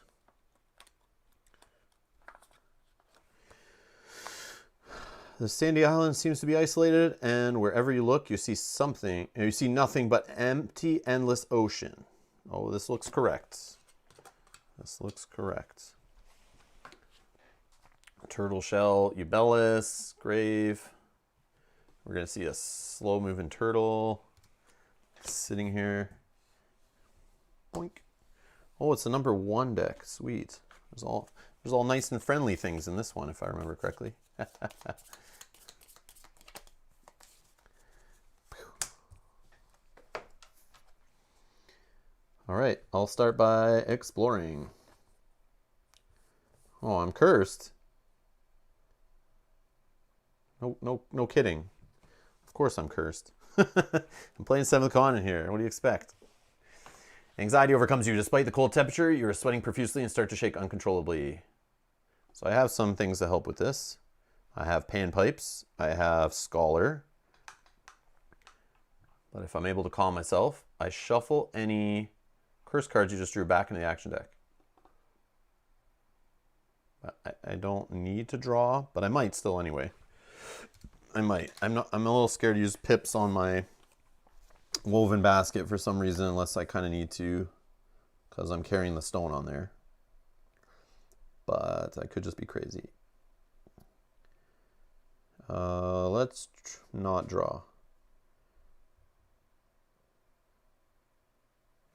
The sandy island seems to be isolated, and wherever you look, you see something. You see nothing but empty, endless ocean. Oh, this looks correct. This looks correct. Turtle shell, Eubellis, grave. We're going to see a slow-moving turtle sitting here. Boink. Oh, it's the number 1 deck. Sweet. There's all nice and friendly things in this one, if I remember correctly. All right, I'll start by exploring. Oh, I'm cursed. No kidding. Of course I'm cursed. I'm playing 7th Continent here. What do you expect? Anxiety overcomes you. Despite the cold temperature, you are sweating profusely and start to shake uncontrollably. So I have some things to help with this. I have panpipes. I have Scholar. But if I'm able to calm myself, I shuffle any curse cards you just drew back into the action deck. I don't need to draw, but I might still anyway. I might. I'm a little scared to use pips on my woven basket for some reason, unless I kind of need to, because I'm carrying the stone on there. But I could just be crazy. Let's not draw.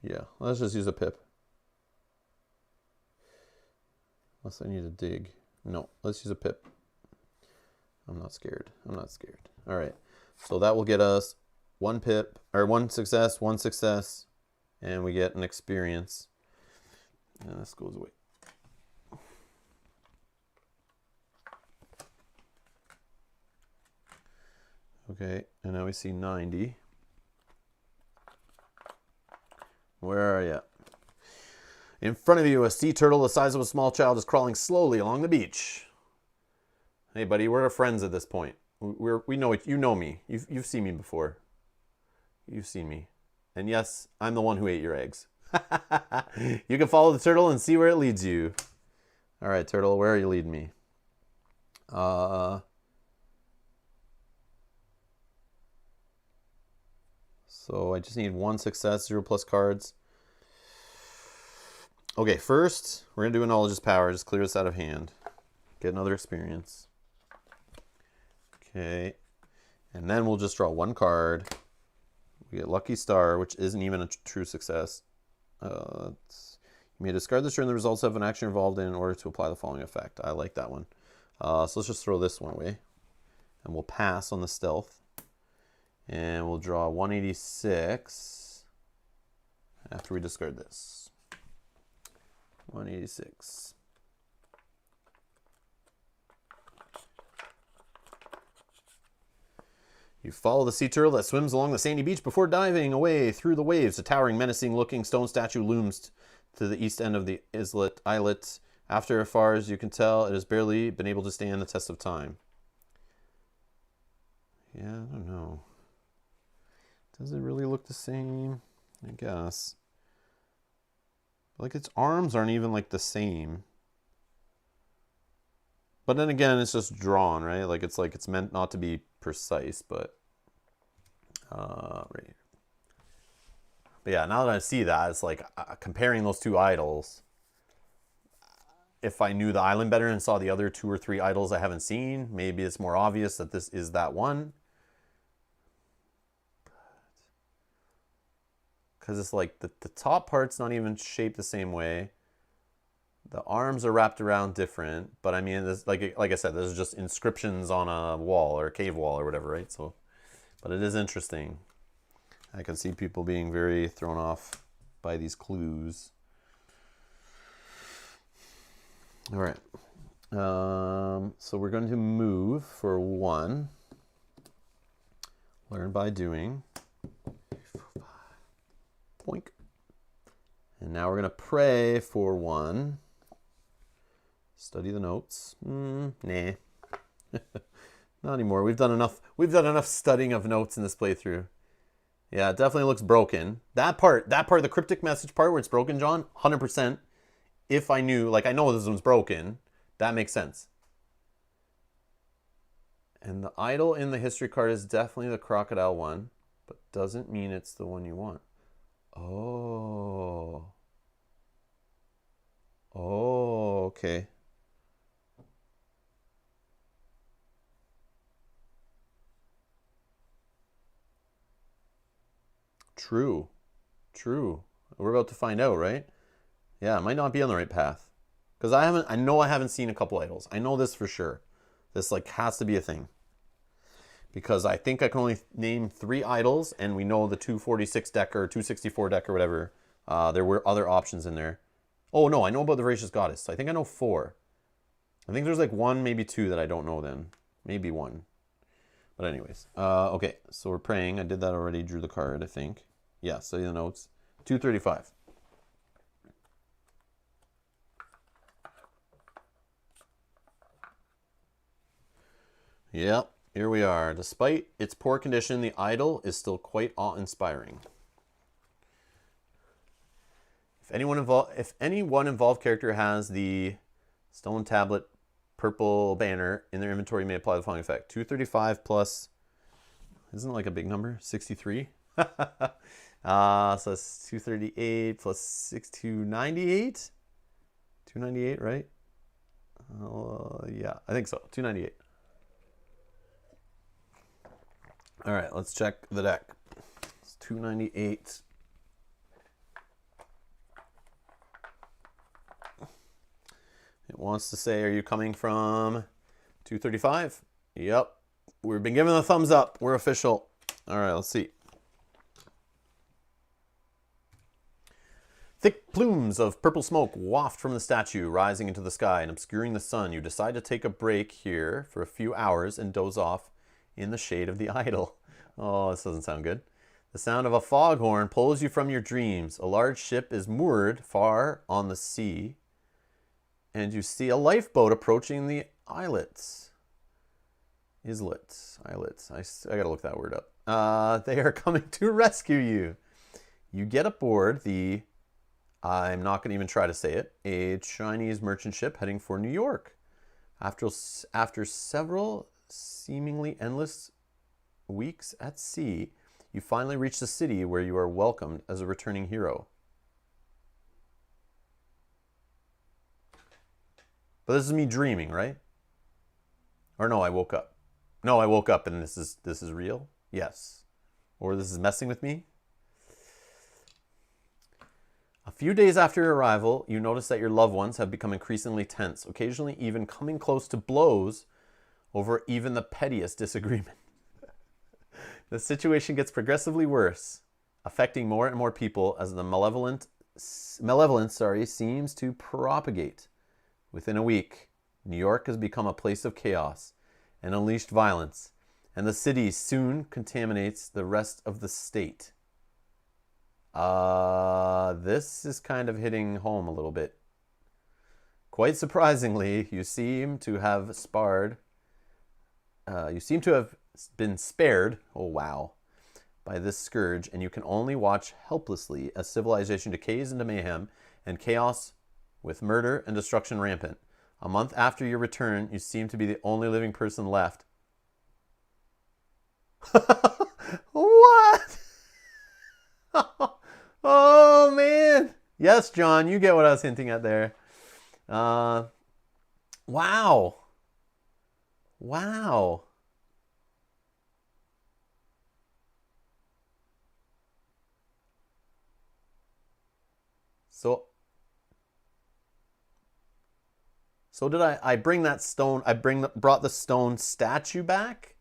Yeah, let's just use a pip. Unless I need to dig. No, let's use a pip. I'm not scared. I'm not scared. All right. So that will get us one pip, or one success, and we get an experience. And this goes away. Okay, and now we see 90. Where are you? In front of you, a sea turtle the size of a small child is crawling slowly along the beach. Hey, buddy, we're friends at this point. We know it. You know me. You've seen me before. You've seen me. And yes, I'm the one who ate your eggs. You can follow the turtle and see where it leads you. All right, turtle, where are you leading me? So I just need one success, 0+ cards. Okay, first, we're going to do a Knowledge's Power. Just clear this out of hand. Get another experience. Okay. And then we'll just draw one card. We get Lucky Star, which isn't even a true success. You may discard this during the results of an action involved in order to apply the following effect. I like that one. So let's just throw this one away. And we'll pass on the stealth. And we'll draw 186 after we discard this. 186. You follow the sea turtle that swims along the sandy beach before diving away through the waves. A towering, menacing-looking stone statue looms to the east end of the islet. After as far as you can tell, it has barely been able to stand the test of time. Yeah, I don't know. Does it really look the same? I guess. Like its arms aren't even like the same. But then again, it's just drawn, right? Like it's meant not to be precise, but right. But yeah, now that I see that, it's like comparing those two idols. If I knew the island better and saw the other 2 or 3 idols I haven't seen, maybe it's more obvious that this is that one. Because it's like the top part's not even shaped the same way. The arms are wrapped around different, but I mean, this, like I said, this is just inscriptions on a wall or a cave wall or whatever, right? So, but it is interesting. I can see people being very thrown off by these clues. All right. So we're going to move for 1. Learn by doing. Boink. And now we're going to pray for 1. Study the notes. Nah. Not anymore. We've done enough studying of notes in this playthrough. Yeah, it definitely looks broken. That part, the cryptic message part where it's broken, John, 100%. If I knew, like I know this one's broken, that makes sense. And the idol in the history card is definitely the crocodile one, but doesn't mean it's the one you want. Oh. Oh, okay. True. We're about to find out, right? Yeah, it might not be on the right path. Because I know I haven't seen a couple idols. I know this for sure. This like has to be a thing. Because I think I can only name 3 idols, and we know the 246 deck or 264 deck or whatever. There were other options in there. Oh, no, I know about the Voracious Goddess. I think I know 4. I think there's like 1, maybe 2 that I don't know then. Maybe 1. But anyways. Okay, so we're praying. I did that already. Drew the card, I think. Yeah, study the notes. 235. Yep, here we are. Despite its poor condition, the idol is still quite awe-inspiring. If any one involved character has the stone tablet purple banner in their inventory, may apply the following effect. 235 plus, isn't it like a big number? 63? So that's 238 plus 298? 298, right? Yeah, I think so. 298. All right, let's check the deck. It's 298. It wants to say, are you coming from 235? Yep. We've been given the thumbs up. We're official. All right, let's see. Thick plumes of purple smoke waft from the statue, rising into the sky and obscuring the sun. You decide to take a break here for a few hours and doze off in the shade of the idol. Oh, this doesn't sound good. The sound of a foghorn pulls you from your dreams. A large ship is moored far on the sea, and you see a lifeboat approaching the islets. Islets. I gotta look that word up. They are coming to rescue you. You get aboard the, I'm not gonna even try to say it, a Chinese merchant ship heading for New York. After several seemingly endless weeks at sea, you finally reach the city where you are welcomed as a returning hero. But this is me dreaming, right? Or no, I woke up. No, I woke up and this is real? Yes. Or this is messing with me? A few days after your arrival, you notice that your loved ones have become increasingly tense, occasionally even coming close to blows over even the pettiest disagreement. The situation gets progressively worse, affecting more and more people as the malevolence seems to propagate. Within a week, New York has become a place of chaos and unleashed violence, and the city soon contaminates the rest of the state. This is kind of hitting home a little bit. Quite surprisingly, you seem to have been spared, oh wow, by this scourge, and you can only watch helplessly as civilization decays into mayhem and chaos with murder and destruction rampant. A month after your return, you seem to be the only living person left. What? Oh, man. Yes, John, you get what I was hinting at there. Wow. Wow. So did I bring that stone, brought the stone statue back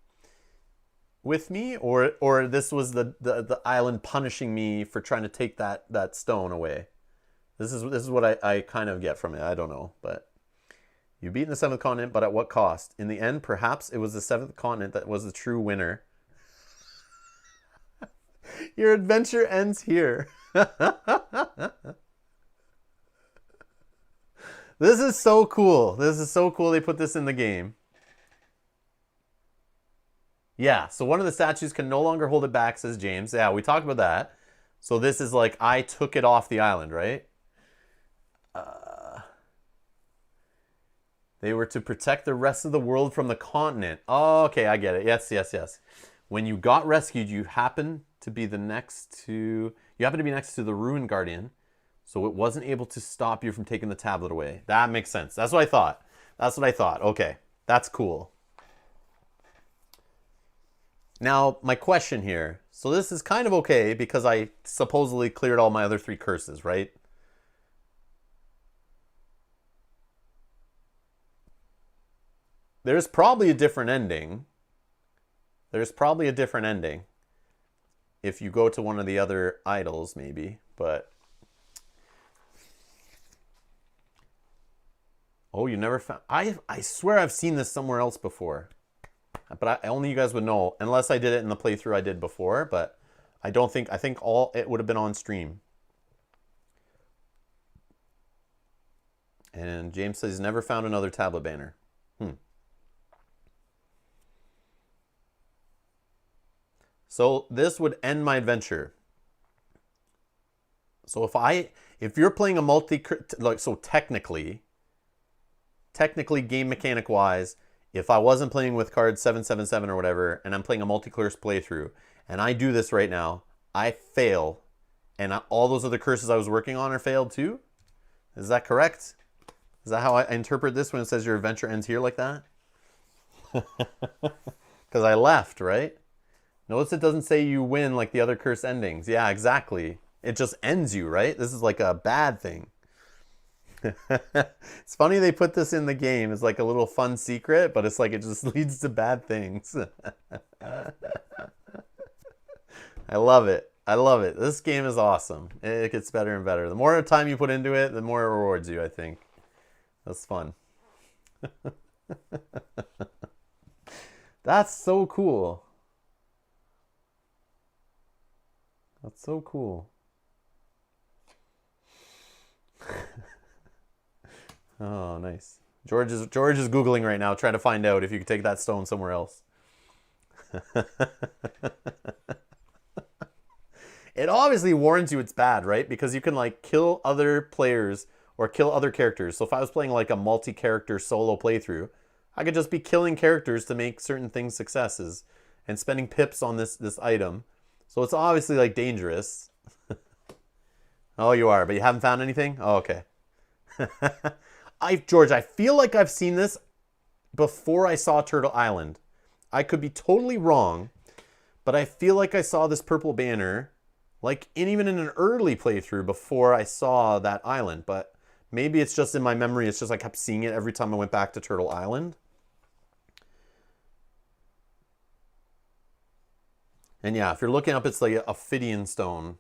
with me, or this was the island punishing me for trying to take that stone away? This is what I kind of get from it. I don't know, but you've beaten the seventh continent, but at what cost? In the end, perhaps it was the seventh continent that was the true winner. Your adventure ends here. This is so cool. This is so cool they put this in the game. Yeah, so one of the statues can no longer hold it back, says James. Yeah, we talked about that. So this is like, I took it off the island, right? They were to protect the rest of the world from the continent. Oh, okay, I get it. Yes. When you got rescued, you happened to be next to the Ruin Guardian, so it wasn't able to stop you from taking the tablet away. That makes sense. That's what I thought. Okay, that's cool. Now, my question here. So this is kind of okay because I supposedly cleared all my other 3 curses, right? There's probably a different ending. If you go to one of the other idols, maybe. But Oh, you never found... I swear I've seen this somewhere else before. But only you guys would know, unless I did it in the playthrough I did before, but I don't think... I think all it would have been on stream. And James says he's never found another tablet banner. So this would end my adventure. So if you're playing a so technically game mechanic wise, if I wasn't playing with card 777 or whatever, and I'm playing a multi-curse playthrough, and I do this right now, I fail, and all those other curses I was working on are failed too? Is that correct? Is that how I interpret this when it says your adventure ends here like that? Because I left, right? Notice it doesn't say you win like the other curse endings. Yeah, exactly. It just ends you, right? This is like a bad thing. It's funny they put this in the game. It's like a little fun secret, but it's like it just leads to bad things. I love it. I love it. This game is awesome. It gets better and better. The more time you put into it, the more it rewards you, I think. That's fun. That's so cool. That's so cool. Oh, nice. George is Googling right now, trying to find out if you could take that stone somewhere else. It obviously warns you it's bad, right? Because you can like kill other players or kill other characters. So if I was playing like a multi-character solo playthrough, I could just be killing characters to make certain things successes and spending pips on this item. So it's obviously like dangerous. Oh, you are, but you haven't found anything? Oh, okay. George, I feel like I've seen this before I saw Turtle Island. I could be totally wrong, but I feel like I saw this purple banner, like even in an early playthrough before I saw that island. But maybe it's just in my memory. It's just I kept seeing it every time I went back to Turtle Island. And yeah, if you're looking up, it's like a Ophidian stone,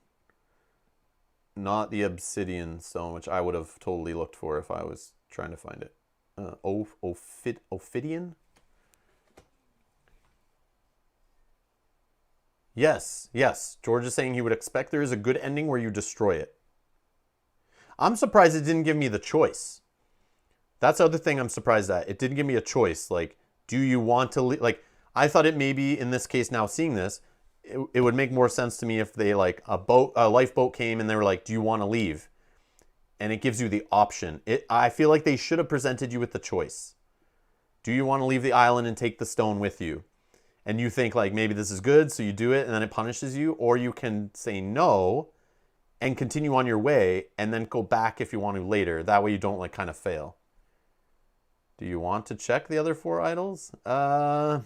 not the obsidian stone, which I would have totally looked for if I was trying to find it. Ophidian? Yes, yes. George is saying he would expect there is a good ending where you destroy it. I'm surprised it didn't give me the choice. That's the other thing I'm surprised at. It didn't give me a choice. Like, do you want to leave? Like, I thought it maybe in this case, now seeing this, it would make more sense to me if they like a lifeboat came and they were like, do you want to leave? And it gives you the option. I feel like they should have presented you with the choice. Do you want to leave the island and take the stone with you? And you think like maybe this is good, so you do it and then it punishes you, or you can say no and continue on your way and then go back if you want to later. That way you don't like kind of fail. Do you want to check the other 4 idols? I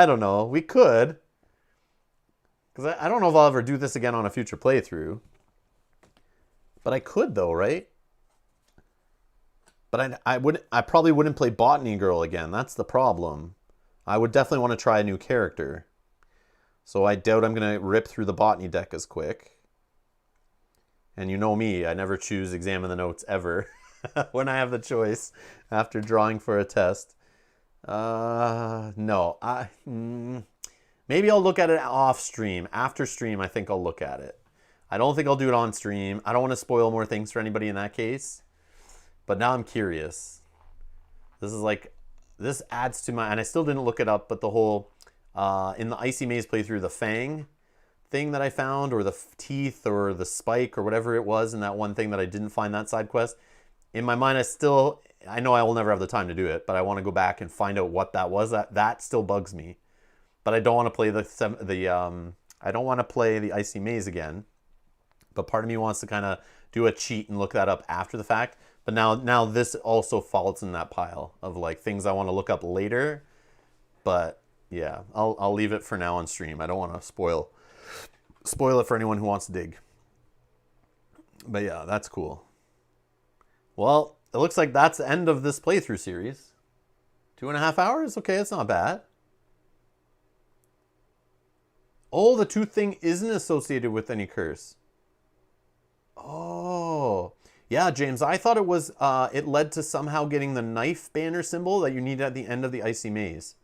don't know. We could. Because I don't know if I'll ever do this again on a future playthrough. But I could though, right? But I probably wouldn't play Botany Girl again. That's the problem. I would definitely want to try a new character. So I doubt I'm going to rip through the Botany deck as quick. And you know me, I never choose examine the notes ever when I have the choice after drawing for a test. No. Maybe I'll look at it off stream. After stream, I think I'll look at it. I don't think I'll do it on stream. I don't want to spoil more things for anybody in that case. But now I'm curious. This adds to my, and I still didn't look it up, but the whole, in the Icy Maze playthrough, the Fang thing that I found, or the teeth, or the spike, or whatever it was in that one thing that I didn't find that side quest. In my mind, I know I will never have the time to do it, but I want to go back and find out what that was. That still bugs me. But I don't want to play I don't want to play the Icy Maze again. But part of me wants to kind of do a cheat and look that up after the fact. But now this also falls in that pile of like things I want to look up later. But yeah, I'll leave it for now on stream. I don't want to spoil it for anyone who wants to dig. But yeah, that's cool. Well, it looks like that's the end of this playthrough series. 2.5 hours? Okay, that's not bad. Oh, the tooth thing isn't associated with any curse. Oh. Yeah, James, I thought it was, it led to somehow getting the knife banner symbol that you need at the end of the Icy Maze.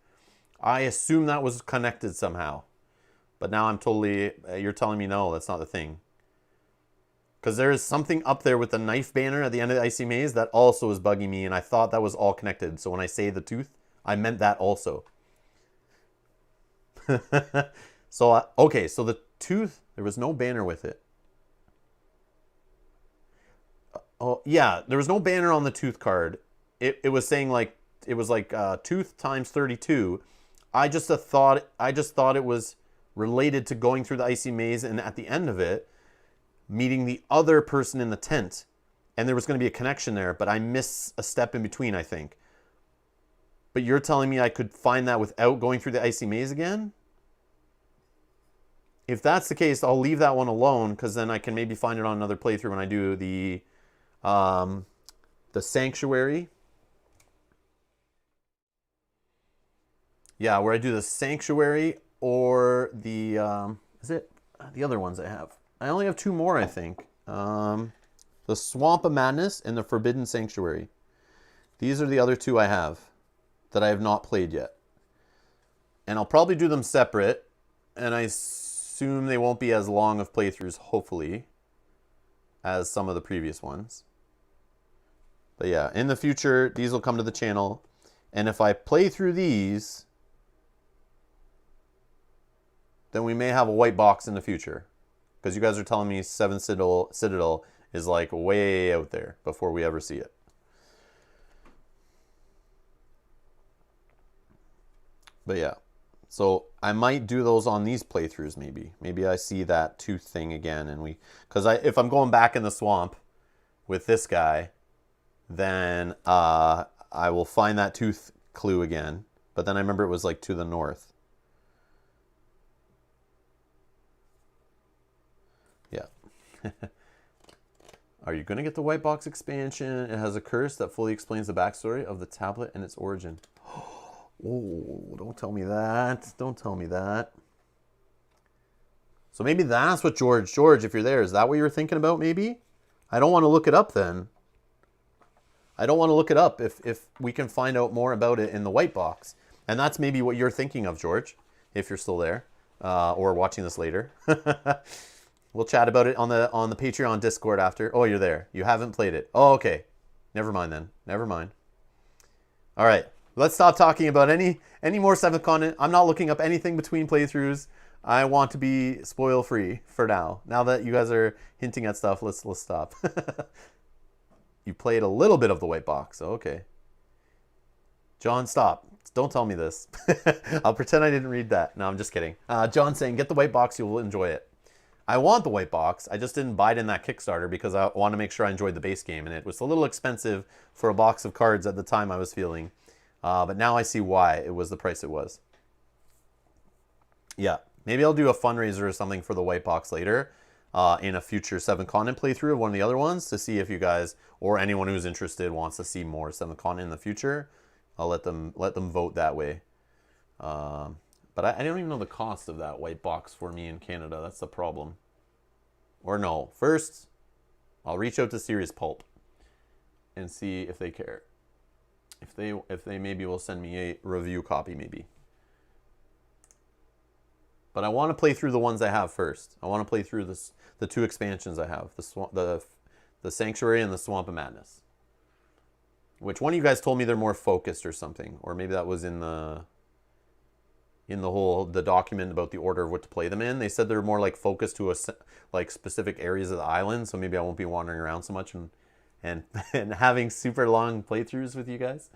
I assume that was connected somehow. But now I'm totally, you're telling me no, that's not the thing. Because there is something up there with the knife banner at the end of the Icy Maze that also is bugging me, and I thought that was all connected. So when I say the tooth, I meant that also. So, okay, so the tooth, there was no banner with it. Oh, yeah, there was no banner on the tooth card. It was saying like, it was like tooth times 32. I just thought it was related to going through the Icy Maze and at the end of it, meeting the other person in the tent. And there was going to be a connection there, but I missed a step in between, I think. But you're telling me I could find that without going through the Icy Maze again? If that's the case, I'll leave that one alone, because then I can maybe find it on another playthrough when I do the Sanctuary. Yeah, where I do the Sanctuary or the, is it the other ones I have? I only have two more, I think. The Swamp of Madness and the Forbidden Sanctuary. These are the other two I have that I have not played yet. And I'll probably do them separate, and I assume they won't be as long of playthroughs, hopefully, as some of the previous ones. But yeah, in the future, these will come to the channel. And if I play through these, then we may have a white box in the future. Because you guys are telling me Seven Citadel is like way out there before we ever see it. But yeah, so I might do those on these playthroughs maybe. Maybe I see that tooth thing again, and because if I'm going back in the swamp with this guy, then I will find that tooth clue again. But then I remember it was like to the north. Yeah. Are you going to get the white box expansion? It has a curse that fully explains the backstory of the tablet and its origin. Oh, don't tell me that. Don't tell me that. So maybe that's what George, if you're there, is that what you were thinking about maybe? I don't want to look it up then. I don't want to look it up if we can find out more about it in the white box. And that's maybe what you're thinking of, George, if you're still there or watching this later. We'll chat about it on the Patreon Discord after. Oh, you're there. You haven't played it. Oh, okay. Never mind then. Never mind. All right. Let's stop talking about any more 7th Continent. I'm not looking up anything between playthroughs. I want to be spoil free for now. Now that you guys are hinting at stuff, let's stop. You played a little bit of the white box. Oh, okay. John, stop. Don't tell me this. I'll pretend I didn't read that. No, I'm just kidding. John saying, get the white box. You will enjoy it. I want the white box. I just didn't buy it in that Kickstarter because I want to make sure I enjoyed the base game. And it was a little expensive for a box of cards at the time I was feeling. But now I see why it was the price it was. Yeah, maybe I'll do a fundraiser or something for the white box later in a future 7th Continent playthrough of one of the other ones to see if you guys or anyone who's interested wants to see more 7th Continent in the future. I'll let them vote that way. But I don't even know the cost of that white box for me in Canada. That's the problem. Or no, first I'll reach out to Serious Poulp and see if they care. If they maybe will send me a review copy maybe. But I want to play through the ones I have first. I want to play through the two expansions I have, the Sanctuary and the Swamp of Madness. Which one of you guys told me they're more focused or something, or maybe that was in the document about the order of what to play them in. They said they're more like focused to like specific areas of the island, so maybe I won't be wandering around so much and having super long playthroughs with you guys.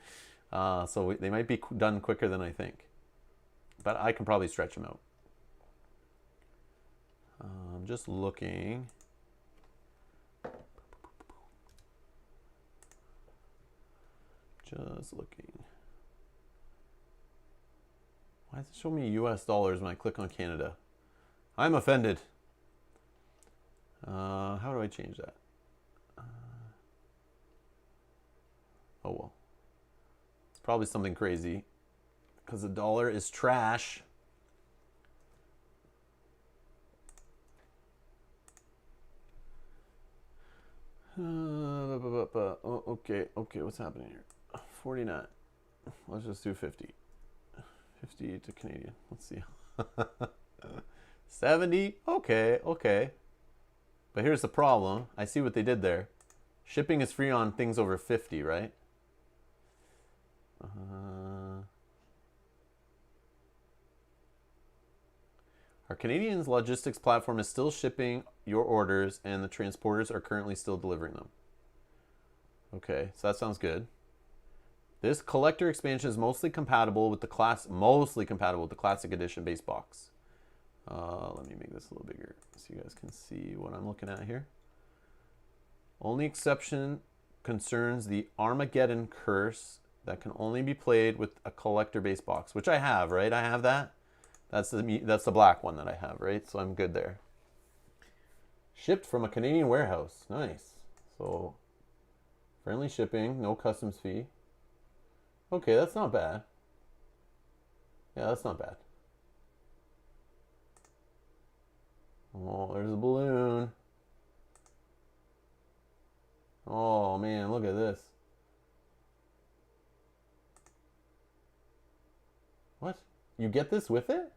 So they might be done quicker than I think. But I can probably stretch them out. I'm just looking. Just looking. Why does it show me US dollars when I click on Canada? I'm offended. How do I change that? Oh well. It's probably something crazy because the dollar is trash. Okay, what's happening here? 49. Let's just do 50. 50 to Canadian. Let's see. 70. Okay. But here's the problem. I see what they did there. Shipping is free on things over 50, right? Our Canadian's logistics platform is still shipping your orders, and the transporters are currently still delivering them. Okay, so that sounds good. This collector expansion is mostly compatible with the classic edition base box. Let me make this a little bigger so you guys can see what I'm looking at here. Only exception concerns the Armageddon Curse that can only be played with a collector base box, which I have, right? I have that. That's the black one that I have, right? So I'm good there. Shipped from a Canadian warehouse. Nice. So friendly shipping, no customs fee. Okay, that's not bad. Yeah, that's not bad. Oh, there's a balloon. Oh man, look at this. What? You get this with it?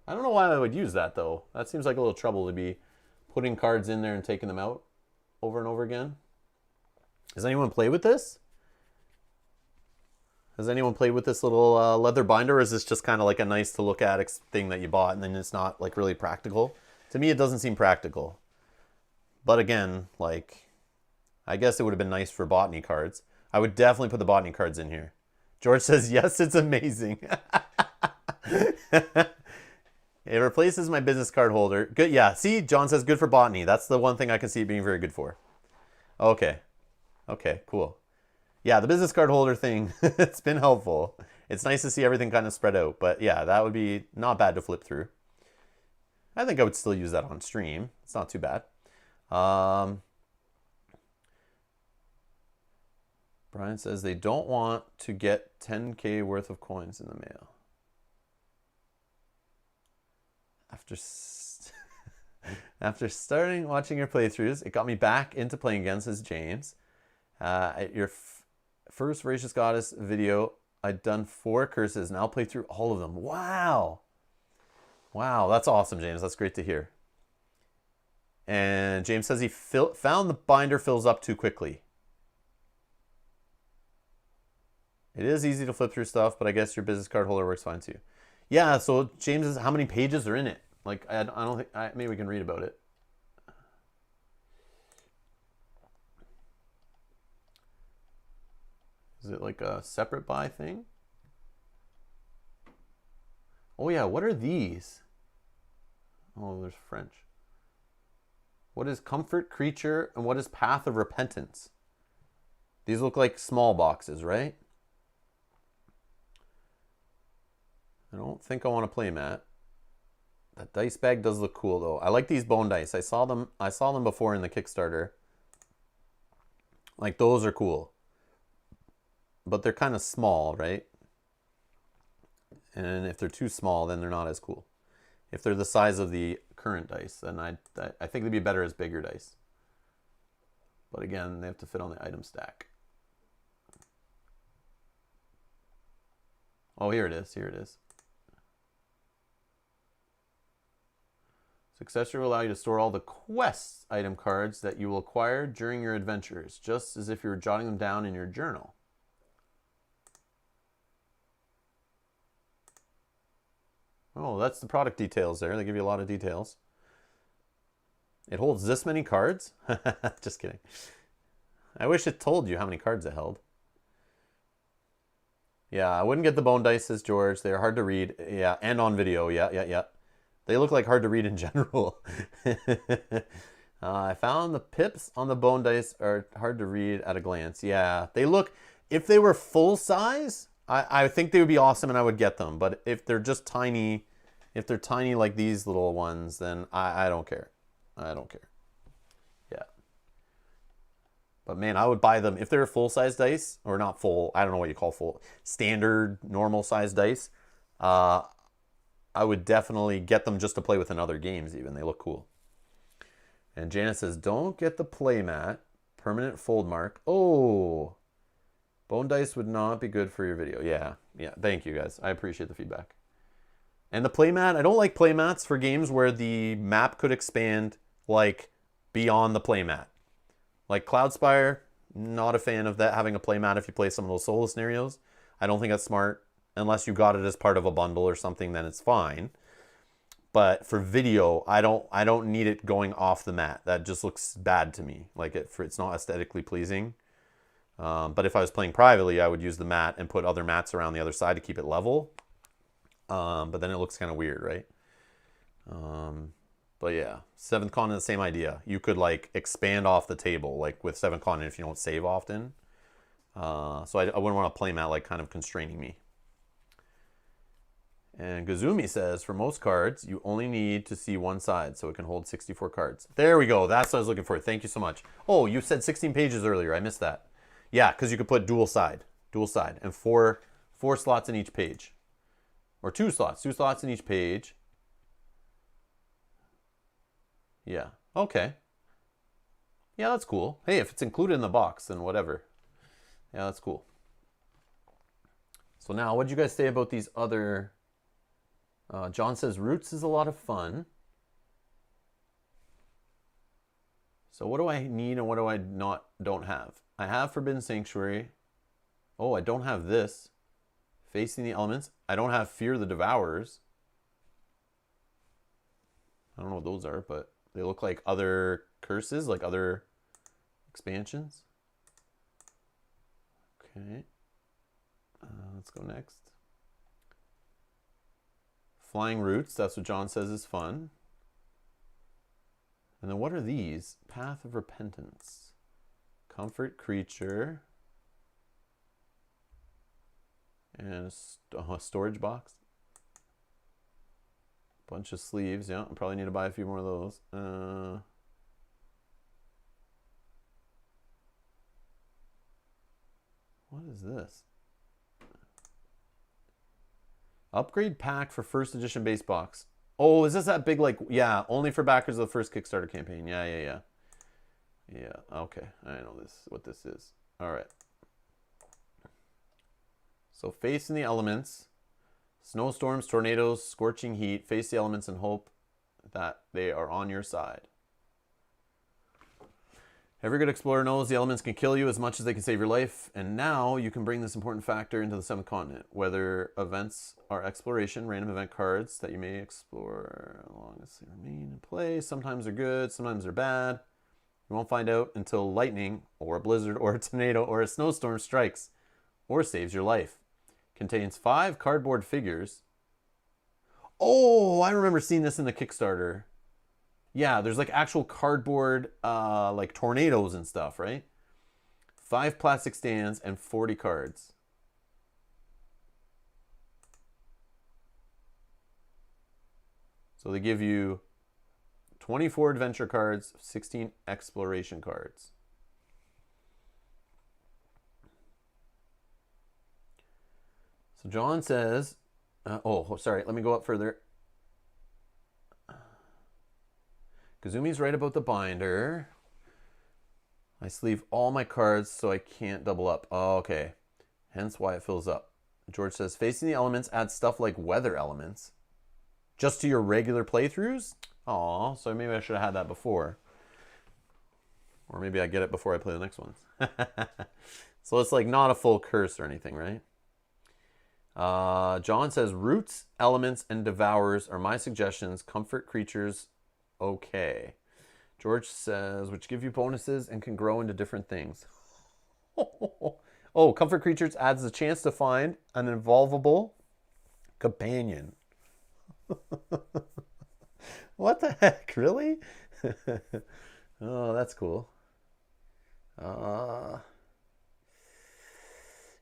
I don't know why I would use that though. That seems like a little trouble to be putting cards in there and taking them out over and over again. Has anyone played with this? Has anyone played with this little leather binder, or is this just kind of like a nice to look at thing that you bought and then it's not like really practical? To me, it doesn't seem practical. But again, like, I guess it would have been nice for botany cards. I would definitely put the botany cards in here. George says, yes, it's amazing. It replaces my business card holder. Good, yeah. See, John says good for botany. That's the one thing I can see it being very good for. Okay, cool. Yeah, the business card holder thing, it's been helpful. It's nice to see everything kind of spread out. But yeah, that would be not bad to flip through. I think I would still use that on stream. It's not too bad. Brian says they don't want to get 10K worth of coins in the mail. After starting watching your playthroughs, it got me back into playing again, says James. At your first Voracious Goddess video, I'd done 4 curses, and I'll play through all of them. Wow, that's awesome, James. That's great to hear. And James says he found the binder fills up too quickly. It is easy to flip through stuff, but I guess your business card holder works fine too. Yeah, so James, how many pages are in it? Like, I don't think, maybe we can read about it. Is it like a separate buy thing? Oh yeah, what are these? Oh, there's French. What is Comfort Creature and what is Path of Repentance? These look like small boxes, right? I don't think I want to play Matt. That dice bag does look cool though. I like these bone dice. I saw them before in the Kickstarter. Like, those are cool. But they're kind of small, right? And if they're too small, then they're not as cool. If they're the size of the current dice, then I think they'd be better as bigger dice. But again, they have to fit on the item stack. Oh, here it is. Successor will allow you to store all the quest item cards that you will acquire during your adventures, just as if you were jotting them down in your journal. Oh, that's the product details there. They give you a lot of details. It holds this many cards? Just kidding. I wish it told you how many cards it held. Yeah, I wouldn't get the bone dice, says George. They're hard to read. Yeah, and on video. Yeah. They look like hard to read in general. I found the pips on the bone dice are hard to read at a glance. Yeah, they look, if they were full size, I think they would be awesome and I would get them. But if they're just tiny, if they're tiny like these little ones, then I don't care. I don't care. Yeah. But man, I would buy them if they're full size dice, or not full, I don't know what you call full, standard normal size dice. I would definitely get them just to play with in other games even. They look cool. And Janet says, don't get the playmat. Permanent fold mark. Oh, bone dice would not be good for your video. Yeah. Thank you, guys. I appreciate the feedback. And the playmat, I don't like playmats for games where the map could expand, like, beyond the playmat. Like Cloudspire, not a fan of that, having a playmat if you play some of those solo scenarios. I don't think that's smart. Unless you got it as part of a bundle or something, then it's fine. But for video, I don't need it going off the mat. That just looks bad to me. Like it's not aesthetically pleasing. But if I was playing privately, I would use the mat and put other mats around the other side to keep it level. But then it looks kind of weird, right? But yeah, Seventh Continent, same idea. You could like expand off the table, like with Seventh Continent if you don't save often. So I wouldn't want a playmat like kind of constraining me. And Gazumi says, for most cards, you only need to see one side, so it can hold 64 cards. There we go. That's what I was looking for. Thank you so much. Oh, you said 16 pages earlier. I missed that. Yeah, because you could put dual side, and four slots in each page. Or two slots in each page. Yeah, okay. Yeah, that's cool. Hey, if it's included in the box, then whatever. Yeah, that's cool. So now, what did you guys say about these other... John says Roots is a lot of fun. So what do I need and what do I don't have? I have Forbidden Sanctuary. Oh, I don't have this. Facing the Elements. I don't have Fear the Devourers. I don't know what those are, but they look like other curses, like other expansions. Okay. Let's go next. Flying Roots, that's what John says is fun. And then what are these? Path of Repentance. Comfort Creature. And a storage box. Bunch of sleeves, yeah. I probably need to buy a few more of those. What is this? Upgrade pack for first edition base box. Oh, is this that big, like, yeah, only for backers of the first Kickstarter campaign. Yeah, okay. I know what this is. All right. So facing the elements, snowstorms, tornadoes, scorching heat, face the elements and hope that they are on your side. Every good explorer knows the elements can kill you as much as they can save your life, and now you can bring this important factor into the Seventh Continent. Whether events are exploration, random event cards that you may explore as long as they remain in play. Sometimes they're good, sometimes they're bad. You won't find out until lightning, or a blizzard, or a tornado, or a snowstorm strikes, or saves your life. Contains 5 cardboard figures. Oh, I remember seeing this in the Kickstarter. Yeah, there's like actual cardboard, like tornadoes and stuff, right? 5 plastic stands and 40 cards. So they give you 24 adventure cards, 16 exploration cards. So John says, sorry, let me go up further. Kazumi's right about the binder. I sleeve all my cards so I can't double up. Oh, okay. Hence why it fills up. George says, facing the elements adds stuff like weather elements. Just to your regular playthroughs? Aw, so maybe I should have had that before. Or maybe I get it before I play the next ones. So it's like not a full curse or anything, right? John says, Roots, Elements, and Devourers are my suggestions. Comfort Creatures, okay. George says, which give you bonuses and can grow into different things. Oh, Comfort Creatures adds the chance to find an evolvable companion. What the heck, really? Oh, that's cool.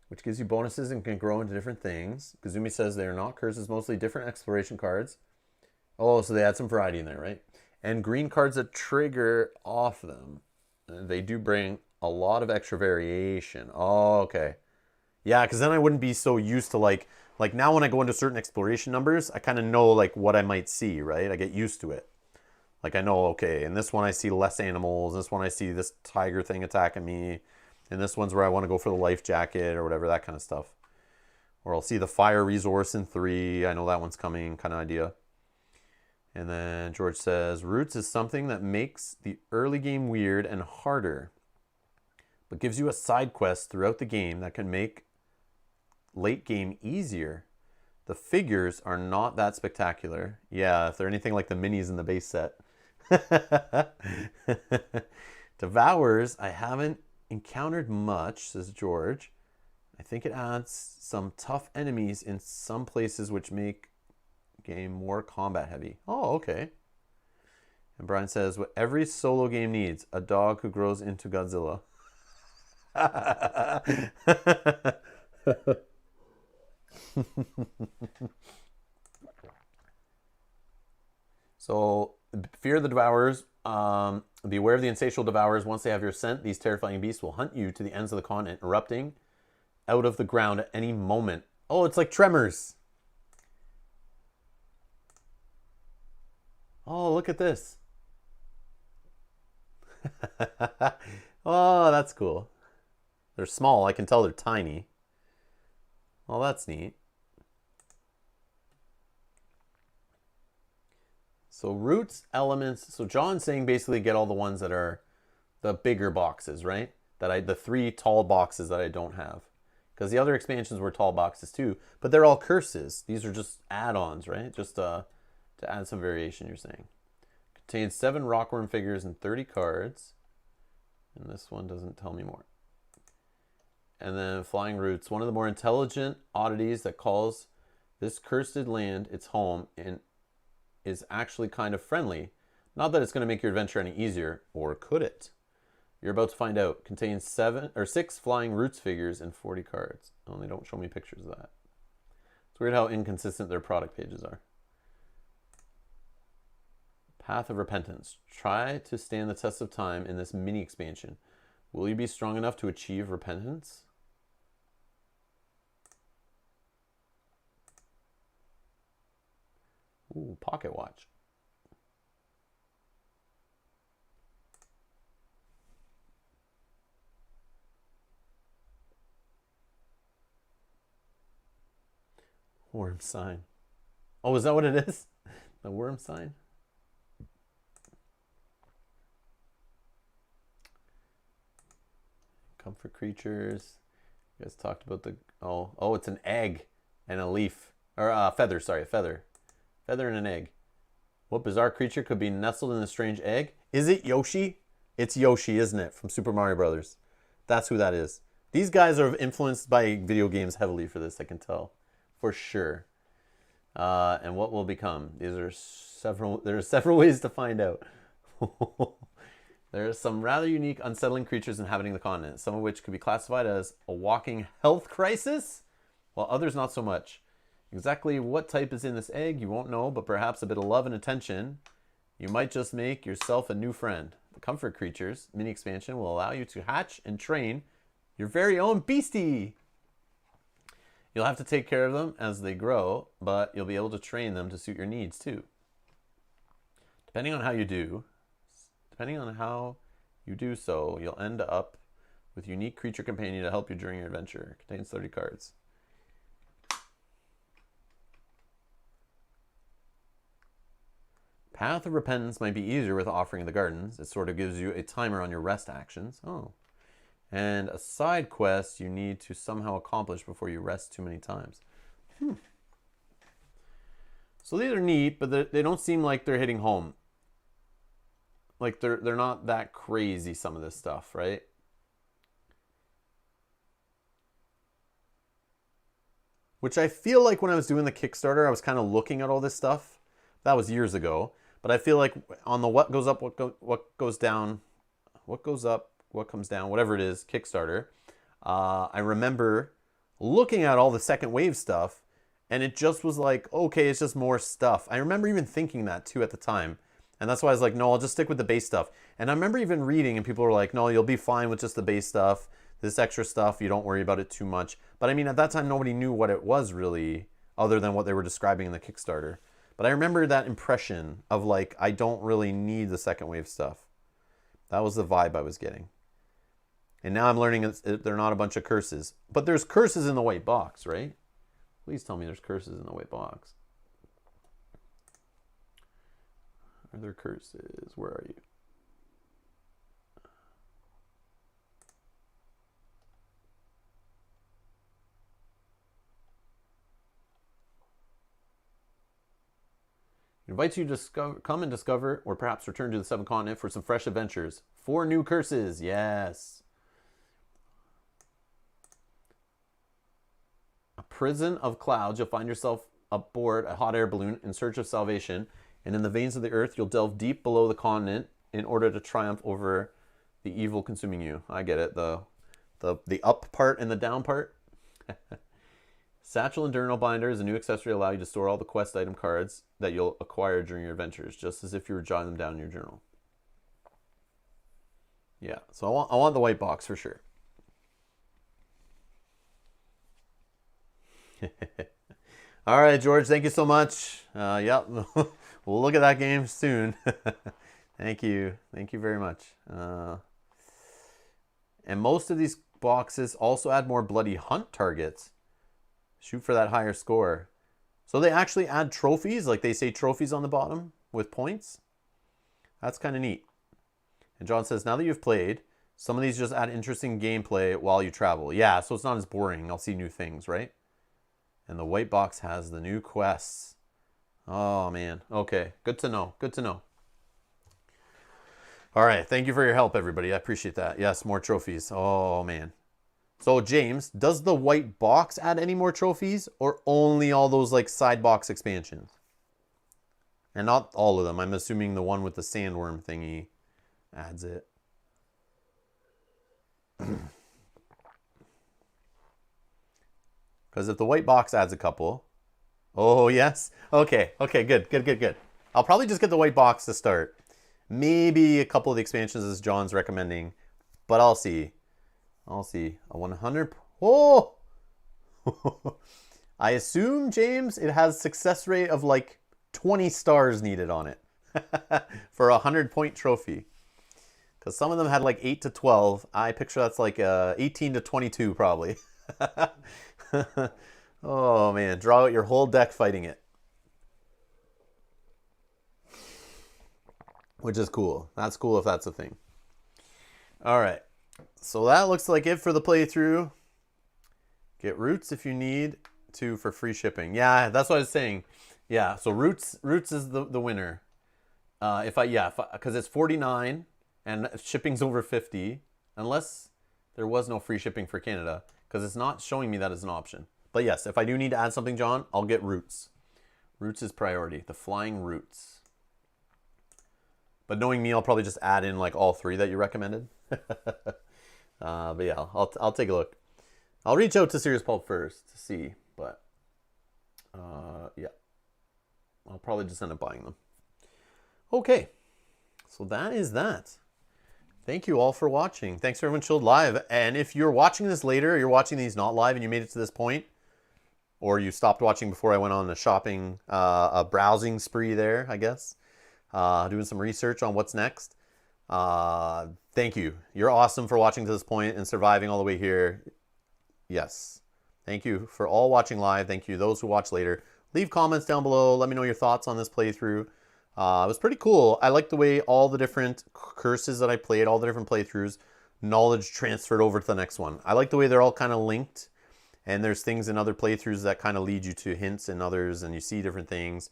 Which gives you bonuses and can grow into different things. Kazumi says they are not curses, mostly different exploration cards. Oh, so they add some variety in there, right? And green cards that trigger off them. They do bring a lot of extra variation. Oh, okay. Yeah, because then I wouldn't be so used to like now when I go into certain exploration numbers, I kind of know like what I might see, right? I get used to it. Like I know, okay, in this one I see less animals. This one I see this tiger thing attacking me. And this one's where I want to go for the life jacket or whatever, that kind of stuff. Or I'll see the fire resource in 3. I know that one's coming, kind of idea. And then George says, Roots is something that makes the early game weird and harder, but gives you a side quest throughout the game that can make late game easier. The figures are not that spectacular. Yeah, if they're anything like the minis in the base set. Devours, I haven't encountered much, says George. I think it adds some tough enemies in some places which make game more combat heavy. Oh, okay. And Brian says, what every solo game needs, a dog who grows into Godzilla. So, fear the Devourers. Beware of the insatiable Devourers. Once they have your scent, these terrifying beasts will hunt you to the ends of the continent, erupting out of the ground at any moment. Oh, it's like Tremors. Oh, look at this. Oh, that's cool. They're small. I can tell they're tiny. Well, that's neat. So roots, elements. So John's saying basically get all the ones that are the bigger boxes, right? The 3 tall boxes that I don't have. Because the other expansions were tall boxes too. But they're all curses. These are just add-ons, right? Just to add some variation, you're saying. Contains 7 Rockworm figures and 30 cards. And this one doesn't tell me more. And then Flying Roots, one of the more intelligent oddities that calls this cursed land its home and is actually kind of friendly. Not that it's going to make your adventure any easier, or could it? You're about to find out. Contains 6 Flying Roots figures and 40 cards. Oh, they don't show me pictures of that. It's weird how inconsistent their product pages are. Path of Repentance. Try to stand the test of time in this mini expansion. Will you be strong enough to achieve repentance? Ooh, pocket watch. Worm sign. Oh, is that what it is? The worm sign? Comfort creatures. You guys talked about the... Oh, it's an egg and a leaf. Or a feather, sorry, a feather. Feather and an egg. What bizarre creature could be nestled in a strange egg? Is it Yoshi? It's Yoshi, isn't it? From Super Mario Brothers. That's who that is. These guys are influenced by video games heavily for this, I can tell. For sure. And what will become? There are several ways to find out. There are some rather unique, unsettling creatures inhabiting the continent, some of which could be classified as a walking health crisis, while others not so much. Exactly what type is in this egg, you won't know, but perhaps a bit of love and attention. You might just make yourself a new friend. The Comfort Creatures mini expansion will allow you to hatch and train your very own beastie. You'll have to take care of them as they grow, but you'll be able to train them to suit your needs too. Depending on how you do so, you'll end up with unique creature companion to help you during your adventure. It contains 30 cards. Path of Repentance might be easier with Offering the Gardens. It sort of gives you a timer on your rest actions. Oh. And a side quest you need to somehow accomplish before you rest too many times. So these are neat, but they don't seem like they're hitting home. Like they're not that crazy, some of this stuff, right? Which I feel like when I was doing the Kickstarter, I was kind of looking at all this stuff. That was years ago. But I feel like on the what goes up, what goes down, what goes up, what comes down, whatever it is, Kickstarter, I remember looking at all the second wave stuff, and it just was like, okay, it's just more stuff. I remember even thinking that too at the time. And that's why I was like, no, I'll just stick with the base stuff. And I remember even reading, and people were like, no, you'll be fine with just the base stuff. This extra stuff, you don't worry about it too much. But I mean, at that time, nobody knew what it was really, other than what they were describing in the Kickstarter. But I remember that impression of like, I don't really need the second wave stuff. That was the vibe I was getting. And now I'm learning they're not a bunch of curses. But there's curses in the white box, right? Please tell me there's curses in the white box. Are there curses? Where are you? Invites you to come and discover, or perhaps return to the seventh continent for some fresh adventures. 4 new curses, yes. A prison of clouds. You'll find yourself aboard a hot air balloon in search of salvation, and in the veins of the earth, you'll delve deep below the continent in order to triumph over the evil consuming you. I get it. The up part and the down part. Satchel and journal binder is a new accessory allow you to store all the quest item cards that you'll acquire during your adventures, just as if you were jotting them down in your journal. Yeah, so I want the white box for sure. All right, George, thank you so much. Yep, we'll look at that game soon. Thank you very much. And most of these boxes also add more bloody hunt targets. Shoot for that higher score. So they actually add trophies, like they say trophies on the bottom with points. That's kind of neat. And John says, now that you've played, some of these just add interesting gameplay while you travel. Yeah, so it's not as boring. I'll see new things, right? And the white box has the new quests. Oh, man. Okay, good to know. Good to know. All right, thank you for your help, everybody. I appreciate that. Yes, more trophies. Oh, man. So James, does the white box add any more trophies or only all those like side box expansions? And not all of them. I'm assuming the one with the sandworm thingy adds it. Because if the white box adds a couple. Oh, yes. Okay, good. I'll probably just get the white box to start. Maybe a couple of the expansions as John's recommending. But I'll see. A 100. Oh! I assume, James, it has success rate of like 20 stars needed on it for a 100-point trophy. Because some of them had like 8 to 12. I picture that's like 18 to 22 probably. Oh man, draw out your whole deck fighting it. Which is cool. That's cool if that's a thing. All right. So that looks like it for the playthrough. Get Roots if you need to for free shipping. Yeah, that's what I was saying. Yeah, so Roots is the winner. Because it's 49 and shipping's over 50, unless there was no free shipping for Canada, because it's not showing me that as an option. But yes, if I do need to add something, John, I'll get Roots. Roots is priority. The flying Roots. But knowing me, I'll probably just add in like all 3 that you recommended. But yeah, I'll take a look. I'll reach out to Serious Poulp first to see, but yeah, I'll probably just end up buying them. Okay, so that is that. Thank you all for watching. Thanks for everyone chilled live. And if you're watching this later, you're watching these not live and you made it to this point, or you stopped watching before I went on a browsing spree there, I guess, doing some research on what's next. Thank you. You're awesome for watching to this point and surviving all the way here. Yes. Thank you for all watching live. Thank you those who watch later. Leave comments down below. Let me know your thoughts on this playthrough. It was pretty cool. I like the way all the different curses that I played, all the different playthroughs, knowledge transferred over to the next one. I like the way they're all kind of linked, and there's things in other playthroughs that kind of lead you to hints in others, and you see different things.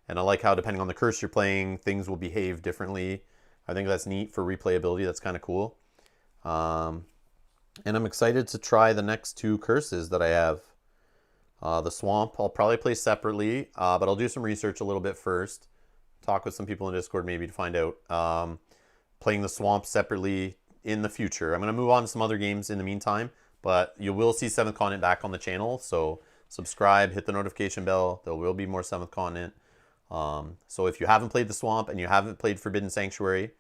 And I like how, depending on the curse you're playing, things will behave differently. I think that's neat for replayability. That's kind of cool. And I'm excited to try the next 2 curses that I have. The Swamp, I'll probably play separately, but I'll do some research a little bit first. Talk with some people in Discord maybe to find out. Playing the Swamp separately in the future. I'm going to move on to some other games in the meantime, but you will see 7th Continent back on the channel. So subscribe, hit the notification bell. There will be more 7th Continent. So if you haven't played the Swamp and you haven't played Forbidden Sanctuary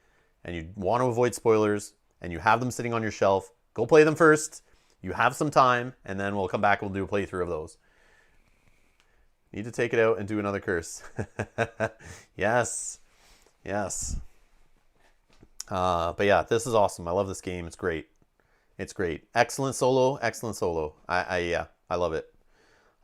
and you want to avoid spoilers and you have them sitting on your shelf, go play them first. You have some time, and then we'll come back and we'll do a playthrough of those. Need to take it out and do another curse. Yes. Yes. But yeah, this is awesome. I love this game. It's great. It's great. Excellent solo. Excellent solo. Yeah, I love it.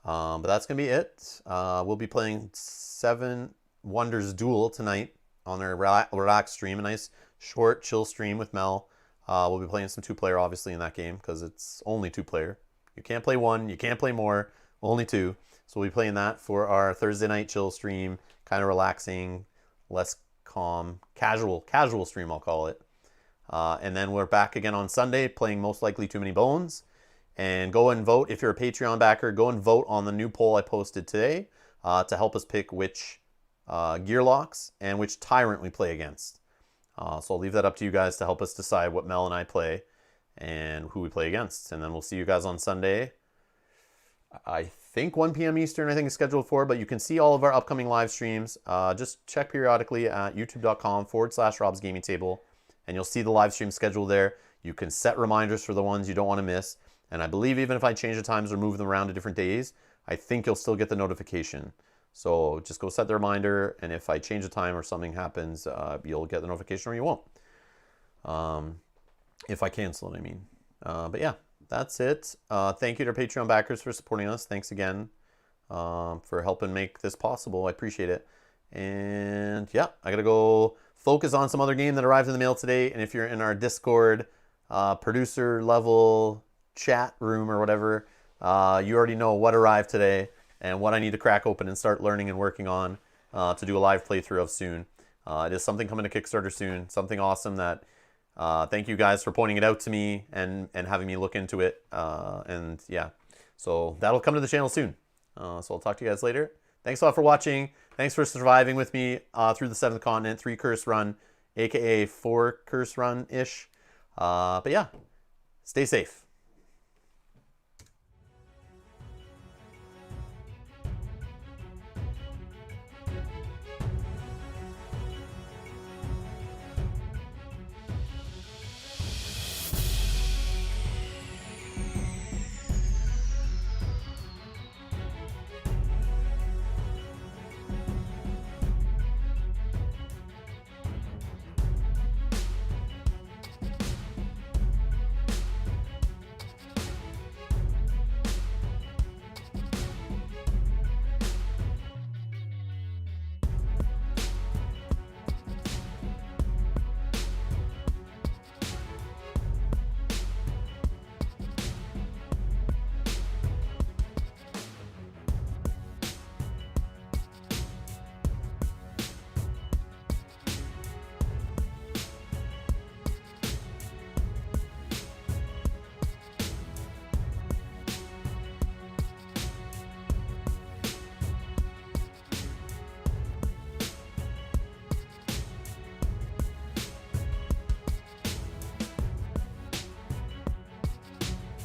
But that's going to be it. We'll be playing Seven Wonders Duel tonight on our relax stream. A nice, short, chill stream with Mel. We'll be playing some two-player, obviously, in that game because it's only two-player. You can't play one. You can't play more. Only two. So we'll be playing that for our Thursday night chill stream. Kind of relaxing, less calm, casual stream, I'll call it. And then we're back again on Sunday playing most likely Too Many Bones. And go and vote. If you're a Patreon backer, go and vote on the new poll I posted today to help us pick which gear locks and which tyrant we play against. So I'll leave that up to you guys to help us decide what Mel and I play and who we play against. And then we'll see you guys on Sunday. I think 1 p.m. Eastern, I think is scheduled for, but you can see all of our upcoming live streams. Just check periodically at youtube.com/Rob's Gaming Table, and you'll see the live stream schedule there. You can set reminders for the ones you don't want to miss. And I believe even if I change the times or move them around to different days, I think you'll still get the notification. So just go set the reminder, and if I change the time or something happens, you'll get the notification or you won't. If I cancel it, I mean. But yeah, that's it. Thank you to our Patreon backers for supporting us. Thanks again for helping make this possible. I appreciate it. And yeah, I got to go focus on some other game that arrived in the mail today. And if you're in our Discord producer level chat room or whatever, you already know what arrived today and what I need to crack open and start learning and working on to do a live playthrough of soon. It is something coming to Kickstarter soon, something awesome that thank you guys for pointing it out to me and having me look into it. And yeah, so that'll come to the channel soon. So I'll talk to you guys later. Thanks a lot for watching. Thanks for surviving with me through the 7th continent, 3 curse run, aka 4 curse run-ish. But yeah, stay safe.